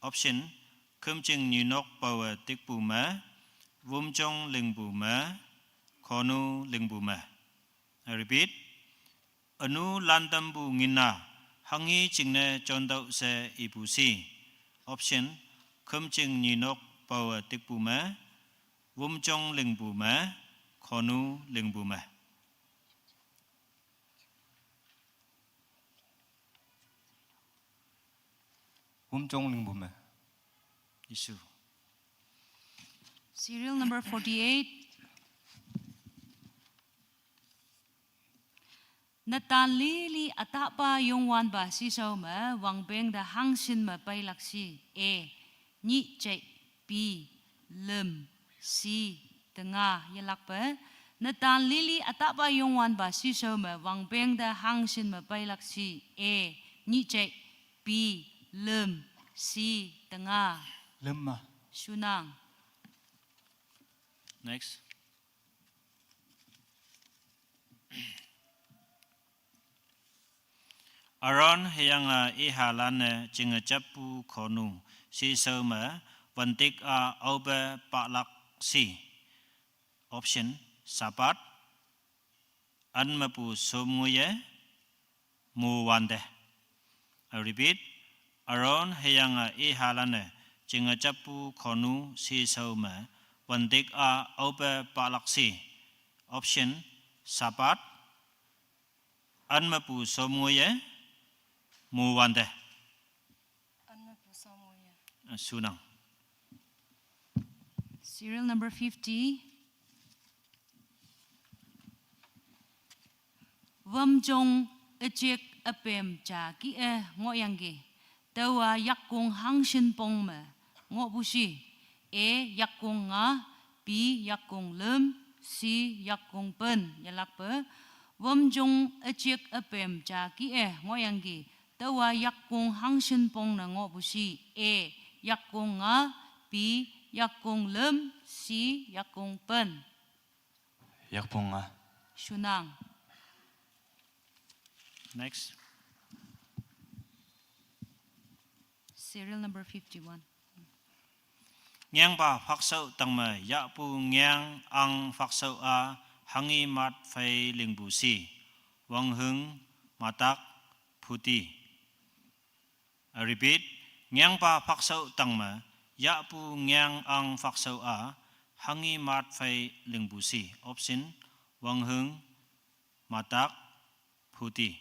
Speaker 6: Option kum jing nyunok bawa tikbu ma, vumjong lingbu ma, konu lingbu ma. I repeat. Anu landambu ngin a hanghi jingne chondau se ibu si. Option kum jing nyunok bawa tikbu ma, vumjong lingbu ma, konu lingbu ma.
Speaker 11: Vumjong lingbu ma.
Speaker 6: Yesu.
Speaker 1: Serial number 48. Natan li atapa yung wan ba si so ma wang beng da hang sin ma pai lak si ni chai b lem si tengah yelak pa. Natan li atapa yung wan ba si so ma wang beng da hang sin ma pai lak si ni chai b lem si tengah
Speaker 11: Lemma.
Speaker 1: sunang.
Speaker 6: Next. Aron yang ihalan jinga chapu konu si sama vantik a oba paklak si. Option sapat an mapu somnguye muwande. I repeat. Aron yang ihalan jinga chapu konu si sama vantik a oba paklak si. Option sapat an mapu somnguye muwande. Sunang.
Speaker 1: Serial number 50. Vamjong ejek apem cha ki ngoyang ge. Tawa yakung hang shin pong me ngo bushi. Yakung nga b yakung lem si yakung pen yalak pe. Vamjong ejek apem cha ki ngoyang ge. Tawa yakung hang shin pong na ngo bushi. Yakung nga b yakung lem si yakung pen.
Speaker 11: Yakpunga.
Speaker 1: Sunang.
Speaker 6: Next.
Speaker 1: Serial number 51.
Speaker 6: Ngang ba faksau tangma ya pu ngang ang faksau a hangi mat fai lingbu si. Wang hung matak puti. I repeat. Ngang ba faksau tangma ya pu ngang ang faksau a hangi mat fai lingbu si. Option wang hung matak puti.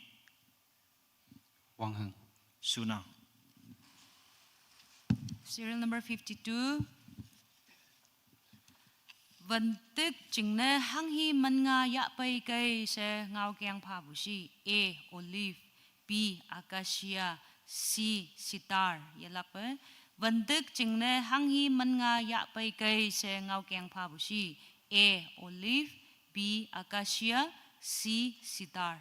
Speaker 11: Wang hung.
Speaker 6: Sunang.
Speaker 1: Serial number 52. Vantik jingne hanghi man nga ya pai kai se ngao kyang pha bu si. Olive, B acacia, C sitar yelak pa. Vantik jingne hanghi man nga ya pai kai se ngao kyang pha bu si. Olive, B acacia, C sitar.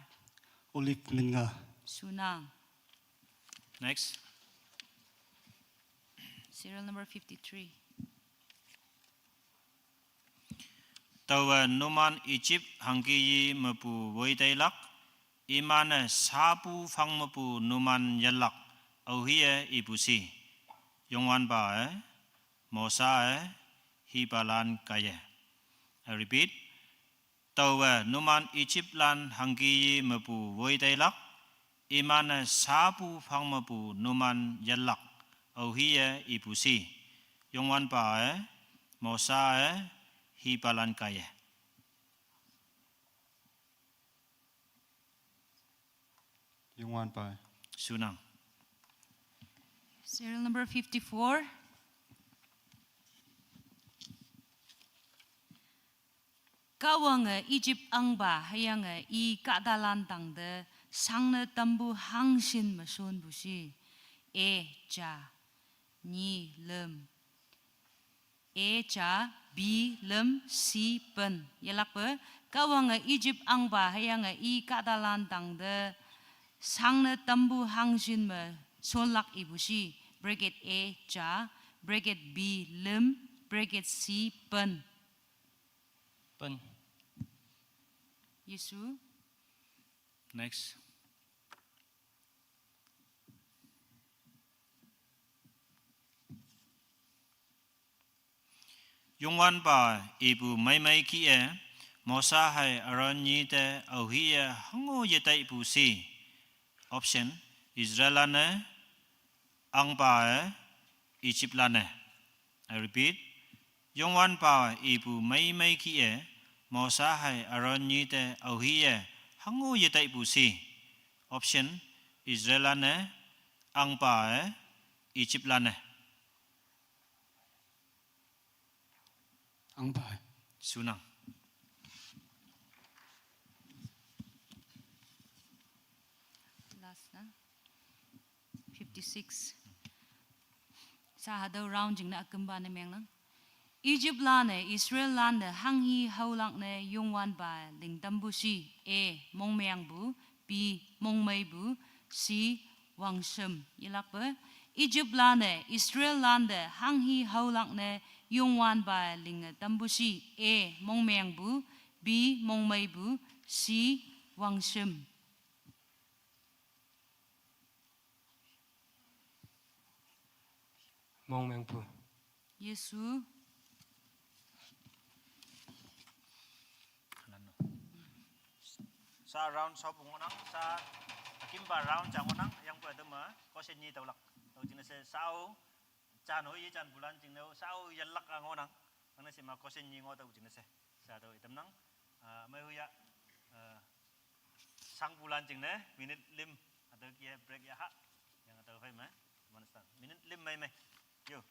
Speaker 9: Olive Minga.
Speaker 1: Sunang.
Speaker 6: Next.
Speaker 1: Serial number 53.
Speaker 6: Tàu Numan Egypt Hangki Mapu Voitailak Iman Sapu Fang Mapu Numan Yalak Auhia Ibusi Yongwan Ba Mosa Hibalan Kaya. I repeat. Tàu Numan Egypt Lan Hangki Mapu Voitailak Iman Sapu Fang Mapu Numan Yalak Auhia Ibusi Yongwan Ba Mosa Hibalan Kaya.
Speaker 11: Yongwan Ba.
Speaker 6: Sunang.
Speaker 1: Serial number 54. Kawang Egypt ang ba hayang I kadalan tang de sang na tambu hangsin mason busi cha ni lem cha bi lem si pen yalak pe kawang Egypt ang ba hayang I kadalan tang de sang na tambu hangsin mason lak ibusi bracket cha bracket bi lem bracket si pen.
Speaker 11: Pen.
Speaker 1: Yesu.
Speaker 6: Next. Yongwan Ba Ibu Mai Ki Mosa Hai Aranyi Te Auhia Hango Yetai Busi. Option Israelane Ang Ba Egypt Lane. I repeat. Yongwan Ba Ibu Mai Ki Mosa Hai Aranyi Te Auhia Hango Yetai Busi. Option Israelane Ang Ba Egypt Lane.
Speaker 9: Ang Ba.
Speaker 6: Sunang.
Speaker 1: Last na. 56. Sa hadaw round jing na akamba na miyang lang. Egypt lane Israel lane hanghi haulang ne yongwan ba ling tambusi mong meyang bu b mong may bu c wangsem yilak ba Egypt lane Israel lane hanghi haulang ne yongwan ba ling tambusi mong meyang bu b mong may bu c wangsem.
Speaker 11: Mong Meng Pu.
Speaker 1: Yesu.
Speaker 6: Sa round sa bungonang sa kimba round jangonang yang pada ma kosen ni tawlak tau jina se sao chan hoi chan bulan jing neu sao yallak angonang angna se ma kosen ni ngo tau jina se sa tau itam nang mai huya sang bulan jing ne minit lim atau kia break ya ha yang atau fai ma mana minit lim mai yo.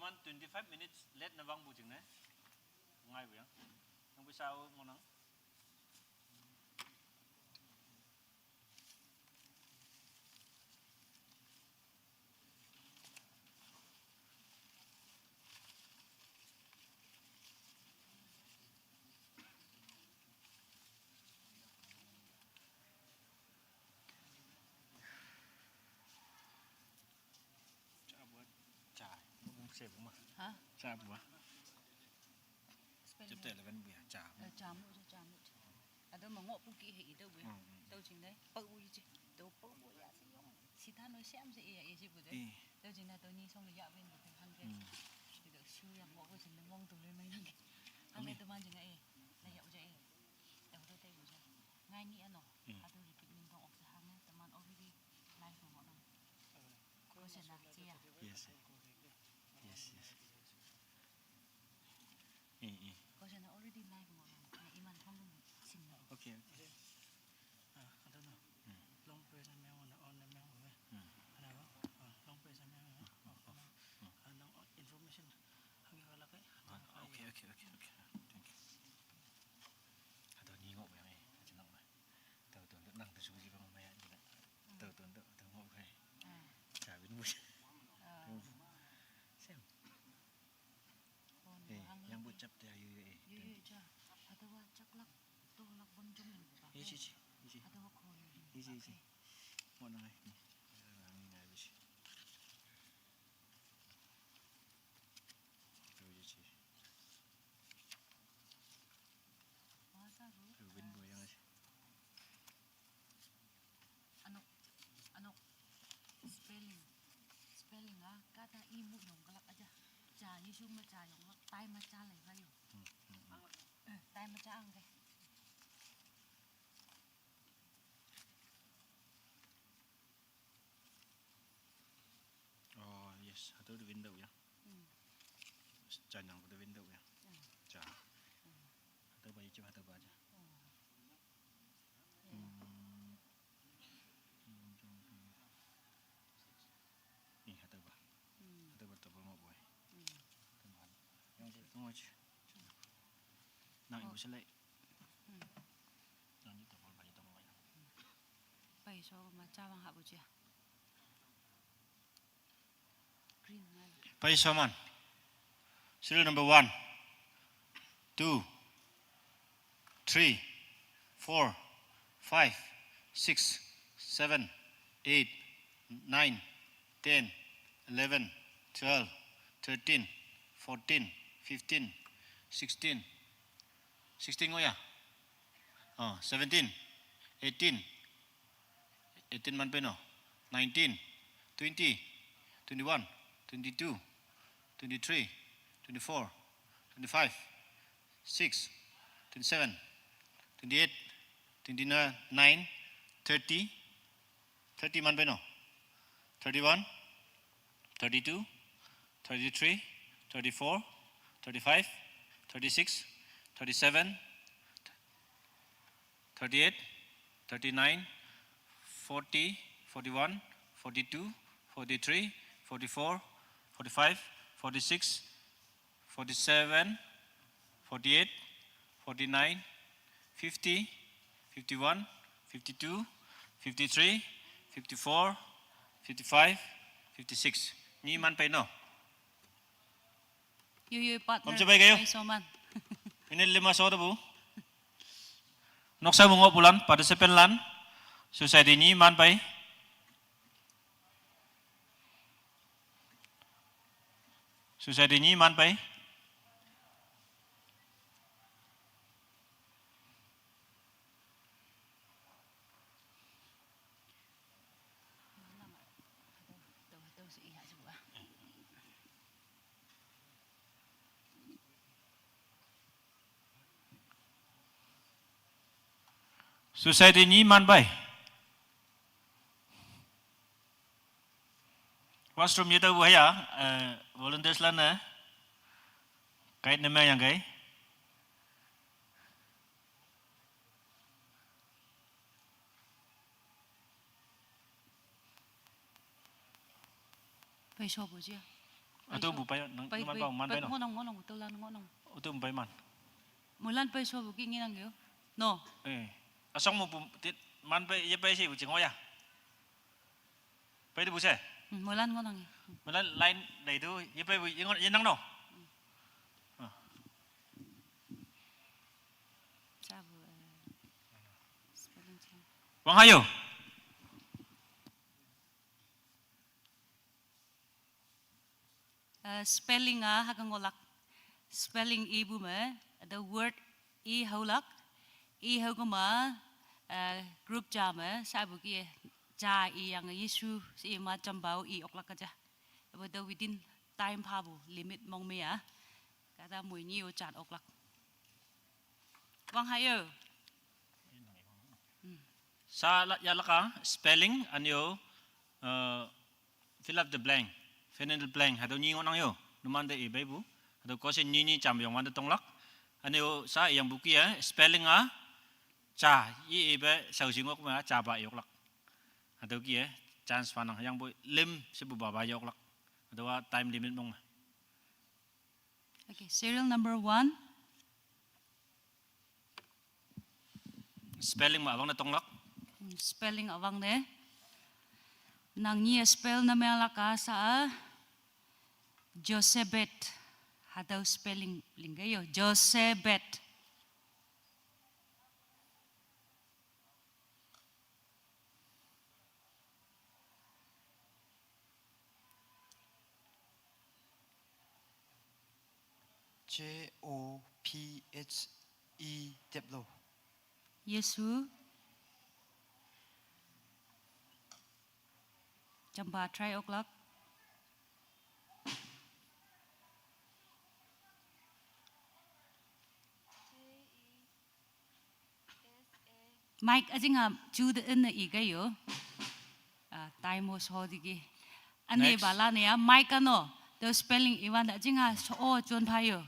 Speaker 6: man 25 minutes late na bang bujing na? Ngay ba yan? Ang bisaw mo nang? Sếp không mà?
Speaker 1: Hả?
Speaker 6: Chà bùa.
Speaker 1: Spelling
Speaker 6: Chụp tệ là vẫn bùa chà.
Speaker 1: Chà mũi. Đó mà ngộ cũng kỹ hệ đâu bùa. Đâu chính đấy. Bự bùi chứ. Đâu bự bùi à gì không? Xí tha nói xem gì à gì bùa đấy. Đâu chính là tôi nhìn xong rồi dạ bên được hàng cái. Thì được siêuอย่างngộ của chính là mong tụi lên mấy năng. Hàng này tôi mang chính là là dạo vậy. Đâu tôi tay bùa chứ. Ngay nhỉ nó. À tôi repeat mình không ốc ra hàng này. Tôi mang already live của bọn nó. Có sẽ là gì à?
Speaker 6: Yes.
Speaker 1: Có sẽ là already live của bọn nó. Iman không được xin nữa.
Speaker 6: Okay.
Speaker 2: I don't know. Long press and on the mail. Long press and mail. No information.
Speaker 6: Okay. Thank you. Tao nhìn ngộ vậy này, chỉ nóng này. Tao tưởng được năng từ số gì bằng mày vậy. Tao tưởng được tao ngộ vậy. Chả biết vui. Xem. Yang buat cap dia you.
Speaker 1: Cha. Atau chắc lắc tôi lắc bông trong mình.
Speaker 6: Easy.
Speaker 1: Atau khôi.
Speaker 6: Easy. Một này. Này vậy. Win boy yang sih.
Speaker 1: Ano spelling kata imu dong kelak aja. Cha như chung mà cha dong tay mà cha lại vào. Tay mà cha ăn cái.
Speaker 6: Oh yes, atau di window ya. Jangan ke window ya. Cha. Atau bayi coba atau aja. Nih atau apa? Atau bertemu mau boy. Teman. Yang tunggu aja. Nang ibu selai. Nang itu boleh bayi temu ya.
Speaker 1: Bayi so mà cha bằng hạ bữa chưa? Green man.
Speaker 6: Bayi Soman. Serial number 1, 2, 3, 4, 5, 6, 7, 8, 9, 10, 11, 12, 13, 14, 15, 16. 16 ngôi à? 17, 18. 18 man peno. 19, 20, 21, 22, 23, 24, 25, 6, 27, 28, 29, 30, 30 man peno. 31, 32, 33, 34, 35, 36, 37, 38, 39, 40, 41, 42, 43, 44, 45, 46, 47, 48, 49, 50, 51, 52, 53, 54, 55, 56. Ni man pa no?
Speaker 1: You partner.
Speaker 6: Om sabay kayo?
Speaker 1: Bayi so man.
Speaker 6: Ini 5 so bu. Noksa bungo bulan pada sepenlan. Society ni man pa Society ni man pa
Speaker 1: Đâu sự ý hạ dù à.
Speaker 6: Society ni man pa Washroom như tao vừa ya, volunteers lan nè, cái này mấy yang cái,
Speaker 1: Bayi so bữa chưa?
Speaker 6: Atu bu pai nang
Speaker 1: Pai
Speaker 6: man
Speaker 1: pai
Speaker 6: bang man pai no.
Speaker 1: ngonong tulan ngonong.
Speaker 6: Atu pai man.
Speaker 1: Mulan pai so buki nginang yo. No.
Speaker 6: Asong mo tit man pai ye pai si bu ching oya. Pai du bu se.
Speaker 1: Mulan ngonong.
Speaker 6: Mulan line dai tu ye pai bu ye nang no.
Speaker 1: Sabu spelling check.
Speaker 6: Wang hayo.
Speaker 1: Spelling hakangolak. Spelling ibu me the word I holak. I hogama group jama sabu ki ja I yang Yesu si ma chambau I oklak aja. But within time pabu limit mong me kata mui ni o chat oklak. Wang hayo.
Speaker 6: Sa ya laka spelling anyo fill up the blank. Fill in the blank. Hado ni ngonang yo. Numan de ibai bu. Hado kosin ni cham yang man tonglak. Anyo sa yang buki spelling cha yi ibai sau singok ma cha ba yoklak. Hado ki chance fanang yang bu lim sebu baba yoklak. Hado time limit mong.
Speaker 1: Okay, serial number 1.
Speaker 6: Spelling ma abang na tonglak.
Speaker 1: Spelling awang ne. Nang niya spell na may alaka sa Josebet. Hadaw spelling linggayo. Josebet.
Speaker 11: Jophe Deblo.
Speaker 1: Yesu. Jamba try o'clock. Mike ajinga jude na igayo. Time was hodigi. Ane
Speaker 6: Next.
Speaker 1: bala ne Mike ano. The spelling iwan ajinga so John Payo.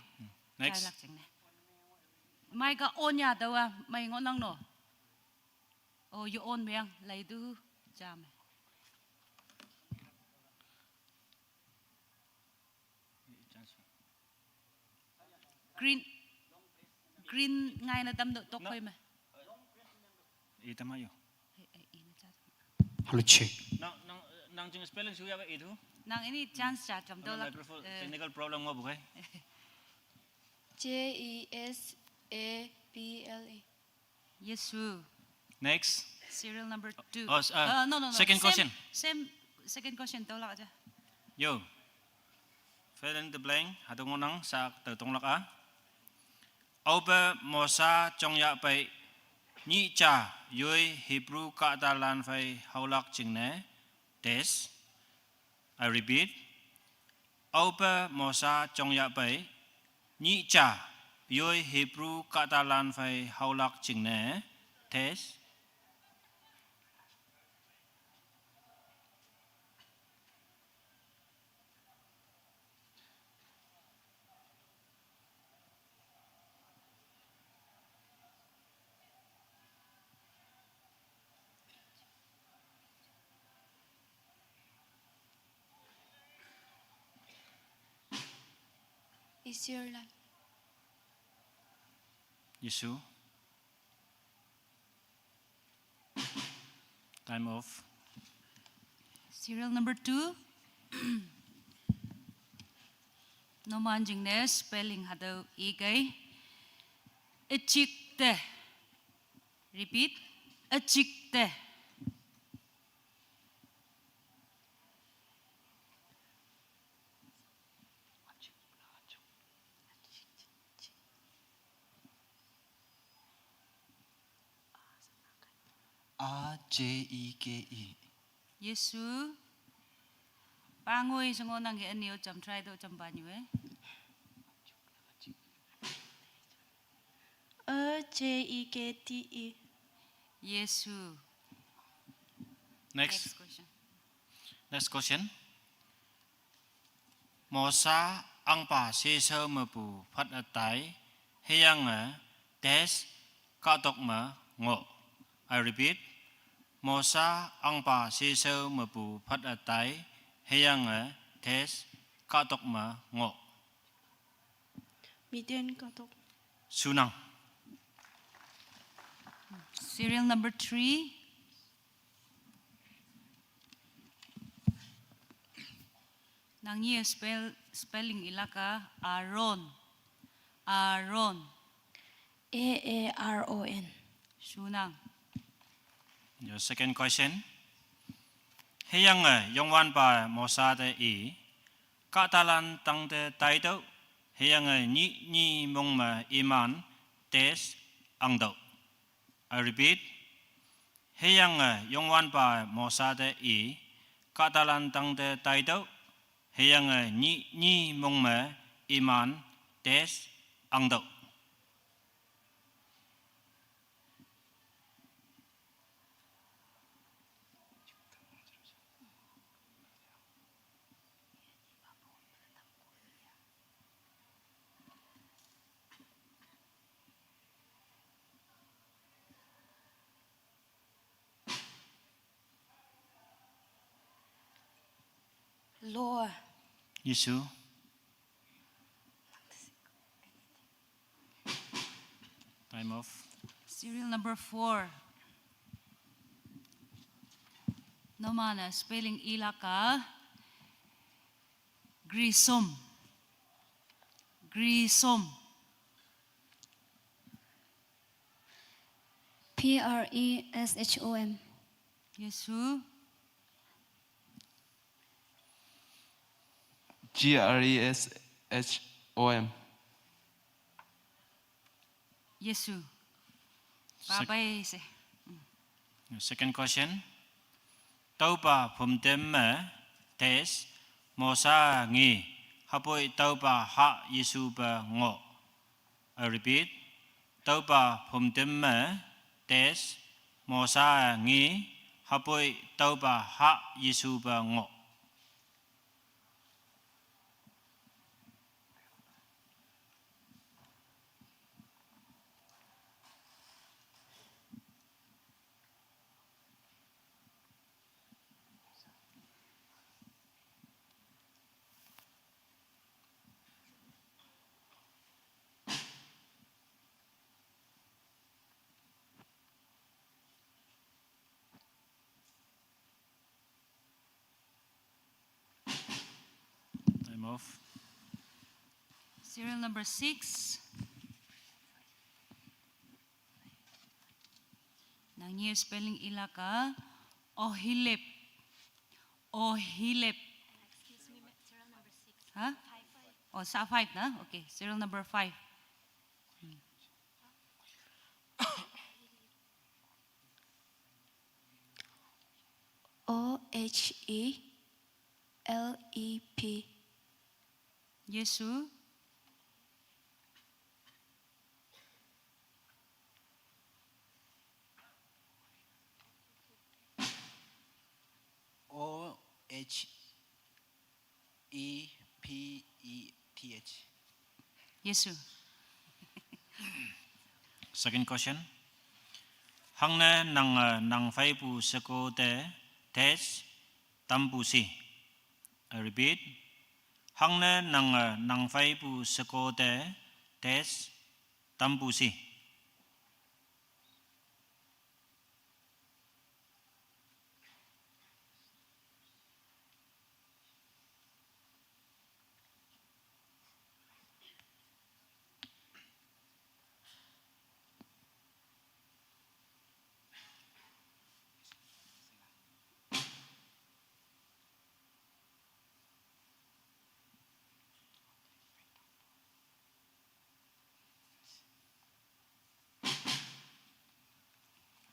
Speaker 6: Next.
Speaker 1: Mike onya dawa may ngonang no. Oh you on bang laidu jam. Green ngay na dam tok koy ma.
Speaker 6: Itama yo.
Speaker 11: Hello check.
Speaker 6: Nang jing spelling suya ba itu?
Speaker 1: Nang ini chance chat jam do lak.
Speaker 6: Technical problem mo bukai?
Speaker 10: Jesapple.
Speaker 1: Yesu.
Speaker 6: Next.
Speaker 1: Serial number 2. No.
Speaker 6: Second question.
Speaker 1: Same second question do lak aja.
Speaker 6: Yo. Fill in the blank. Hado ngonang sa tonglak a. Oba mosa chongya pai ni cha yoi Hebrew ka dalan fai haulak jingne des. I repeat. Oba mosa chongya pai ni cha yoi Hebrew ka dalan fai haulak jingne des.
Speaker 10: Israel.
Speaker 6: Yesu. Time off.
Speaker 1: Serial number 2. No manjing ne spelling hado igay. Echikte. Repeat. Echikte.
Speaker 11: Ajeke.
Speaker 1: Yesu. Pangoy sungonang ge anyo jam try do jam banyu
Speaker 8: Ajekte.
Speaker 1: Yesu.
Speaker 6: Next.
Speaker 1: Question.
Speaker 6: Next question. Mosa ang pa sisa mapu phat atai heyang des katok ma ngo. I repeat. Mosa ang pa sisa mapu phat atai heyang des katok ma ngo.
Speaker 8: Midian katok.
Speaker 6: Sunang.
Speaker 1: Serial number 3. Nangye spelling ilaka Aaron. Aaron.
Speaker 10: Aaron.
Speaker 1: Sunang.
Speaker 6: Your second question. Heyang yongwan pa mosa de e katalan tang de taito heyang ni mong ma iman tes angdo. I repeat. Heyang yongwan pa mosa de e katalan tang de taito heyang ni mong ma iman tes angdo.
Speaker 10: Loa.
Speaker 6: Yesu. Time off.
Speaker 1: Serial number 4. Nomana spelling ilaka Grisom. Grisom.
Speaker 10: Presom.
Speaker 1: Yesu.
Speaker 11: Gresom.
Speaker 1: Yesu. Babay se.
Speaker 6: Second question. Taupa pumtem tes mosa ngi hapoi taupa ha Yesu ba ngo. I repeat. Taupa pumtem tes mosa ngi hapoi taupa ha Yesu ba ngo. Time off.
Speaker 1: Serial number 6. Nangye spelling ilaka Ohilep. Ohilep. Huh? Oh, sa 5 na? Okay, serial number 5.
Speaker 8: OHELEP.
Speaker 1: Yesu.
Speaker 2: OHEPETH.
Speaker 1: Yesu.
Speaker 6: Second question. Hangne nang fai pu seko te tes tampu si. I repeat. Hangne nang fai pu seko te tes tampu si.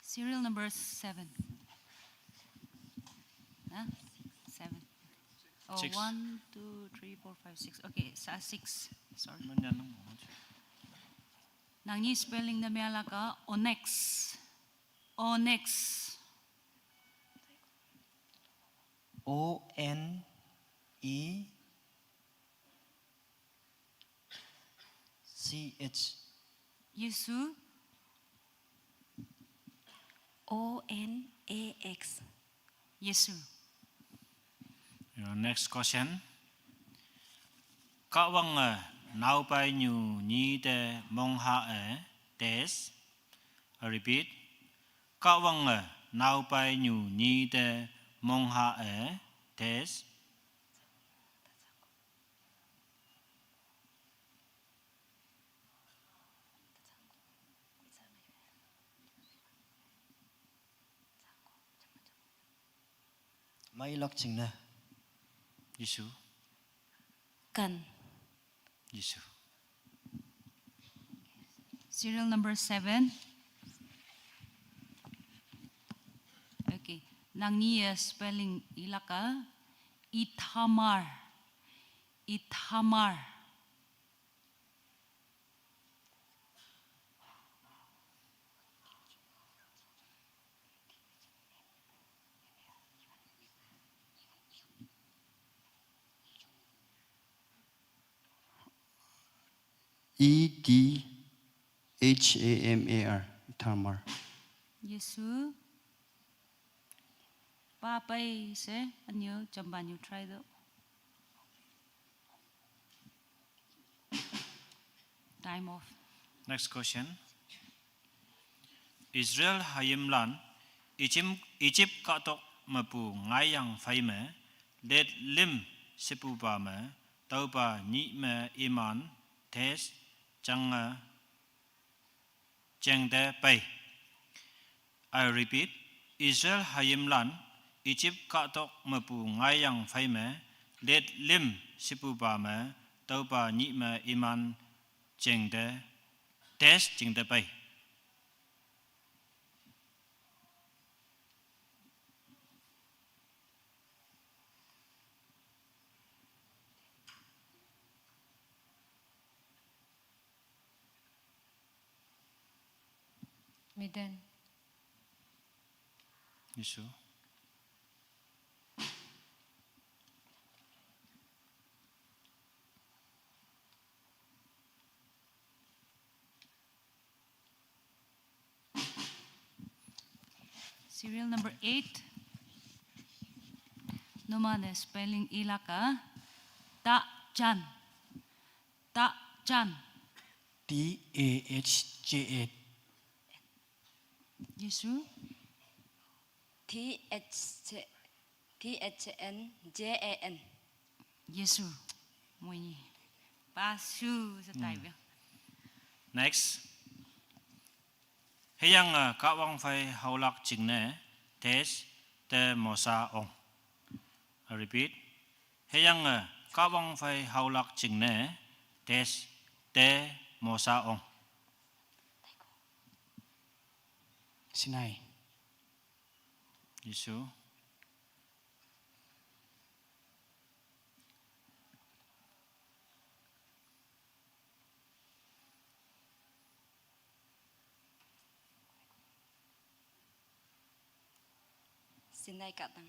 Speaker 1: Serial number 7. Huh? 7. Oh,
Speaker 6: 6.
Speaker 1: 1, 2, 3, 4, 5, 6. Okay, sa 6. Sorry. Nangye spelling na mialaka Onyx. Onyx.
Speaker 2: ONECH.
Speaker 1: Yesu.
Speaker 8: ONAX.
Speaker 1: Yesu.
Speaker 6: Your next question. Kawang now by new ni de mong ha des. I repeat. Kawang now by new ni de mong ha des.
Speaker 7: Mai lok ching na.
Speaker 6: Yisu.
Speaker 8: Kan.
Speaker 6: Yisu.
Speaker 1: Serial number 7. Okay. Nangni spelling ilaka. Ithamar. Ithamar.
Speaker 7: EDHAMAR. Tamar.
Speaker 1: Yesu. Papai se anyo jamban you try though. Time off.
Speaker 6: Next question. Israel hayim lan Egypt katok mapu ngayang fai me let lim sipu ba me tau ba ni me iman tes chang cheng de pai. I repeat. Israel hayim lan Egypt katok mapu ngayang fai me let lim sipu ba me tau ba ni me iman cheng de tes cheng de pai.
Speaker 10: Medan.
Speaker 6: Yisu.
Speaker 1: Serial number 8. Nomane spelling ilaka. Takjan. Takjan.
Speaker 7: TAHJA.
Speaker 1: Yesu.
Speaker 8: THNJAN.
Speaker 1: Yesu. Mui. Pasu sa tayo.
Speaker 6: Next. Heyang kawang fai haulak jingne tes te mosa ong. I repeat. Heyang kawang fai haulak jingne tes te mosa ong.
Speaker 7: Sinai.
Speaker 6: Yisu.
Speaker 8: Sinai katang.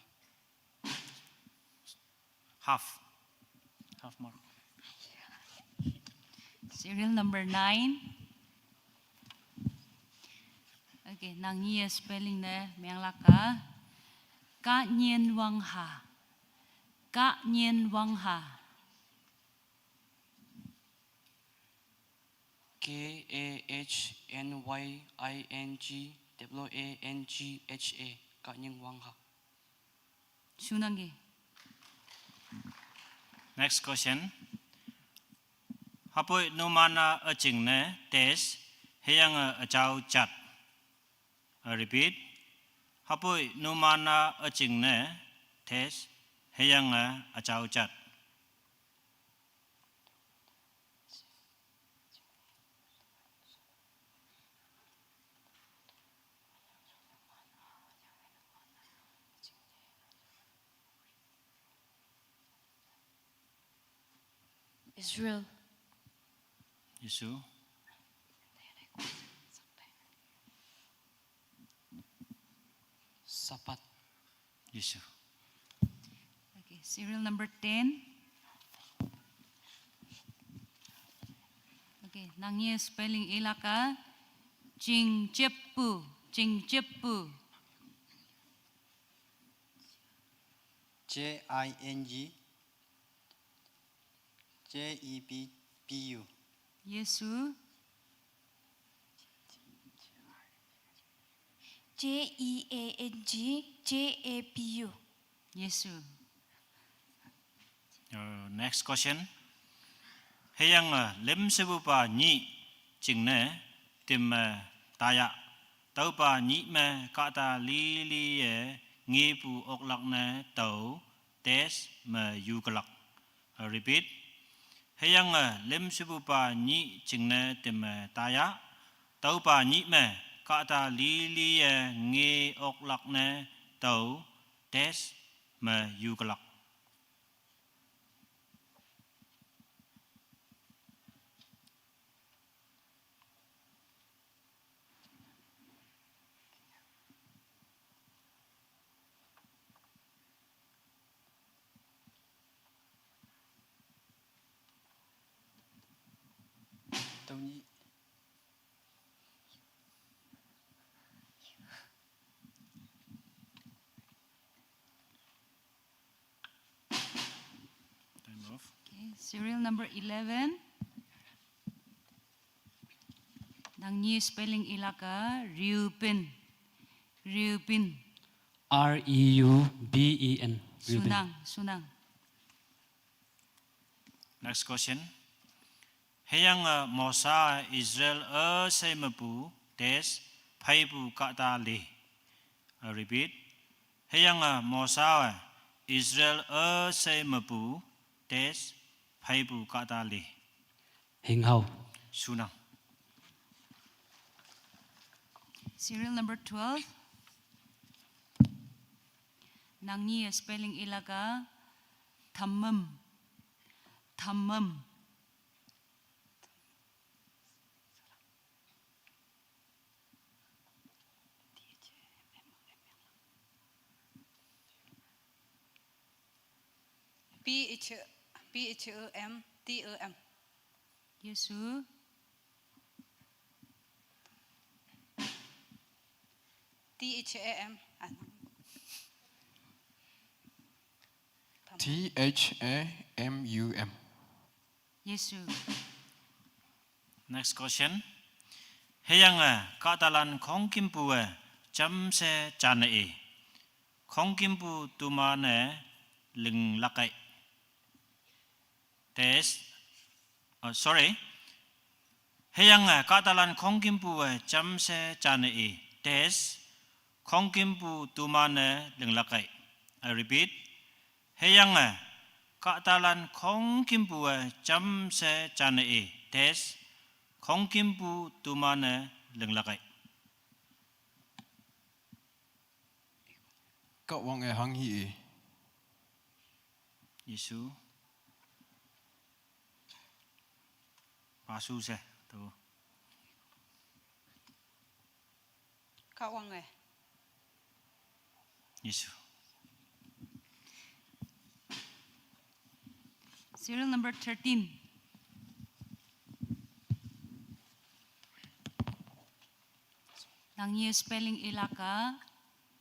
Speaker 6: Half mark.
Speaker 1: Serial number 9. Okay, nang niya spelling na miyang laka. Ka nien wang ha. Ka nien wang ha.
Speaker 11: KAHNYINGWANGHA. Kanyang Wangha.
Speaker 1: Sunanggi.
Speaker 6: Next question. Hapoi numana jingne tes heyang chau chat. I repeat. Hapoi numana jingne tes heyang chau chat.
Speaker 10: Israel.
Speaker 6: Yisu.
Speaker 11: Sapat.
Speaker 6: Yisu.
Speaker 1: Okay, serial number 10. Okay, nang niya spelling ilaka. Jingjepu. Jingjepu.
Speaker 11: JING
Speaker 7: JEBPU.
Speaker 1: Yesu.
Speaker 8: JEANG JAPU.
Speaker 1: Yesu.
Speaker 6: Next question. Heyang lem sebu pa nyi ching ne tim taya tau pa nyi me kata li li ye ngi pu ok lak ne tau tes me yu kalak. Repeat. Heyang lem sebu pa nyi ching ne tim taya tau pa nyi me kata li li ye ngi ok lak ne tau tes me yu kalak.
Speaker 7: Tao nhị.
Speaker 6: Time off.
Speaker 1: Okay, serial number 11. Nang ni spelling ilaka Reuben. Reuben.
Speaker 11: REUBEN.
Speaker 1: Sunang, Sunang.
Speaker 6: Next question. Heyang Mosa Israel say mapu tes paipu kata le. Repeat. Heyang Mosa Israel say mapu tes paipu kata le.
Speaker 11: Hình hầu.
Speaker 6: Sunang.
Speaker 1: Serial number 12. Nang ni spelling ilaka Thammam. Thammam.
Speaker 8: PHAMTAM.
Speaker 1: Yesu.
Speaker 8: THAM.
Speaker 9: THAMUM.
Speaker 1: Yesu.
Speaker 6: Next question. Heyang katalan kongkimpu jam se chane. Kongkimpu tumane ling lakai. Test. Sorry. Heyang katalan kongkimpu jam se chane. Test. Kongkimpu tumane ling lakai. I repeat. Heyang katalan kongkimpu jam se chane. Test. Kongkimpu tumane ling lakai.
Speaker 9: Cậu wong hang hi.
Speaker 6: Yesu. Pasu se tu.
Speaker 8: Kau wang
Speaker 6: Yesu.
Speaker 1: Serial number 13. Nang ni spelling ilaka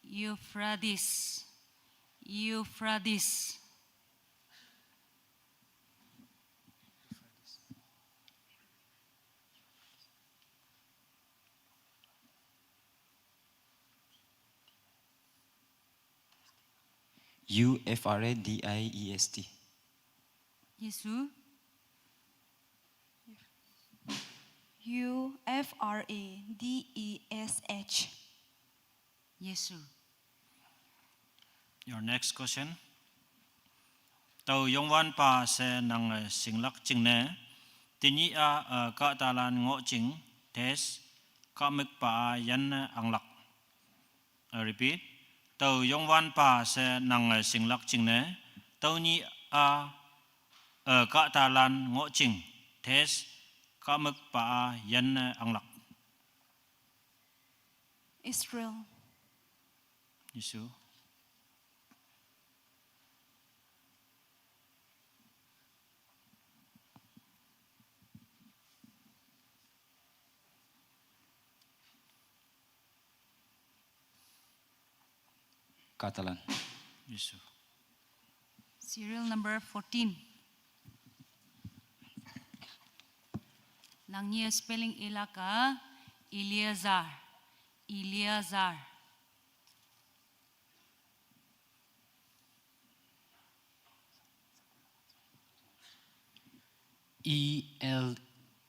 Speaker 1: Euphrates. Euphrates.
Speaker 7: UFRADIEST.
Speaker 1: Yesu.
Speaker 8: UFRADESH.
Speaker 1: Yesu.
Speaker 6: Your next question. Tau yongwan pa se nang singlak ching ne. Tini a ka talan ngo ching tes ka mek pa yan anglak. I repeat. Tau yongwan pa se nang singlak ching ne. Tau ni a ka talan ngo ching tes ka mek pa yan anglak.
Speaker 8: Israel.
Speaker 6: Yesu.
Speaker 7: Catalan.
Speaker 6: Yesu.
Speaker 1: Serial number 14. Nang niya spelling ilaka Eleazar. Eleazar.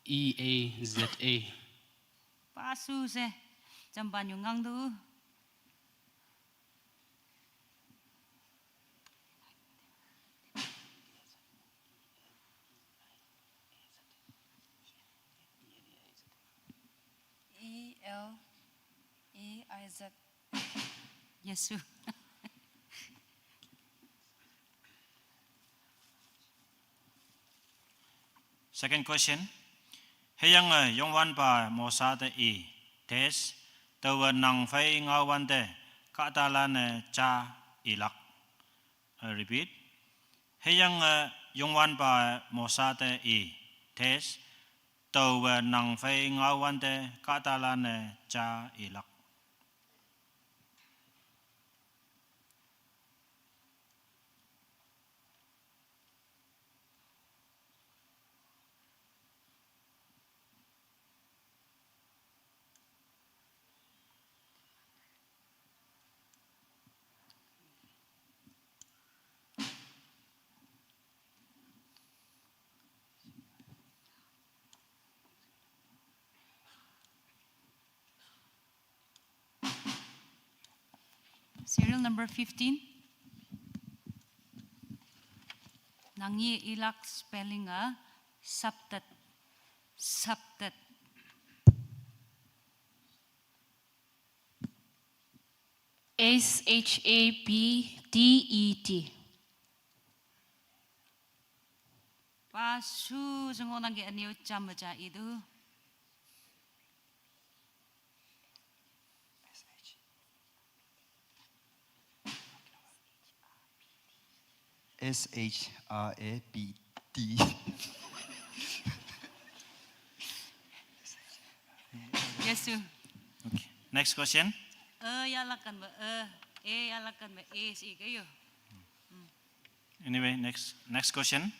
Speaker 11: ELEAZA.
Speaker 1: Pasu se. Jamban yung ngang du.
Speaker 8: ELEIZ.
Speaker 1: Yesu.
Speaker 6: Second question. Heyang yongwan pa mosa te I. Tes. Tawa nang fay ngawan te. Katalan cha ilak. I repeat. Heyang yongwan pa mosa te I. Tes. Tawa nang fay ngawan te. Katalan cha ilak.
Speaker 1: Serial number 15. Nang niya ilak spelling saptat. Saptat.
Speaker 5: SHAPTET.
Speaker 1: Pasu zungo nang gi anyo chamaja itu.
Speaker 7: SHRAPT.
Speaker 1: Yesu.
Speaker 6: Okay. Next question.
Speaker 1: Yalakan ba? Yalakan ba? Si kayo.
Speaker 6: Anyway, next question.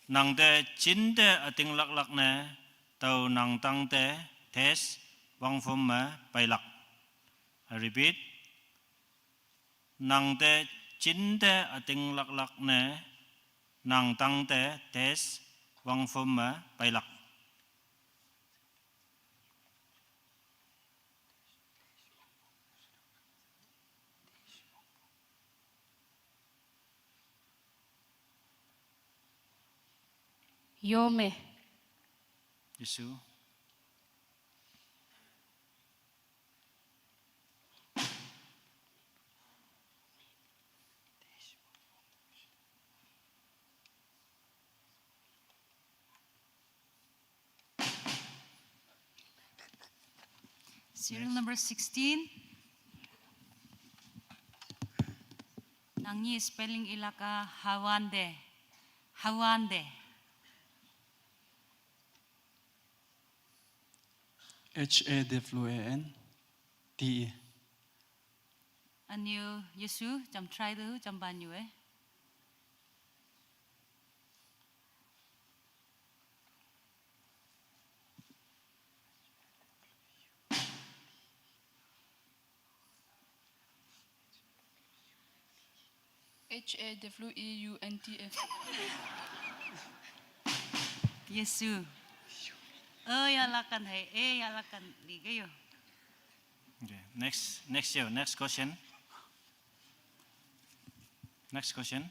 Speaker 6: Nang te chin te ating lak lak ne tau nang tang te tes wang phum ma pai lak. I repeat. Nang te chin te ating lak lak ne nang tang te tes wang phum ma pai lak.
Speaker 5: Yome.
Speaker 6: Yesu.
Speaker 1: Serial number 16. Nang niya spelling ilaka Hawande. Hawande.
Speaker 11: HAWANTE.
Speaker 1: Anyo Yesu jam try tu jam banyu
Speaker 5: HAWEUNTF.
Speaker 1: Yesu. Yalakan hai. Yalakan li kayo.
Speaker 6: Okay. Next question. Next question.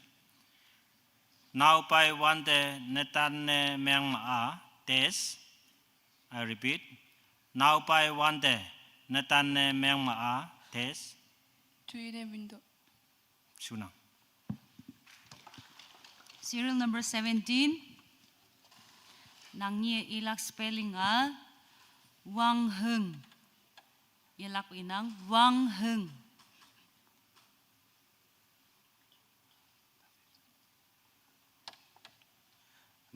Speaker 6: Now pai wante netan ne meng ma tes. I repeat. Now pai wante netan ne meng ma tes.
Speaker 5: Tuide window.
Speaker 6: Sunang.
Speaker 1: Serial number 17. Nang niya ilak spelling Wang Heng. Ilak inang Wang Heng.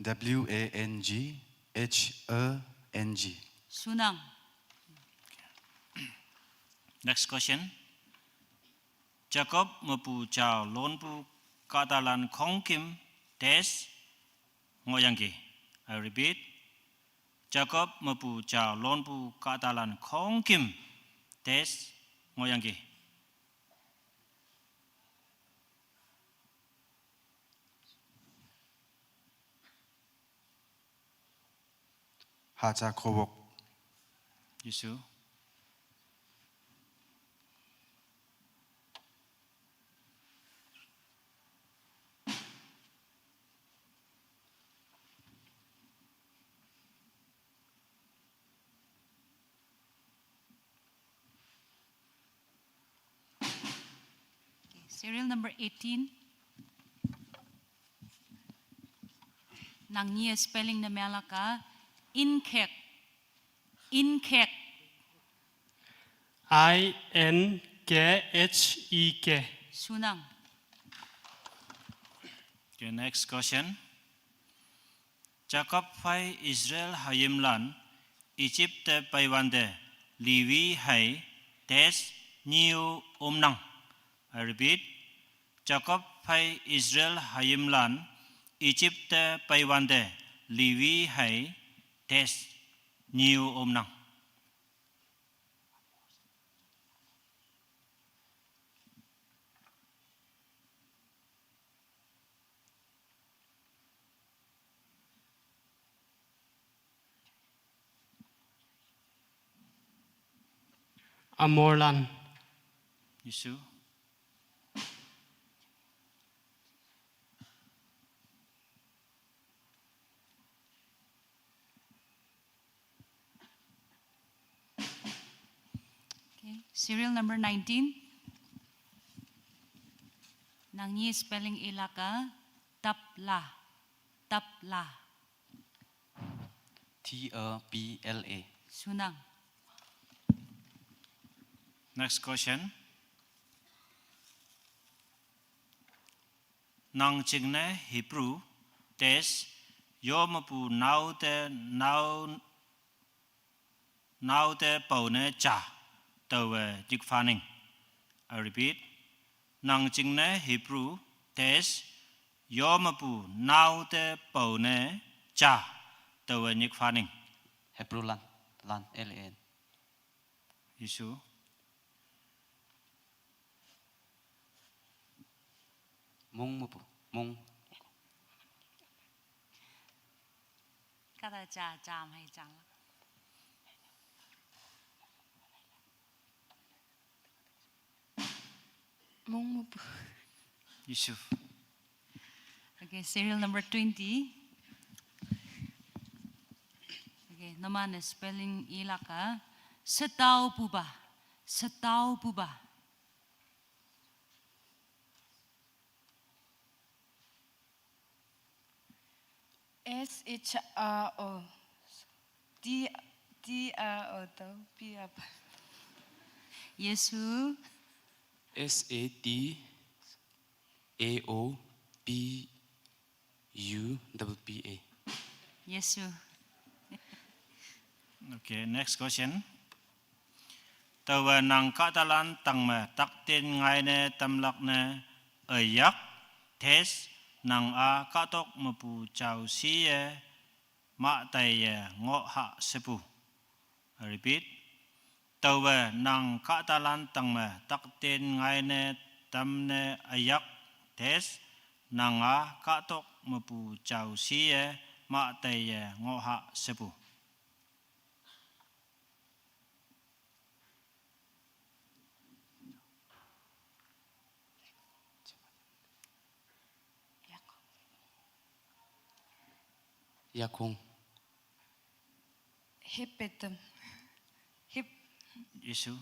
Speaker 7: WANGHENG.
Speaker 1: Sunang.
Speaker 6: Next question. Jacob mepu chao lon pu katalan kong kim tes ngoyang ki. I repeat. Jacob mapu cha lon pu katalan khong kim tes ngoyang ki.
Speaker 9: Haja Kobok.
Speaker 6: Yesu.
Speaker 1: Serial number 18. Nang niya spelling na melaka inkek. Inkek.
Speaker 11: INKHEK.
Speaker 1: Sunang.
Speaker 6: Okay, next question. Jacob phai Israel hayimlan Egypt paywande liwi hay tes new omnang. I repeat. Jacob phai Israel hayimlan Egypt paywande liwi hay tes new omnang.
Speaker 11: Amorlan.
Speaker 6: Yesu.
Speaker 1: Okay. Serial number 19. Nang niya spelling ilaka tapla. Tapla.
Speaker 7: TAPLA.
Speaker 1: Sunang.
Speaker 6: Next question. Nang chingne Hebrew tes yomapu now te paune cha tawe dik fanning. I repeat. Nang chingne Hebrew tes yomapu now te paune cha tawe dik fanning.
Speaker 7: Hebrew lan. Lan. LAN.
Speaker 6: Yesu.
Speaker 7: Mung mupu. Mung.
Speaker 1: Kada cha jam hay chang.
Speaker 5: Mong
Speaker 6: Yesu.
Speaker 1: Okay, serial number 20. Okay, naman spelling ilaka setau puba. Setau puba.
Speaker 5: SHRO. DRO tau pi apa?
Speaker 1: Yesu.
Speaker 7: SATAOPUPPA.
Speaker 1: Yesu.
Speaker 6: Okay, next question. Tawa nang katalan tang me taktin ngai ne tamlak ne ayak tes nang a katok mapu chau si ye ma tai ye ngo ha sepu. I repeat. Tawa nang katalan tang me taktin ngai ne tam ne ayak tes nang a katok mapu chau si ye ma tai ye ngo ha sepu.
Speaker 7: Yakung.
Speaker 5: Hip betum. Hip.
Speaker 6: Yesu.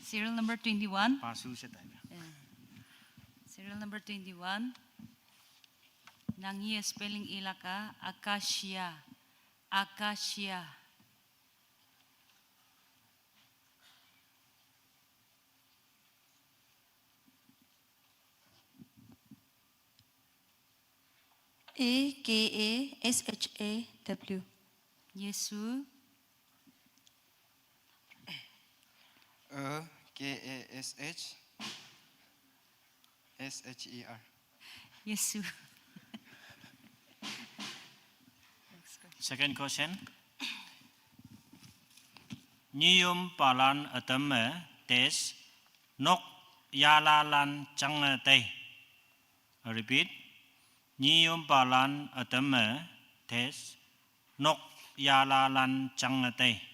Speaker 1: Serial number 21.
Speaker 6: Pasu setai.
Speaker 1: Serial number 21. Nangi spelling ilaka acacia. Acacia.
Speaker 8: AKASHAW.
Speaker 1: Yesu.
Speaker 9: KASHSHER.
Speaker 1: Yesu.
Speaker 6: Second question. Niyum palan atame tes nok yalalan changate. I repeat. Niyum palan atame tes nok yalalan changate.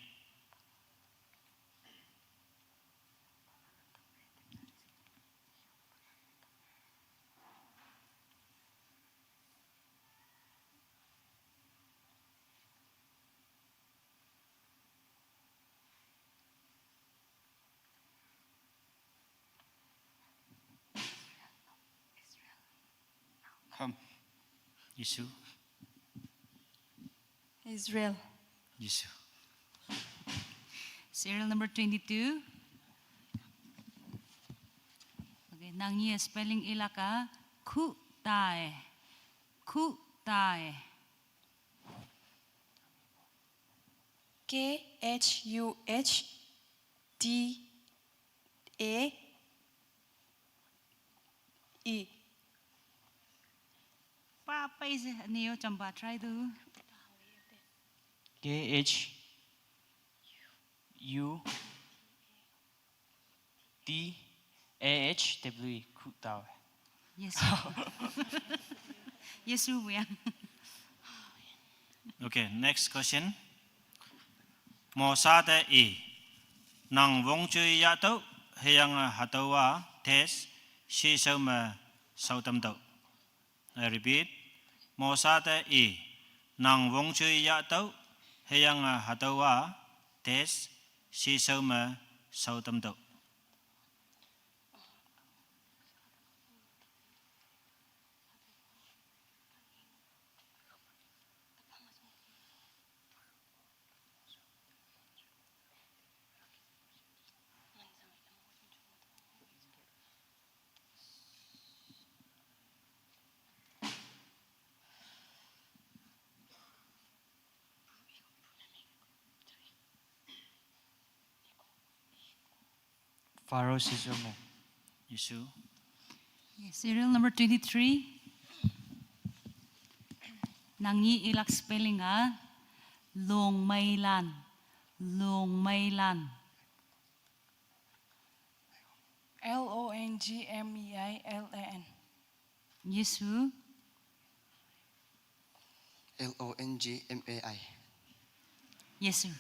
Speaker 11: Come.
Speaker 6: Yisu.
Speaker 5: Israel.
Speaker 6: Yisu.
Speaker 1: Serial number 22. Okay, nangye spelling ilaka ku tae. Ku tae.
Speaker 5: KHUHDAE.
Speaker 1: Pa is niyo chamba try to.
Speaker 7: KHUDAHWE. Kutao.
Speaker 1: Yes. Yes, Ruya.
Speaker 6: Okay, next question. Mosade e nang wong chui ya tau heyang hatawa tes si sama sautam tau. I repeat. Mosade e nang wong chui ya tau heyang hatawa tes si sama sautam tau.
Speaker 7: Pharaoh Sizomo.
Speaker 6: Yisu.
Speaker 1: Yes, serial number 23. Nangyi ilak spelling long mailan. Long mailan.
Speaker 5: LONGMEILAN.
Speaker 1: Yesu.
Speaker 9: LONGMAI.
Speaker 1: Yesu.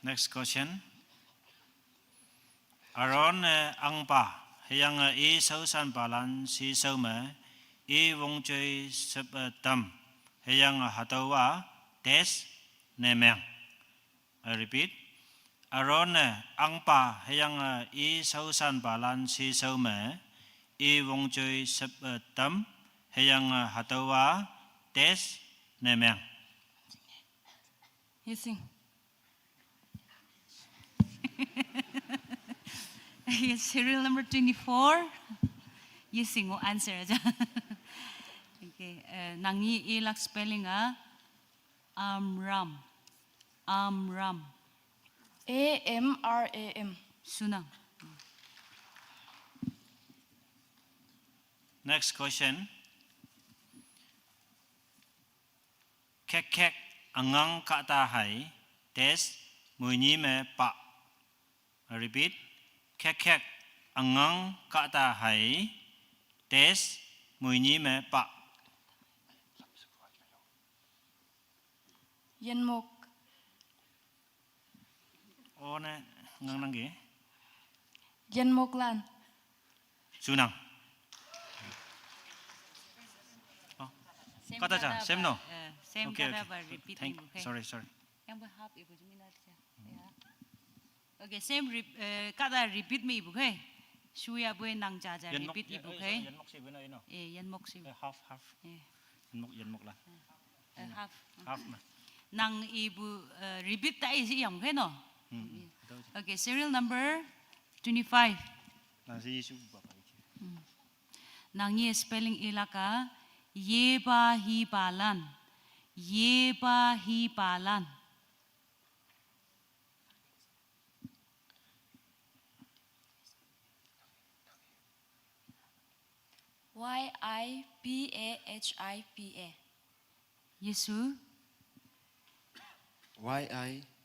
Speaker 6: Next question. Aron angpa heyang e sausan palan si saume e wong chui tam heyang hatawa tes nemeng. I repeat. Aron angpa heyang e sausan palan si saume e wong chui tam heyang hatawa tes nemeng.
Speaker 5: Yising.
Speaker 1: Yes, serial number 24. Yising will answer aja. Okay, nangyi ilak spelling amram. Amram.
Speaker 5: AMRAM.
Speaker 1: Sunang.
Speaker 6: Next question. Kek angang kata hai tes munyi me pa. I repeat. Kek angang kata hai tes munyi me pa.
Speaker 5: Yenmok.
Speaker 6: Oh ne ngang nanggi.
Speaker 5: Yenmoklan.
Speaker 6: Sunang.
Speaker 1: Same
Speaker 6: Kata cha, same no?
Speaker 1: Same
Speaker 6: Okay,
Speaker 1: kata
Speaker 6: okay.
Speaker 1: but repeating.
Speaker 6: Thank.
Speaker 1: Okay.
Speaker 6: Sorry.
Speaker 1: Yang berhap ibu juminat siya. Okay, same kata repeat me ibu kay. Shuya boy nang jaja repeat ibu kay.
Speaker 6: Yanmok si beno ino.
Speaker 1: Yanmok si.
Speaker 6: Half.
Speaker 1: Eh,
Speaker 6: Yanmok lah.
Speaker 1: half.
Speaker 6: Half na.
Speaker 1: Nang ibu repeat tayo si yang kay no. Okay, serial number 25.
Speaker 6: Nasi Yesu bapa.
Speaker 1: Nangye spelling ilaka yeba hi palan. Yeba hi palan.
Speaker 5: YIPAHIPA.
Speaker 1: Yesu.
Speaker 11: YIPAHIPALAN.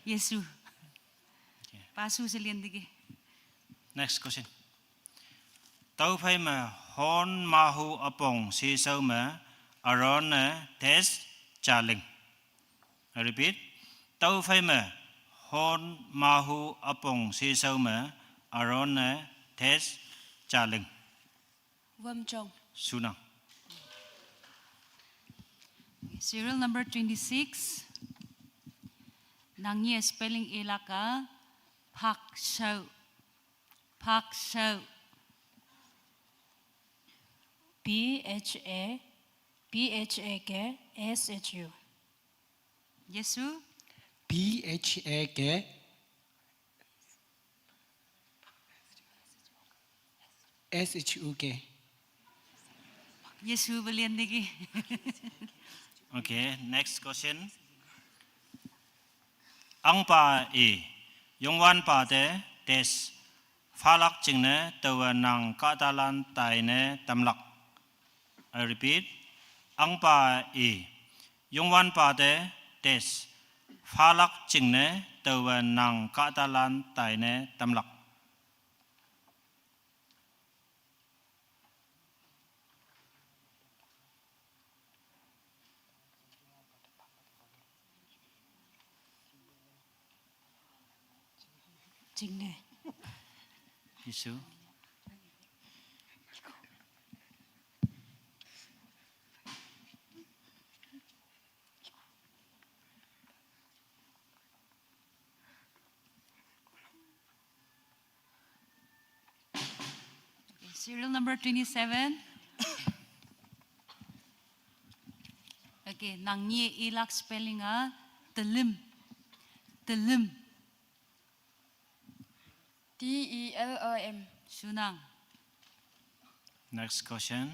Speaker 1: Yesu. Pasu selian dige.
Speaker 6: Next question. Tau phai mà hon mahu apong si sau mà aron test challenge. I repeat. Tau phai mà hon mahu apong si sau mà aron test challenge.
Speaker 5: Vâm trồng.
Speaker 6: Sunang.
Speaker 1: Serial number 26. Nangye spelling ilaka Pak Shau. Pak Shau.
Speaker 5: PHAKSHU.
Speaker 1: Yesu.
Speaker 7: PHAKSHUK.
Speaker 1: Yesu belian dige.
Speaker 6: Okay, next question. Ang pa yung wan pa te tes falak ching ne tawa nang katalan tai ne tamlak. I repeat. Ang pa yung wan pa te tes falak ching ne tawa nang katalan tai ne tamlak.
Speaker 5: Chính này.
Speaker 6: Yesu.
Speaker 1: Serial number 27. Okay, nangye ilak spelling telim. Telim.
Speaker 5: TELM.
Speaker 1: Sunang.
Speaker 6: Next question.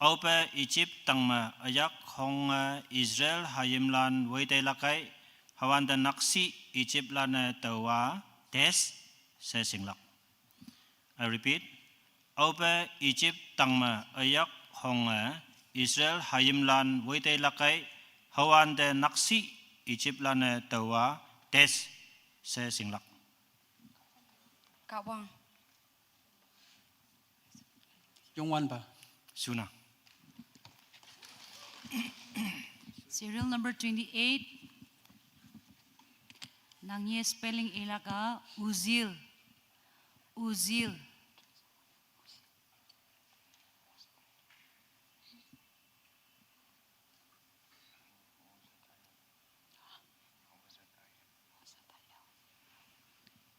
Speaker 6: Opa Egypt tangma ayak hong Israel hayimlan wete lakai hawan dan naksi Egypt lan tawa tes sesinglak. I repeat. Opa Egypt tangma ayak hong Israel hayimlan wete lakai hawan dan naksi Egypt lan tawa tes sesinglak.
Speaker 5: Cao Bằng.
Speaker 7: Yongwan ba?
Speaker 6: Suna.
Speaker 1: Serial number 28. Nangye spelling ilaka Uzil. Uzil.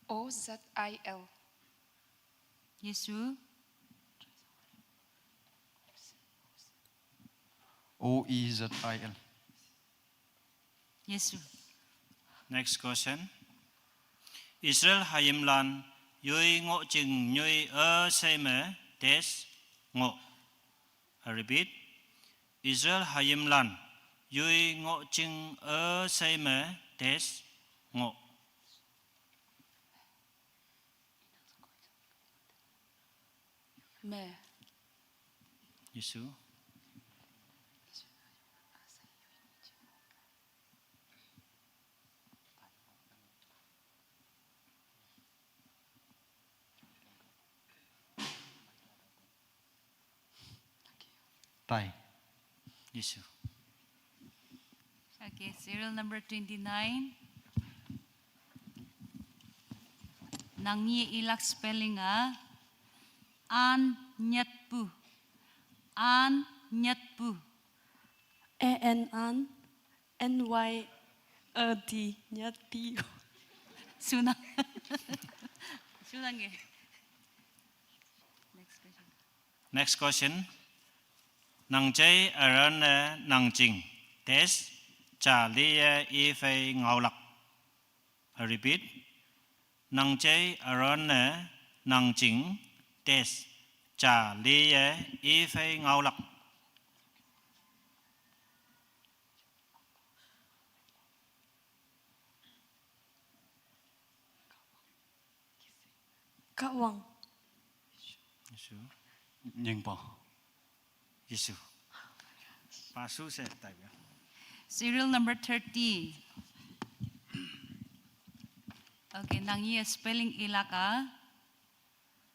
Speaker 10: OZIL.
Speaker 1: Yesu.
Speaker 11: OEZIL.
Speaker 1: Yesu.
Speaker 6: Next question. Israel hayimlan yui ngo ching yui seme tes ngo. I repeat. Israel hayimlan yui ngo ching seme tes ngo.
Speaker 5: Mẹ.
Speaker 6: Yesu.
Speaker 11: Tai.
Speaker 6: Yesu.
Speaker 1: Okay, serial number 29. Nangye ilak spelling An Nyatpu. An Nyatpu.
Speaker 5: AN NYT nhất P.
Speaker 1: Sunang. Sunang ge. Next question.
Speaker 6: Next question. Nang chay aran nang ching tes cha liye ifei ngaulak. I repeat. Nang chay aran nang ching tes cha liye ifei ngaulak.
Speaker 5: Cao Bằng.
Speaker 6: Yesu.
Speaker 11: Nhưng bỏ.
Speaker 6: Yesu. Pasu saya type ya.
Speaker 1: Serial number 30. Okay, nangi spelling ilaka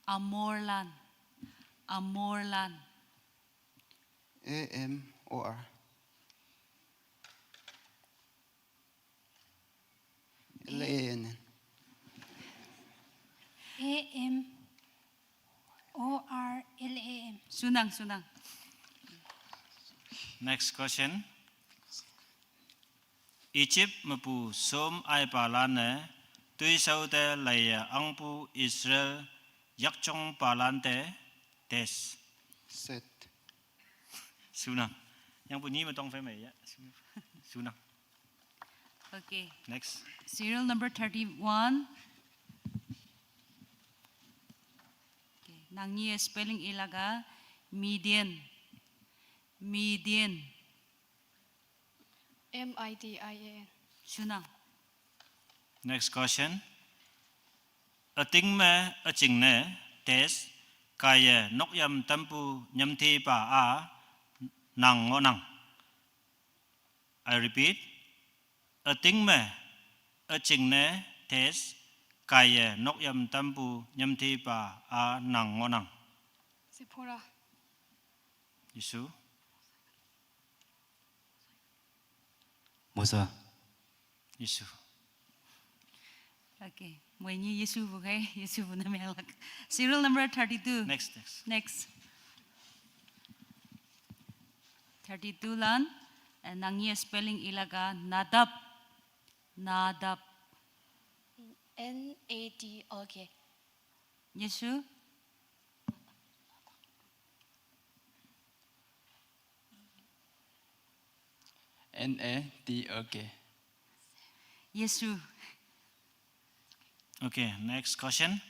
Speaker 1: Amorlan. Amorlan.
Speaker 9: AMOR. LAN.
Speaker 10: AMORLAM.
Speaker 1: Sunang, sunang.
Speaker 6: Next question. Egypt mapu som ai palane tui saude laya angpu Israel yakchong palante des.
Speaker 9: Set.
Speaker 6: Sunang. Yang bunyi matong family ya. Sunang.
Speaker 1: Okay.
Speaker 6: Next.
Speaker 1: Serial number 31. Okay. Nangi spelling ilaga Midian. Midian.
Speaker 10: MIDIAN.
Speaker 1: Sunang.
Speaker 6: Next question. A ting me a ching ne des kaya nok yam tampu nyam thi pa a nang ngo nang. I repeat. A ting me a ching ne des kaya nok yam tampu nyam thi pa a nang ngo nang.
Speaker 10: Sephora.
Speaker 6: Yesu.
Speaker 11: Musa.
Speaker 6: Yesu.
Speaker 1: Okay. Mwenye Yesu bukai, Yesu bu namelak. Serial number 32.
Speaker 6: Next.
Speaker 1: Next. 32 lan. Nangi spelling ilaga Nadab. Nadab.
Speaker 10: NADOK.
Speaker 1: Yesu.
Speaker 11: NADOK.
Speaker 1: Yesu.
Speaker 6: Okay, next question.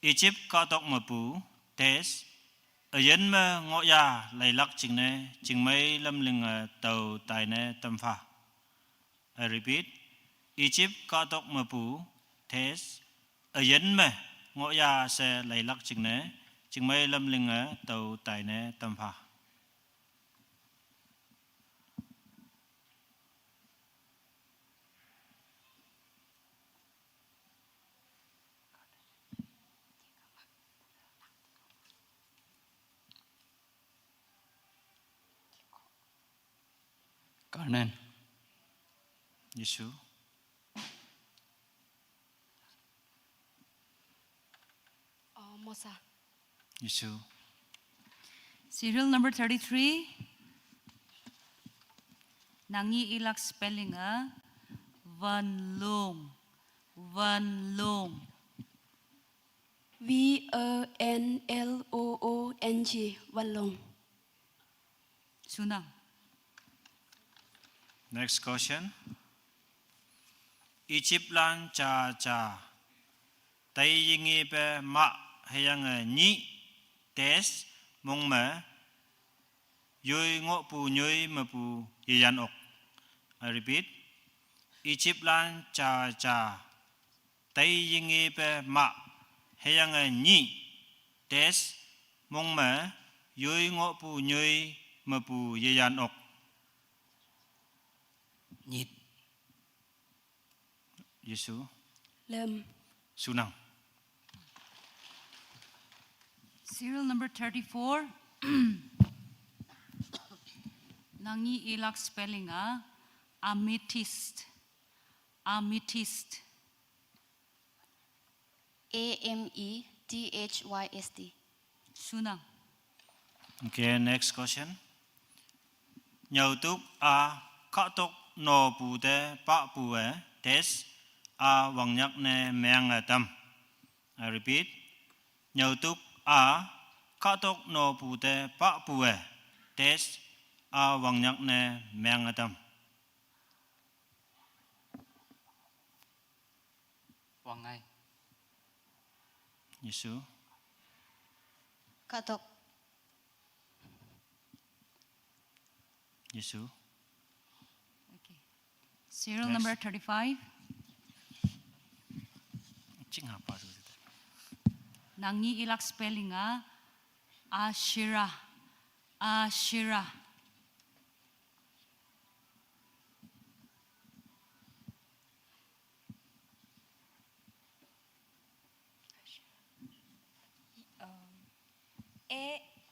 Speaker 6: Egypt có tộc mà bù test ở dân mà ngõ ya lấy lắc chừng này chừng mấy lâm lưng tàu tài này tâm phá. I repeat. Egypt có tộc mà bù test ở dân mà ngõ ya sẽ lấy lắc chừng này chừng mấy lâm lưng tàu tài này tâm phá.
Speaker 11: Carnen.
Speaker 6: Yesu.
Speaker 10: Mosa.
Speaker 6: Yesu.
Speaker 1: Serial number 33. Nangi ilak spelling Van Long. Van Long.
Speaker 10: VANLOONG. Vanlong.
Speaker 1: Sunang.
Speaker 6: Next question. Egypt lan cha cha. Tay yingi pe ma hayang ni tes mong me yoi ngo pu nyoi ma pu yan ok. I repeat. Egypt lan cha cha. Tay yingi pe ma hayang ni tes mong me yoi ngo pu nyoi ma pu yan ok.
Speaker 11: Nhịt.
Speaker 6: Yesu.
Speaker 10: Lâm.
Speaker 6: Sunang.
Speaker 1: Serial number 34. Nangi ilak spelling Amethyst. Amethyst.
Speaker 10: AMETHYST.
Speaker 1: Sunang.
Speaker 6: Okay, next question. Nhầu túc khắc túc nô bù đê bạc bù des vọng nhắc nè mèng tâm. I repeat. Nhầu túc khắc túc nô bù đê bạc bù des vọng nhắc nè mèng tâm.
Speaker 7: Hoàng ngay.
Speaker 6: Yesu.
Speaker 10: Katok.
Speaker 6: Yesu.
Speaker 1: Okay. Serial
Speaker 6: Next.
Speaker 1: number 35.
Speaker 6: Ching apa tu?
Speaker 1: Nangi ilak spelling Ashira. Ashira.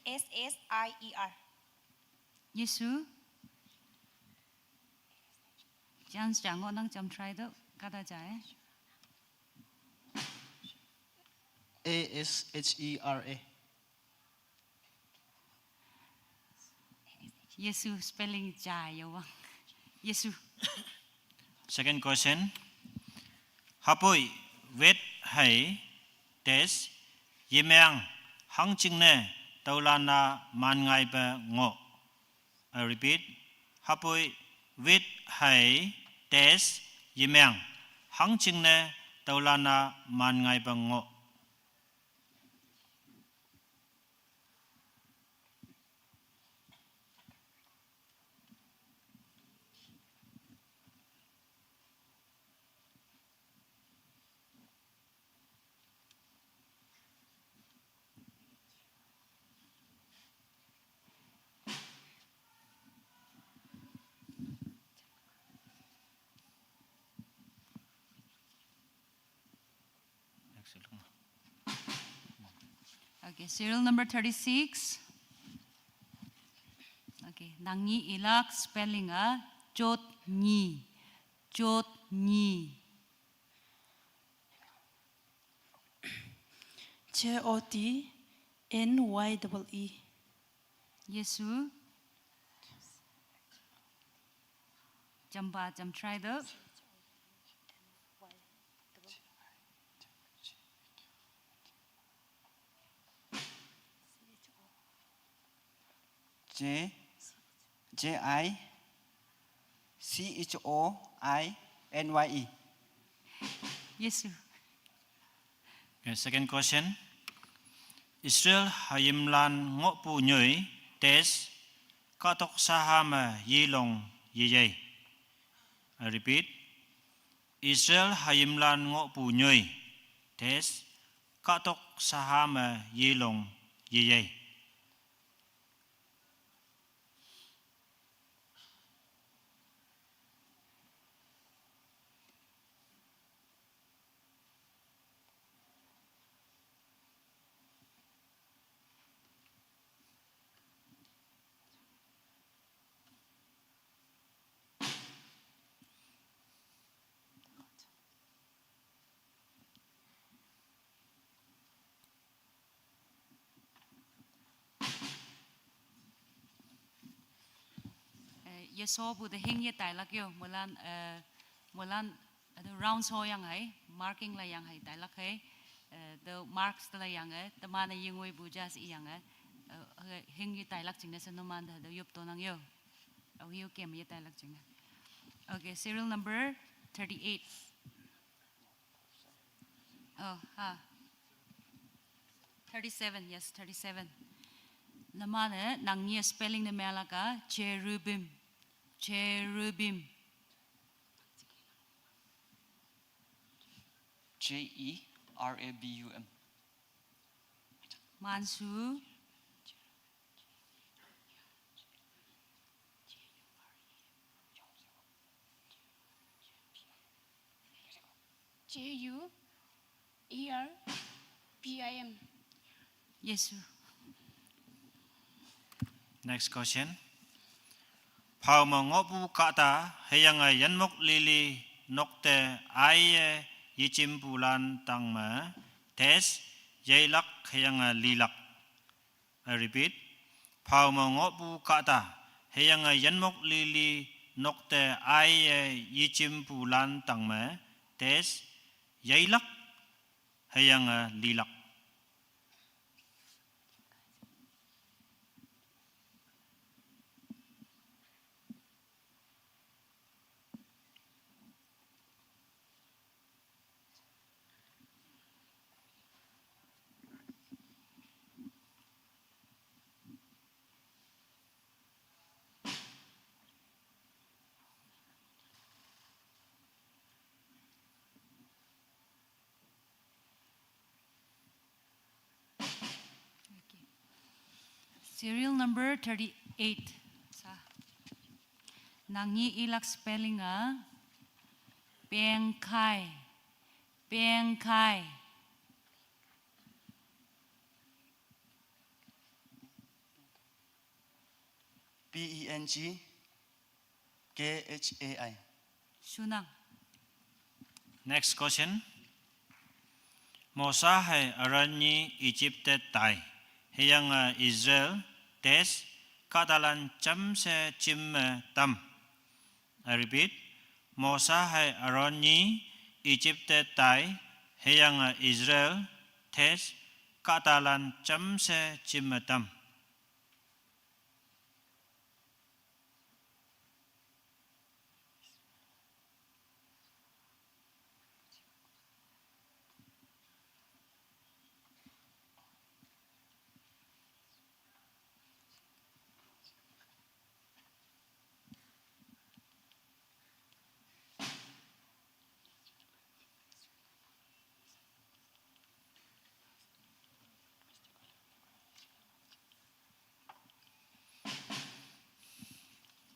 Speaker 5: ASSIER.
Speaker 1: Yesu. Chance chẳng ngon năng chấm try đó. Kata trái.
Speaker 7: ASHERA.
Speaker 1: Yesu spelling dài yo bang. Yesu.
Speaker 6: Second question. Hapoi wet hai test yemang hang ching ne taulana man ngai ba ngo. I repeat. Hapoi wet hai test yemang hang ching ne taulana man ngai ba ngo.
Speaker 1: Okay, serial number 36. Okay, nangi ilak spelling jot ni. Jot ni.
Speaker 8: JOTNYEE.
Speaker 1: Yesu. Jamba jam try đó.
Speaker 7: JICHOINYE.
Speaker 1: Yesu.
Speaker 6: Okay, second question. Israel hayimlan ngo pu nyui tes katok sahama yilong yeyay. I repeat. Israel hayimlan ngo pu nyui tes katok sahama yilong yeyay.
Speaker 1: Yeso bu de hing ye tai lak yo mulan the round so yang hai marking la yang hai tai lak hai the marks la yang hai the man ying wei bu jas i yang hai hing ye tai lak jing na san no man da yup to nang yo au yo kem ye tai lak jing. Okay, serial number 38. Oh, 37, yes, 37. Namane nang ye spelling na melaka cherubim. Cherubim.
Speaker 7: JERABUM.
Speaker 1: Mansu.
Speaker 10: JUERBIM.
Speaker 1: Yesu.
Speaker 6: Next question. Pau mengopu kata hayang yanmok lili nokte ai yichim bulan tangma tes yailak hayang lilak. I repeat. Pau mengopu kata hayang yanmok lili nokte ai yichim bulan tangma tes yailak hayang lilak.
Speaker 1: Serial number 38. Nangi ilak spelling Peng Kai. Peng Kai.
Speaker 7: PENGKHAI.
Speaker 1: Sunang.
Speaker 6: Next question. Mosa hai arani Egypt tai. Heyang Israel tes katalan cham se chim tam. I repeat. Mosa hai arani Egypt tai. Heyang Israel tes katalan cham se chim tam.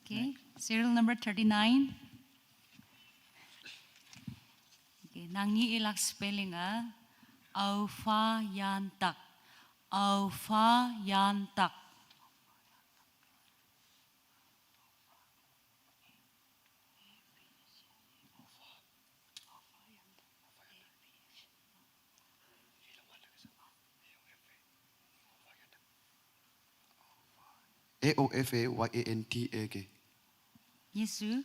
Speaker 1: Okay. Serial number 39. Okay. Nangi ilak spelling Aufa Yantak. Aufa Yantak.
Speaker 9: AOFAYANTAK.
Speaker 1: Yesu.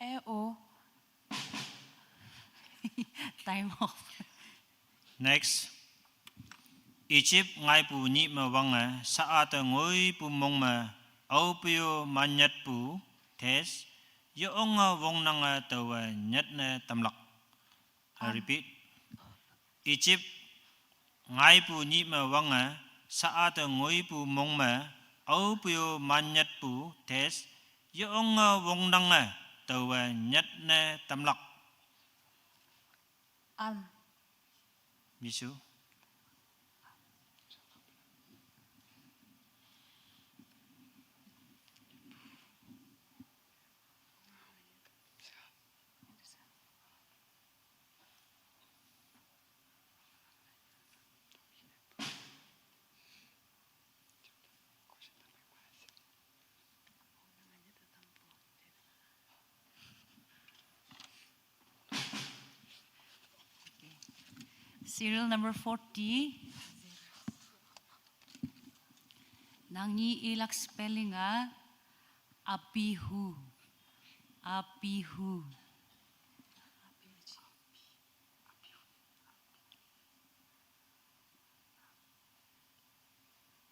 Speaker 5: EO.
Speaker 1: Time off.
Speaker 6: Next. Egypt ngai pu ni ma wang saat ngoi pu mong ma au pio manyat pu tes yo ong wong nang taw nyat na tamlak. I repeat. Egypt ngai pu ni ma wang saat ngoi pu mong ma au pio manyat pu tes yo ong wong nang taw nyat na tamlak. Bisu.
Speaker 1: Serial number 40. Nangi ilak spelling Apihu. Apihu.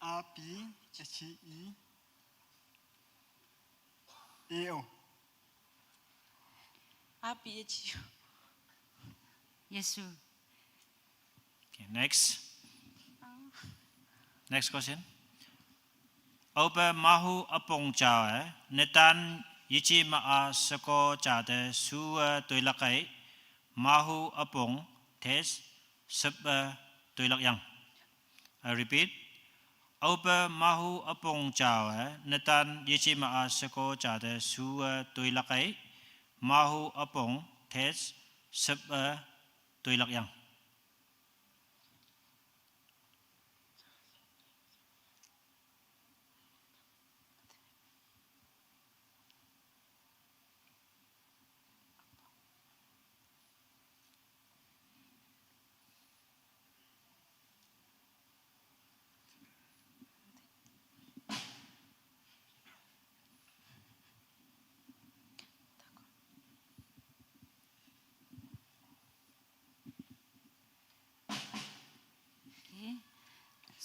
Speaker 7: APHEAO.
Speaker 5: APHU.
Speaker 1: Yesu.
Speaker 6: Okay, next. Next question. Opa mahu apong cha netan yichi maa sako cha de su toilakai mahu apong tes sub toilak yang. I repeat. Opa mahu apong cha netan yichi maa sako cha de su toilakai mahu apong tes sub toilak yang.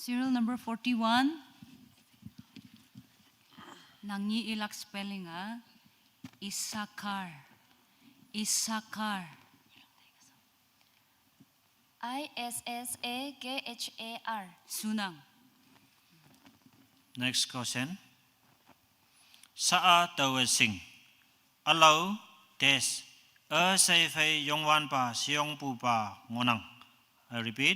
Speaker 1: Serial number 41. Nangi ilak spelling Isakar. Isakar.
Speaker 5: ISSAKHAR.
Speaker 1: Sunang.
Speaker 6: Next question. Saa tawa sing. Alaw Des. Say fei yong wan pa siong pu pa ngonang. I repeat.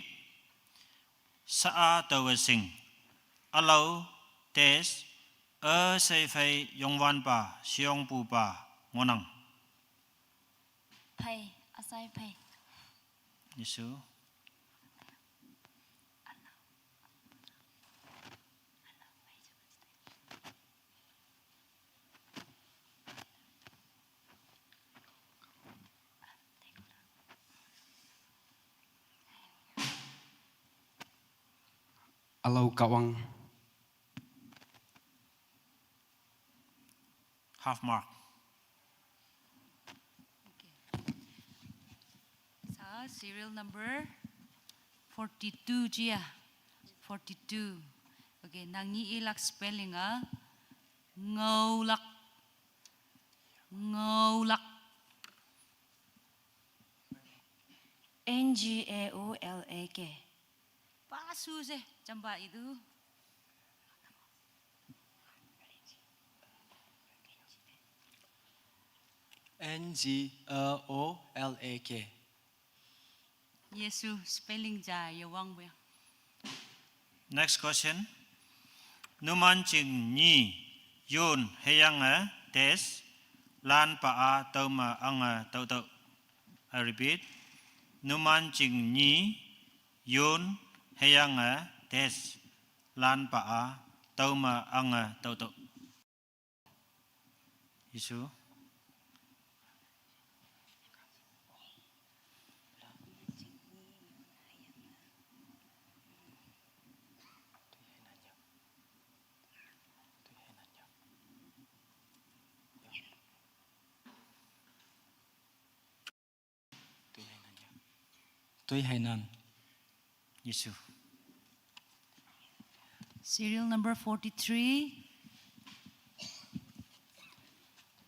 Speaker 6: Sa tàu sing. Alo Des. Say fei yong wan pa siong pu pa ngonang.
Speaker 5: Pay. Asai pay.
Speaker 6: Yesu.
Speaker 11: Alo Kawang.
Speaker 6: Half mark.
Speaker 1: Sa serial number 42 Gia. 42. Okay, nangi ilak spelling ngolak. Ngolak.
Speaker 5: NGAOLAK.
Speaker 1: Pasu sih jamba itu.
Speaker 7: NGAOLAK.
Speaker 1: Yesu spelling ja yawang bu.
Speaker 6: Next question. Numan ching ni yun heyang des lan pa a tau ma ang tau tau. I repeat. Numan ching ni yun heyang des lan pa a tau ma ang tau tau. Yesu.
Speaker 7: Tuy Hainan.
Speaker 6: Yesu.
Speaker 1: Serial number 43.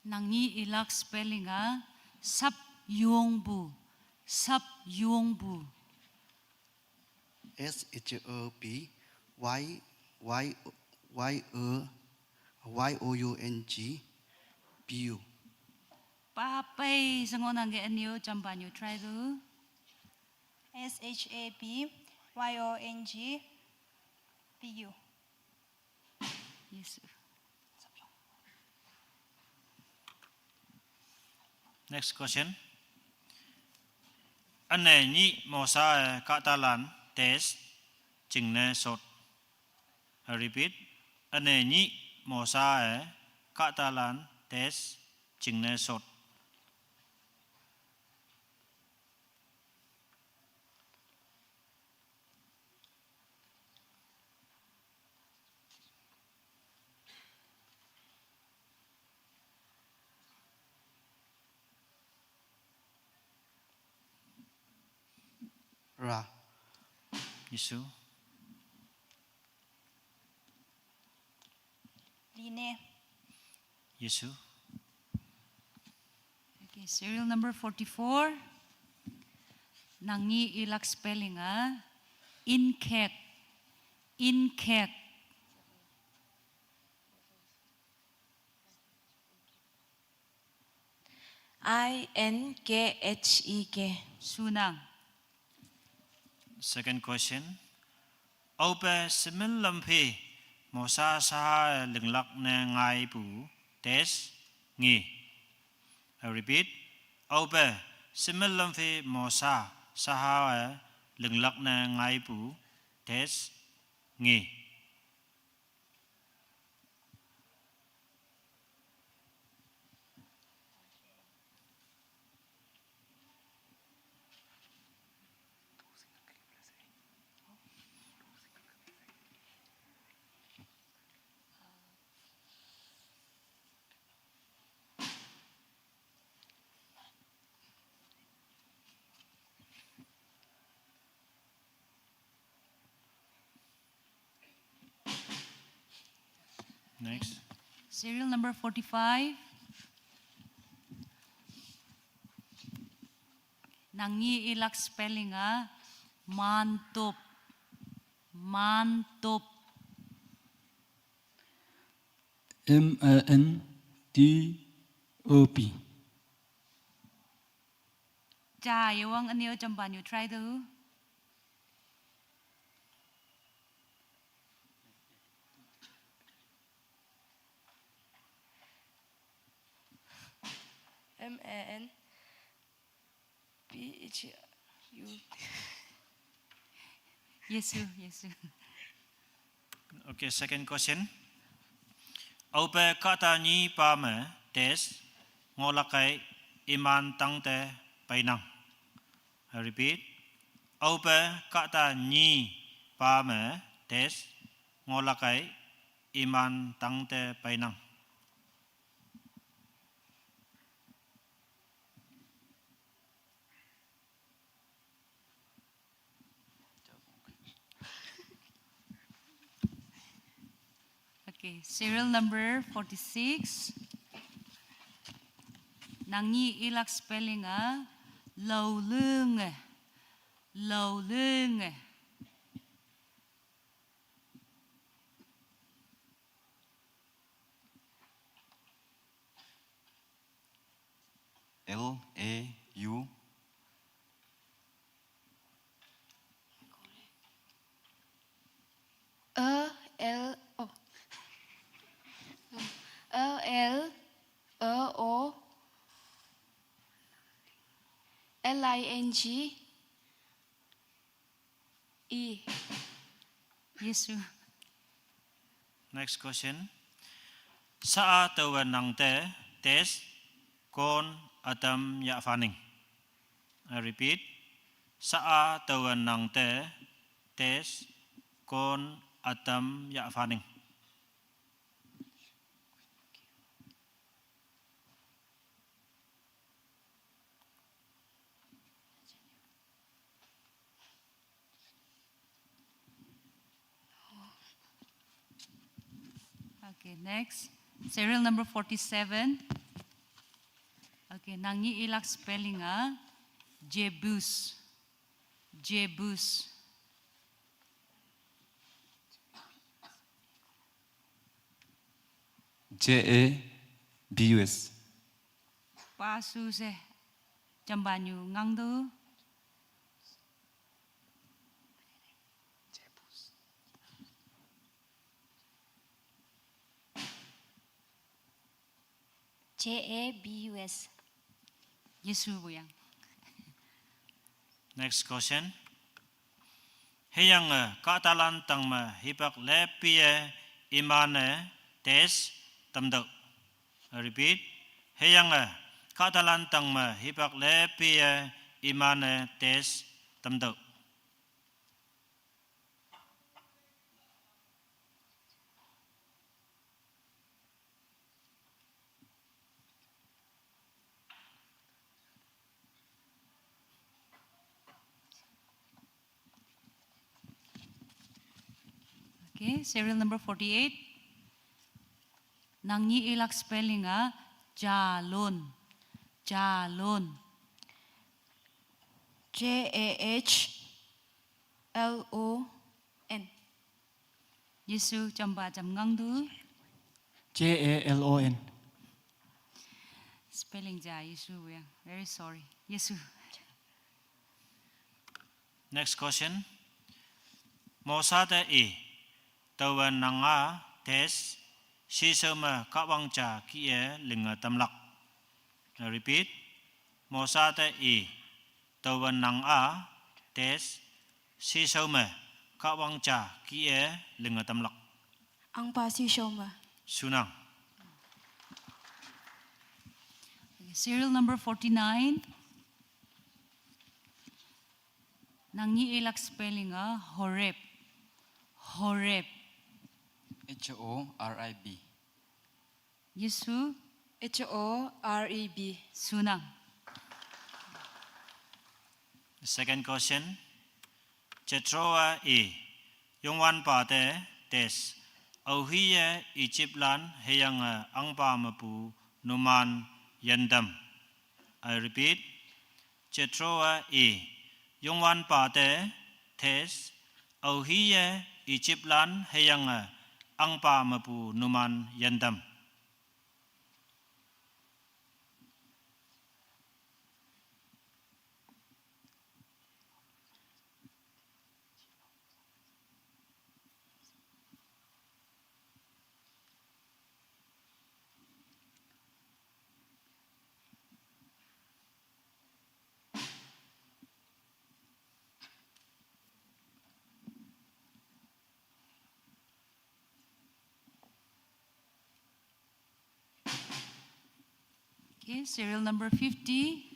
Speaker 1: Nangi ilak spelling sap yung bu. Sap yung bu.
Speaker 4: SHAP YOUNG PU.
Speaker 1: Papay sangon ang anyo jamba nyo try do.
Speaker 10: SHAP YONG PU.
Speaker 1: Yes.
Speaker 6: Next question. Ane ni mosa katalan tes jingne sot. I repeat. Ane ni mosa katalan tes jingne sot.
Speaker 4: Ra.
Speaker 6: Yesu.
Speaker 10: Line.
Speaker 6: Yesu.
Speaker 1: Okay, serial number 44. Nangi ilak spelling inkek. Inkek.
Speaker 5: INKHEK.
Speaker 1: Sunang.
Speaker 6: Second question. Ope simil lampi mosa sa linglak na ngai pu tes ngi. I repeat. Ope simil lampi mosa sa linglak na ngai pu tes ngi. Next.
Speaker 1: Serial number 45. Nangi ilak spelling mantop. Mantop.
Speaker 7: MANTOP.
Speaker 1: cha yewang anio jambanyu try tu.
Speaker 8: MANPHU.
Speaker 1: Yesu, Yesu.
Speaker 6: Okay, second question. Ope kata ni pa me tes ngolakai iman tangte painang. I repeat. Ope kata ni pa me tes ngolakai iman tangte painang.
Speaker 1: Okay, serial number 46. Nangi ilak spelling lâu lương. Lâu lương.
Speaker 11: LAU.
Speaker 10: LING E.
Speaker 1: Yesu.
Speaker 6: Next question. Sa tawan nang te tes kon atam ya faning. I repeat. Sa tawan nang te tes kon atam ya faning.
Speaker 1: Okay, next. Serial number 47. Okay, nangi ilak spelling Jebus. Jebus.
Speaker 11: JABUS.
Speaker 1: Pasu se jambanyu ngangdu.
Speaker 5: JABUS.
Speaker 1: Yesu buyang.
Speaker 6: Next question. Heyang katalan tang ma hipak lepie imane tes tamdok. I repeat. Heyang katalan tang ma hipak lepie imane tes tamdok.
Speaker 1: Okay, serial number 48. Nangi ilak spelling jalon. Jalon.
Speaker 8: JAHLON.
Speaker 1: Yesu jamba jam ngangdu.
Speaker 7: JALON.
Speaker 1: Spelling ja Yesu buyang. Very sorry. Yesu.
Speaker 6: Next question. Mosata tawan nanga tes sisama kawang cha kie linga tamlak. I repeat. Mosata tawan nanga tes sisama kawang cha kie linga tamlak.
Speaker 8: Ang pasi Shoma.
Speaker 6: Sunang.
Speaker 1: Okay, serial number 49. Nangi ilak spelling Horeb. Horeb.
Speaker 7: HORIB.
Speaker 1: Yesu
Speaker 8: HOREB.
Speaker 1: sunang.
Speaker 6: The second question. Jetroa Yongwan pate tes. Auhiye Egyptlan heyang angpa mapu numan yandam. I repeat. Jetroa Yongwan pate tes. Auhiye Egyptlan heyang angpa mapu numan yandam.
Speaker 1: Okay, serial number 50.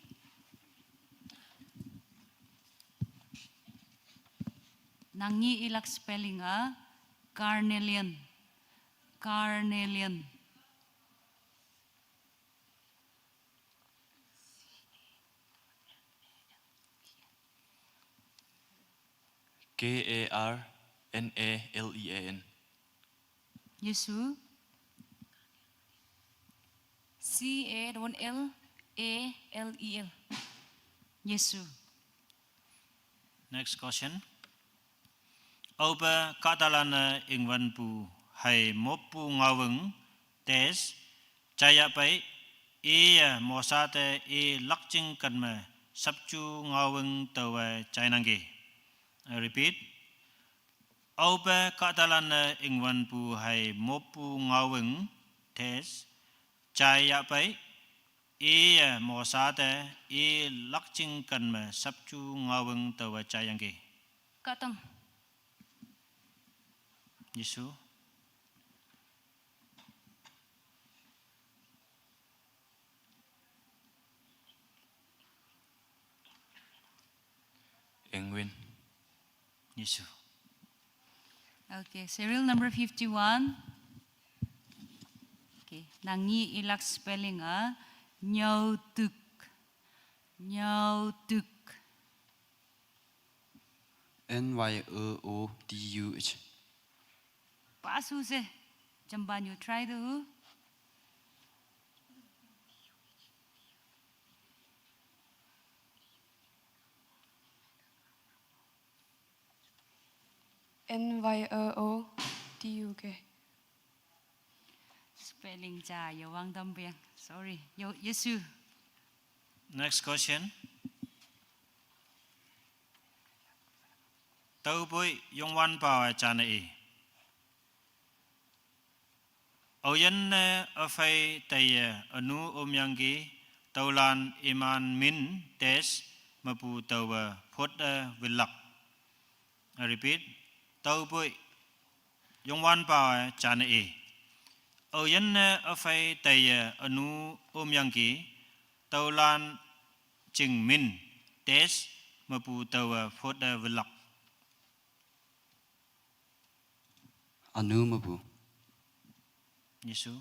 Speaker 1: Nangi ilak spelling carnelian. Carnelian.
Speaker 11: KARNALEAN.
Speaker 1: Yesu.
Speaker 5: CALLALEL.
Speaker 1: Yesu.
Speaker 6: Next question. Oba katalana ingwan pu hai mopu ngaweng tes jaya pai mosate lakjing kanma sabju ngaweng tawa chainangi. I repeat. Oba katalana ingwan pu hai mopu ngaweng tes jaya pai mosate lakjing kanma sabju ngaweng tawa chainangi.
Speaker 5: Katong.
Speaker 6: Yesu.
Speaker 11: Engwin.
Speaker 6: Yesu.
Speaker 1: Okay, serial number 51. Okay, nangi ilak spelling nyautuk. Nyautuk.
Speaker 7: NYOOTUH.
Speaker 1: Pasu se. Jamban you try to.
Speaker 10: NYOOTUK.
Speaker 1: Spelling cha yawang dambiang. Sorry. Yesu.
Speaker 6: Next question. Tau boy yung wan pa chana e. Oyan afai taya anu omyanggi taulan iman min tes mapu tawa phot vilak. I repeat. Tau boy yung wan pa chana e. Oyan afai taya anu omyanggi taulan ching min tes mapu tawa phot vilak.
Speaker 7: Anu mabu.
Speaker 6: Yesu.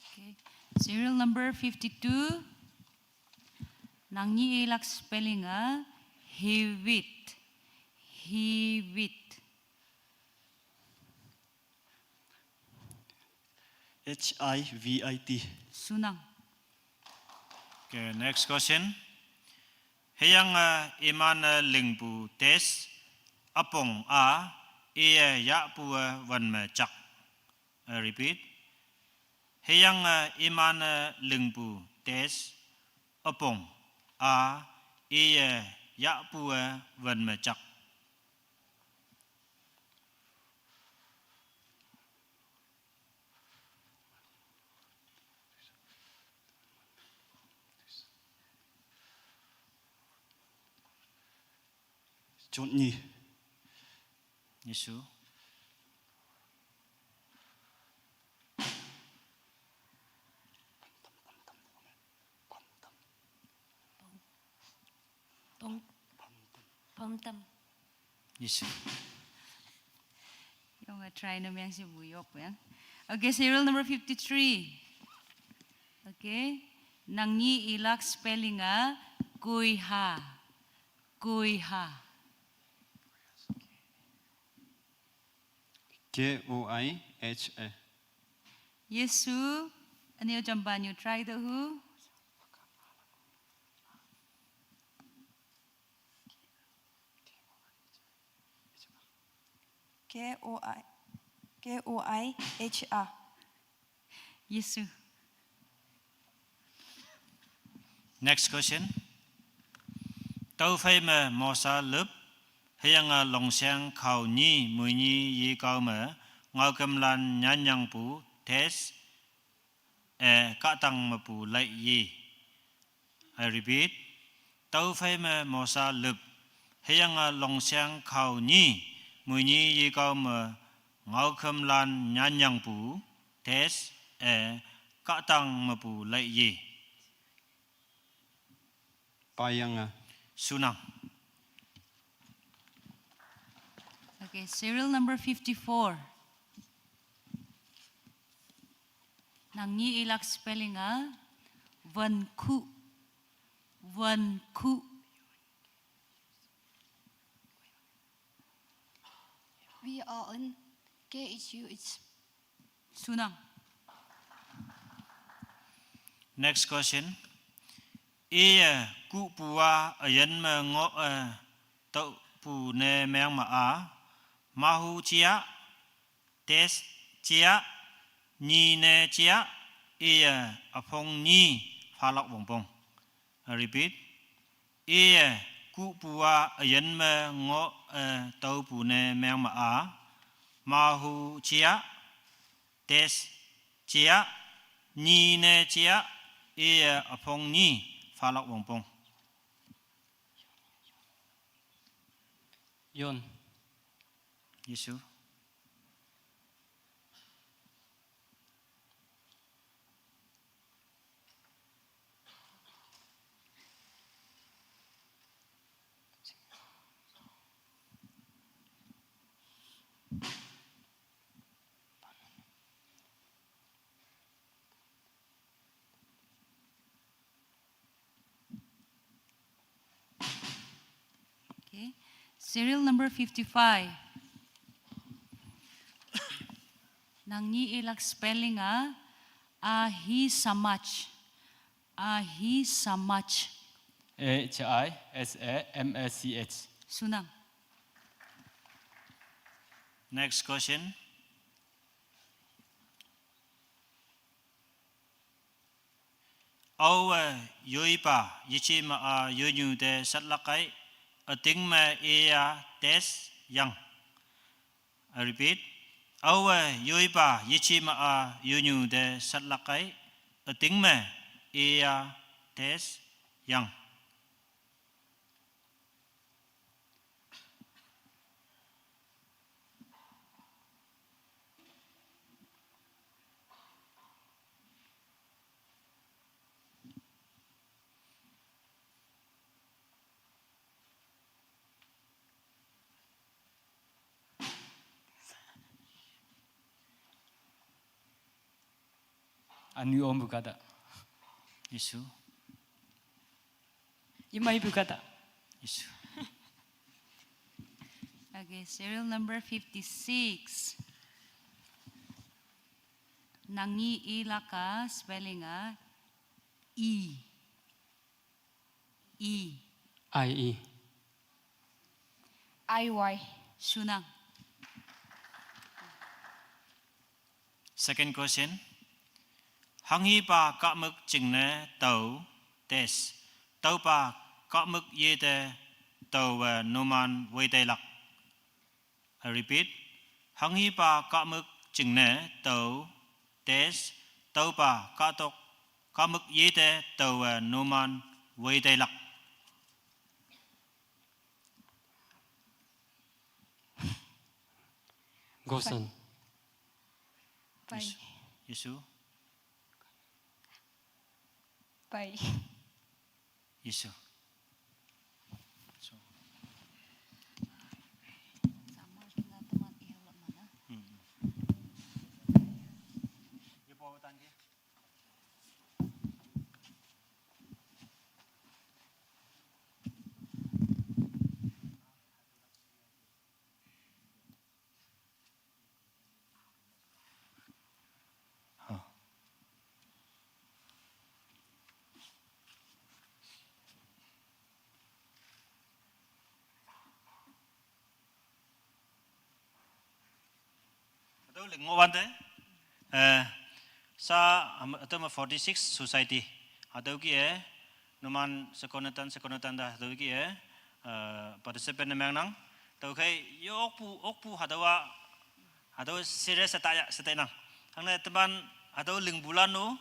Speaker 1: Okay. Serial number 52. Nangi ilak spelling hivit. Hivit.
Speaker 7: HIVIT.
Speaker 1: Sunang.
Speaker 6: Okay, next question. Heyang iman lingpu tes apong ya pu wan me chak. I repeat. Heyang iman lingpu tes apong ya pu wan me chak.
Speaker 7: Chunyi.
Speaker 6: Yesu.
Speaker 5: Pamtam.
Speaker 6: Yesu.
Speaker 1: Yung try na miyang si Buyok. Okay, serial number 53. Okay. Nangi ilak spelling kuiha. Kuiha.
Speaker 7: KOIHA.
Speaker 1: Yesu. Ano yung jamban you try to who?
Speaker 8: KOIHA.
Speaker 1: Yesu.
Speaker 6: Next question. tàu phê mà mò sa lớp hayang long sang khảo nhi mùi nhi yi cao mà ngao cầm lan nhàn nhang pu test cả tăng mà pu lại yi. I repeat, tàu phê mà mò sa lớp hayang long sang khảo nhi mùi nhi yi cao mà ngao cầm lan nhàn nhang pu test cả tăng mà pu lại yi.
Speaker 7: Payanga.
Speaker 6: Sunang.
Speaker 1: Okay, serial number 54. Nang ni ilak spelling Van Ku. Van Ku.
Speaker 10: VRNKHUH.
Speaker 1: Sunang.
Speaker 6: Next question. Ku pua ayan ma ngo tau pu ne meng ma mahu chia test chia ni ne chia apong ni phalak bong bong. I repeat. Ku pua ayan ma ngo tau pu ne meng ma mahu chia test chia ni ne chia apong ni phalak bong bong.
Speaker 7: Yon.
Speaker 6: Yesu.
Speaker 1: Okay. Serial number 55. Nang ni ilak spelling ahi samach. Ahi samach.
Speaker 7: HISAMACH.
Speaker 1: Sunang.
Speaker 6: Next question. Âu yoi pa yichi ma yonyu de satlakai ating ma test yang. I repeat. Âu yoi pa yichi ma yonyu de satlakai ating ma test yang.
Speaker 7: Anu om bukata.
Speaker 6: Yesu.
Speaker 7: Imai bukata.
Speaker 6: Yesu.
Speaker 1: Okay, serial number 56. Nang ni ilaka spelling E. E.
Speaker 7: IE.
Speaker 10: IY.
Speaker 1: Sunang.
Speaker 6: Second question. Hangi pa ka mực chừng ne tàu test. Tàu pa ka mực ye de tàu noman way tay lak. I repeat. Hangi pa ka mực chừng ne tàu test. Tàu pa ka mực ye de tàu noman way tay lak.
Speaker 7: Gosan.
Speaker 10: Bye.
Speaker 6: Yesu.
Speaker 10: Bye.
Speaker 6: Yesu. Atau lengowan te, sa atau 46 society, atau ki noman sekonetan dah atau ki participant memang nang tau kai okpu hadawa serius setaya nang hangna teman hadawa ling bulan no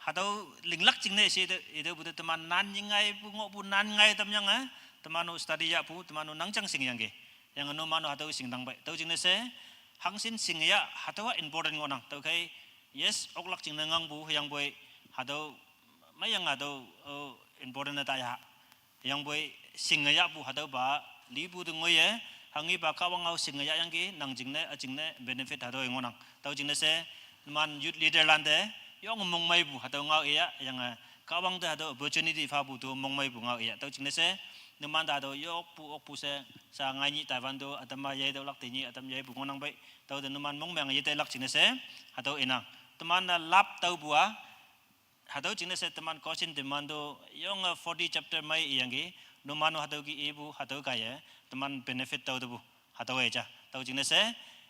Speaker 6: hadawa ling lak jingne si itu butuh teman nan jingai pu ngok pu nan ngai tamnyang teman no study ya pu teman no nangchang sing yang ge yang no mano hadawa sing dang bai tau jingne se hangsin sing ya hadawa important ngonang tau kai yes oklak jingne ngang bu yang boy hadawa mai yang hadawa important na taya yang boy singaya bu hadaw ba libu de ngoye hangi ba kawang au singaya yang ki nang jingne benefit hadaw ngonang taw jingne se man youth leader lande yong mong mai bu hadaw ngau iya yang kawang de hadaw opportunity fa bu tu mong mai bu ngau iya taw jingne se numan da do yok pu se sa ngai ni taiwan do atama ye do lak ti ni atam ye bu ngonang bai taw de numan mong meng ye te lak jingne se hadaw inang teman lap taw bua hadaw jingne se teman kosin demando yong 40 chapter mai yangi numano hadaw ki ibu hadaw kaya teman benefit taw bu hadaw eja taw jingne se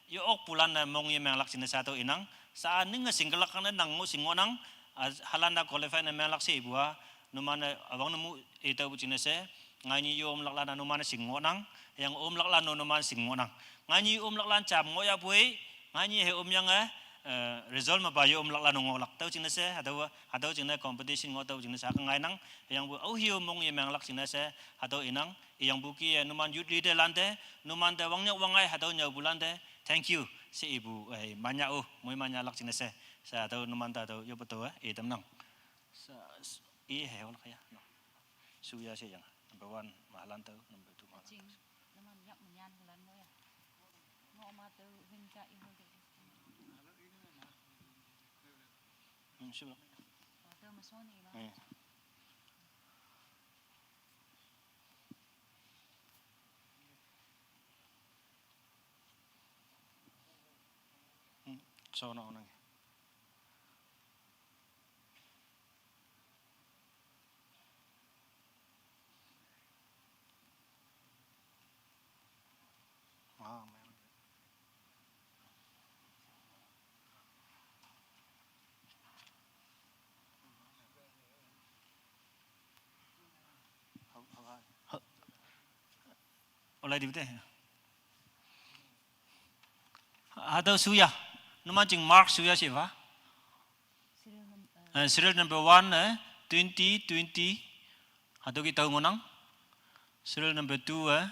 Speaker 6: yo ok pulan na mong ye meng lak jingne sa taw inang sa ning single lak na nang mo singonang halanda qualify na meng lak se ibu numan awang nemu itaw bu jingne se ngani yo om lak lana numan singonang yang om lak lana numan singonang ngani om lak lan cham ngoya buai ngani he om yang result ma bayo lak la nong lak tau jingne se hadaw jingne competition ngo tau jingne sa ka ngai nang yang bu au hiu mong ye mang lak jingne se hadaw inang yang bu ki numan youth leader lande numan da wangnya wangai hadaw nya bulande thank you se ibu manya moi manya lak jingne se sa hadaw numan da do yo beto tam nang sa he lak ya no suya se yang number 1 mahalan tau number 2 mahalan
Speaker 1: naman yak manyan lan ngoya ngo ma tau hinka iho
Speaker 6: Sure.
Speaker 1: Tao mà số này nó.
Speaker 6: So nó nè. Oleh di betul. Ada suya, nama jeng Mark suya siapa? Serial number 1 2020. Ada kita ngonang. Serial number 2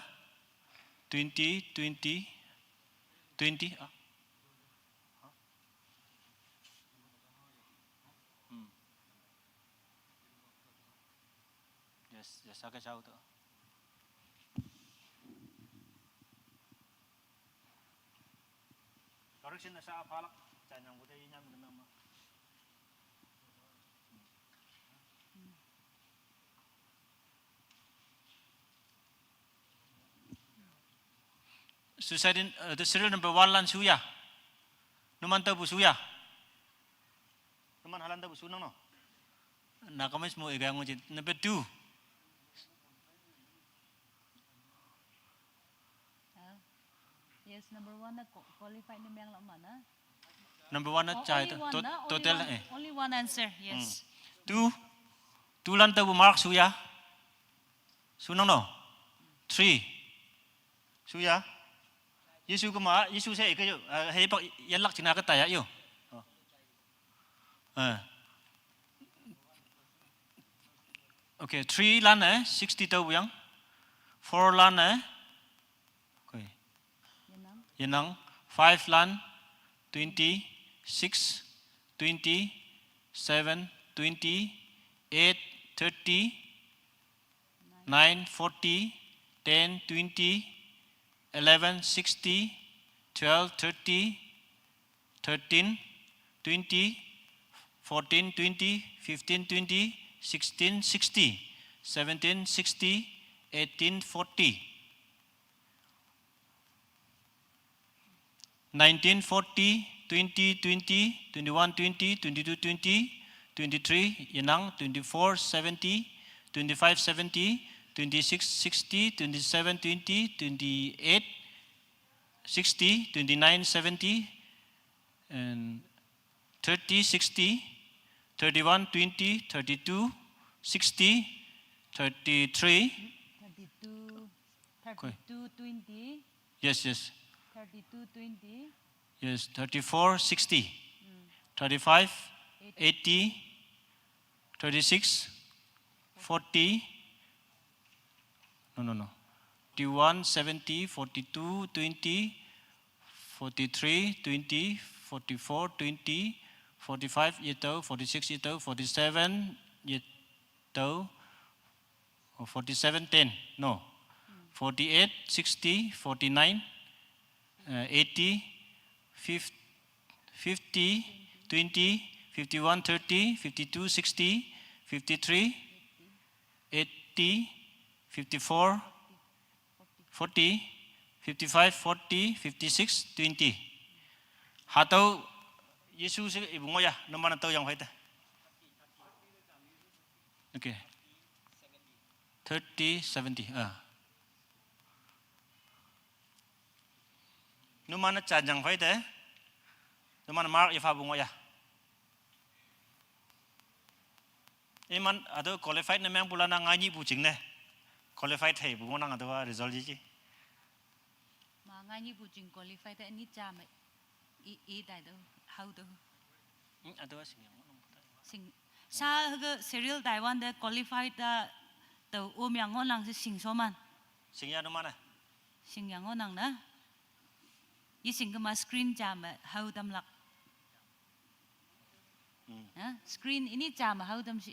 Speaker 6: 2020. Yes, agak jauh tu. Correction na sa apalak, jangan buat ini nyam nama. Susahin the serial number 1 lan suya, numan tahu suya, numan halan tahu sunang no. Nak kami semua ikan ngujit number 2.
Speaker 1: Yes, number 1 na qualified ni yang mana?
Speaker 6: Number 1 na cai total
Speaker 1: Only one answer, yes.
Speaker 6: 2 lan tahu Mark suya. Sunang no. 3 suya. Yesus kema, Yesus saya ikut yo. Hei pak yalak cina kata ya yo. Okay, 3 lan 60 tahu yang. 4 lan Yenang 5 lan 20 6 20 7 20 8 30 9 40 10 20 11 60 12 30 13 20 14 20 15 20 16 60 17 60 18 40 1940, 20, 20, 21, 20, 22, 20, 23, Yenang, 24, 70, 25, 70, 26, 60, 27, 20, 28, 60, 29, 70, and 30, 60, 31, 20, 32, 60, 33,
Speaker 1: 3220,
Speaker 6: Yes, yes.
Speaker 1: 3220,
Speaker 6: Yes, 34, 60. 35, 80, 36, 40. No. 41, 70, 42, 20, 43, 20, 44, 20, 45 yeto, 46 yeto, 47 yeto, 47, 10. No. 48, 60, 49, 80, 50, 20, 51, 30, 52, 60, 53, 80, 54, 40, 55, 40, 56, 20. Hatau Yesus ibu ngoya nama tahu yang baik. Okay. 30, 70. Numana yang baik deh. Numana mark ifa bungo ya. Iman ada qualified na memang bulan ngaji bucing deh. Qualified hey bungo nang ada result je.
Speaker 1: Ngaji bucing qualified ni jam i dai do how do.
Speaker 6: Ada
Speaker 1: Sing sa ke serial Taiwan de qualified da tàu ôm yang ngon lang sing so man.
Speaker 6: Sing ya numana.
Speaker 1: Sing yang ngon lang na. Yi sing ke ma screen jam how dam lak. Screen ini jam how dam si.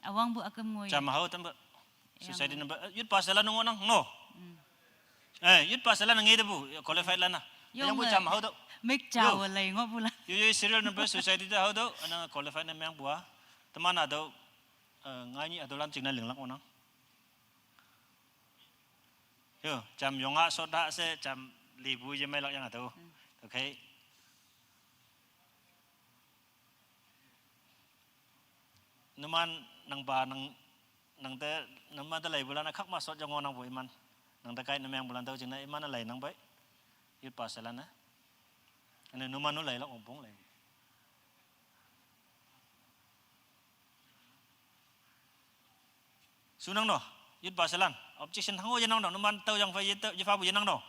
Speaker 1: Awang bu akam ngoi.
Speaker 6: Jam how dam society number yut pasala nungo nang no. Yut pasala nang ngede bu qualified lana. Yang bu jam how do.
Speaker 1: Make jam lay ngo pula.
Speaker 6: Yo serial number society da how do ana qualified na memang buah. Teman ada ngaji ada lan cingna linglak onang. Yo jam yonga soda se jam libu je melak yang ada. Okay. Numan nang ba nang te nama te lai bulan akak masuk jangan nang bu iman. Nang terkait nama yang bulan tahu cingna iman lai nang baik. Yut pasalan na. Ane numan nu lai lak ompong lai. Sunang no, yut pasalan. Objection hango jenang no, numan tahu yang fai yut jefa bu jenang no.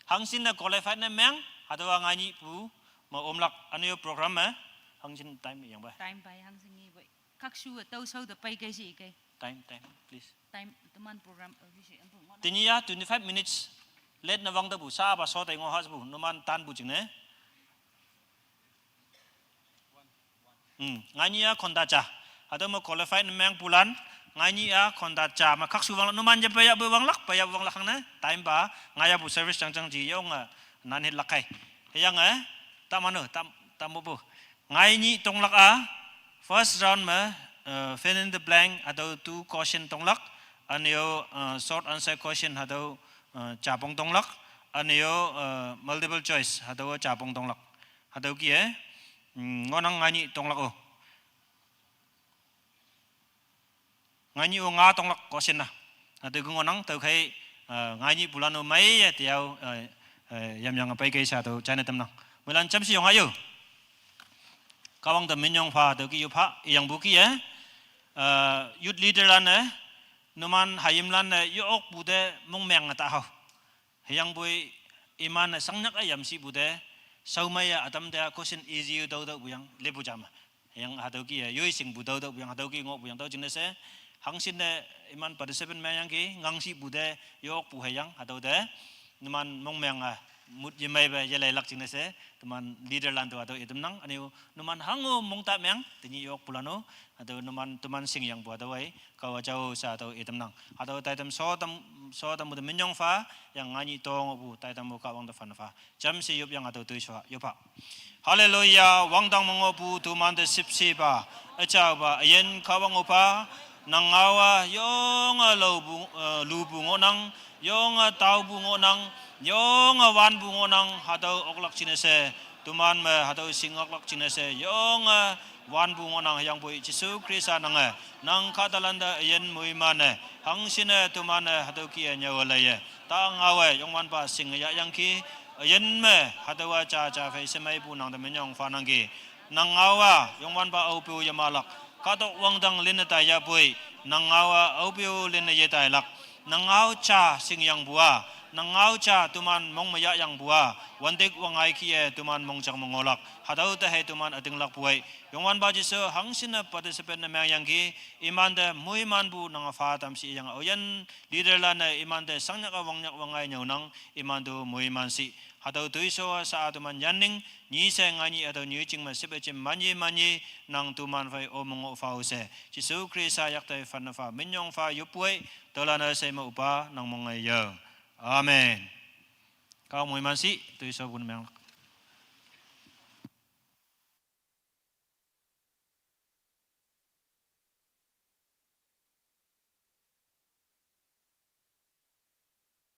Speaker 6: Hang sin na qualified na meng, atau ngaji pu mau omlak ane yo program hang sin time yang ba.
Speaker 1: Time bai hang sin ni bai. Kak su tahu sau da pai kai si kai.
Speaker 6: Time please.
Speaker 1: Time teman program si ampun.
Speaker 6: Tinia 25 minutes late na wang tabu sa ba so tai ngo has bu numan tan bu jing ne. Ngaji ya kondaca. Atau mau qualified na meng bulan ngaji ya konda cha ma khak su wang numan je paya bu wang lak hang na time ba ngaya bu service chang ji yong nan hit lakai yang ta mano tam bu ngai ni tong lak first round ma fill in the blank atau two question tong lak anyo short answer question atau cha pong tong lak anyo multiple choice atau cha pong tong lak atau ki ngonang ngai ni tong lak ngaji nga tong lak kosin na atu ngonang tau kai ngaji bulan mai ya tiau yam yang pai kai sa tau china tam nang mulan cham si yong ayo kawang da min yong pha tau ki yu pha yang bu ki youth leader lan numan hayim lan yu ok bu de mong meng ta ha yang bui iman sangnak ayam si bu de sau mai atam da kosin easy yu dau dau bu yang lebu jam yang atau ki yu sing bu dau dau bu yang atau ki ngok bu yang dau jin se hangsin de iman pada seven mayang ki ngangsi bude yok pu hayang atau de teman mong meng mut je mai ba je lai lak cing se teman leader lan tu atau item nang ani teman hango mong ta meng tini yok pulano atau teman sing yang buat awai kau jauh sa atau item nang atau taitam so tam bude menyong fa yang ngani tong bu taitam bu ka wang da fan fa jam si yup yang atau tu swa yupa haleluya wang dang mongopu tuman de sipsi ba acha ba yen ka wang opa nangawa yong lu bungo nang yong tau bungo nang yong wan bungo nang hadau oklak chinese tuman me hadau singok lak chinese yong wan bungo nang yang boi Jesu Krista nang katalanda yen muimane hangsine tuman hadau ki nyawalaye ta ngawe yong wan pa singya yang ki yen me hadau cha fei semai bu nang de menyong fa nang ki nangawa yong wan pa au pu yamalak katok wang dang lina ta ya boy nangawa aupiu lina ye tai lak nangau cha sing yang bua nangau cha tuman mong maya yang bua wandik wangai kie tuman mong chang mongolak hadau ta he tuman ating lak buai yongwan ba jisu hangsina participate na mang yang ki iman de mui man bu nang fa tam si yang oyan leader la na iman de sangnya ka wangai nyaunang iman do mui man si hadau tuiso sa tuman yanning ni se ngani atau ni ching ma sibe chim mani nang tuman fai omong o fa use jisu krisa yak tai fan fa minyong fa yupui tolana se ma upa nang mongai yo amen kau mui man si tuiso bun meng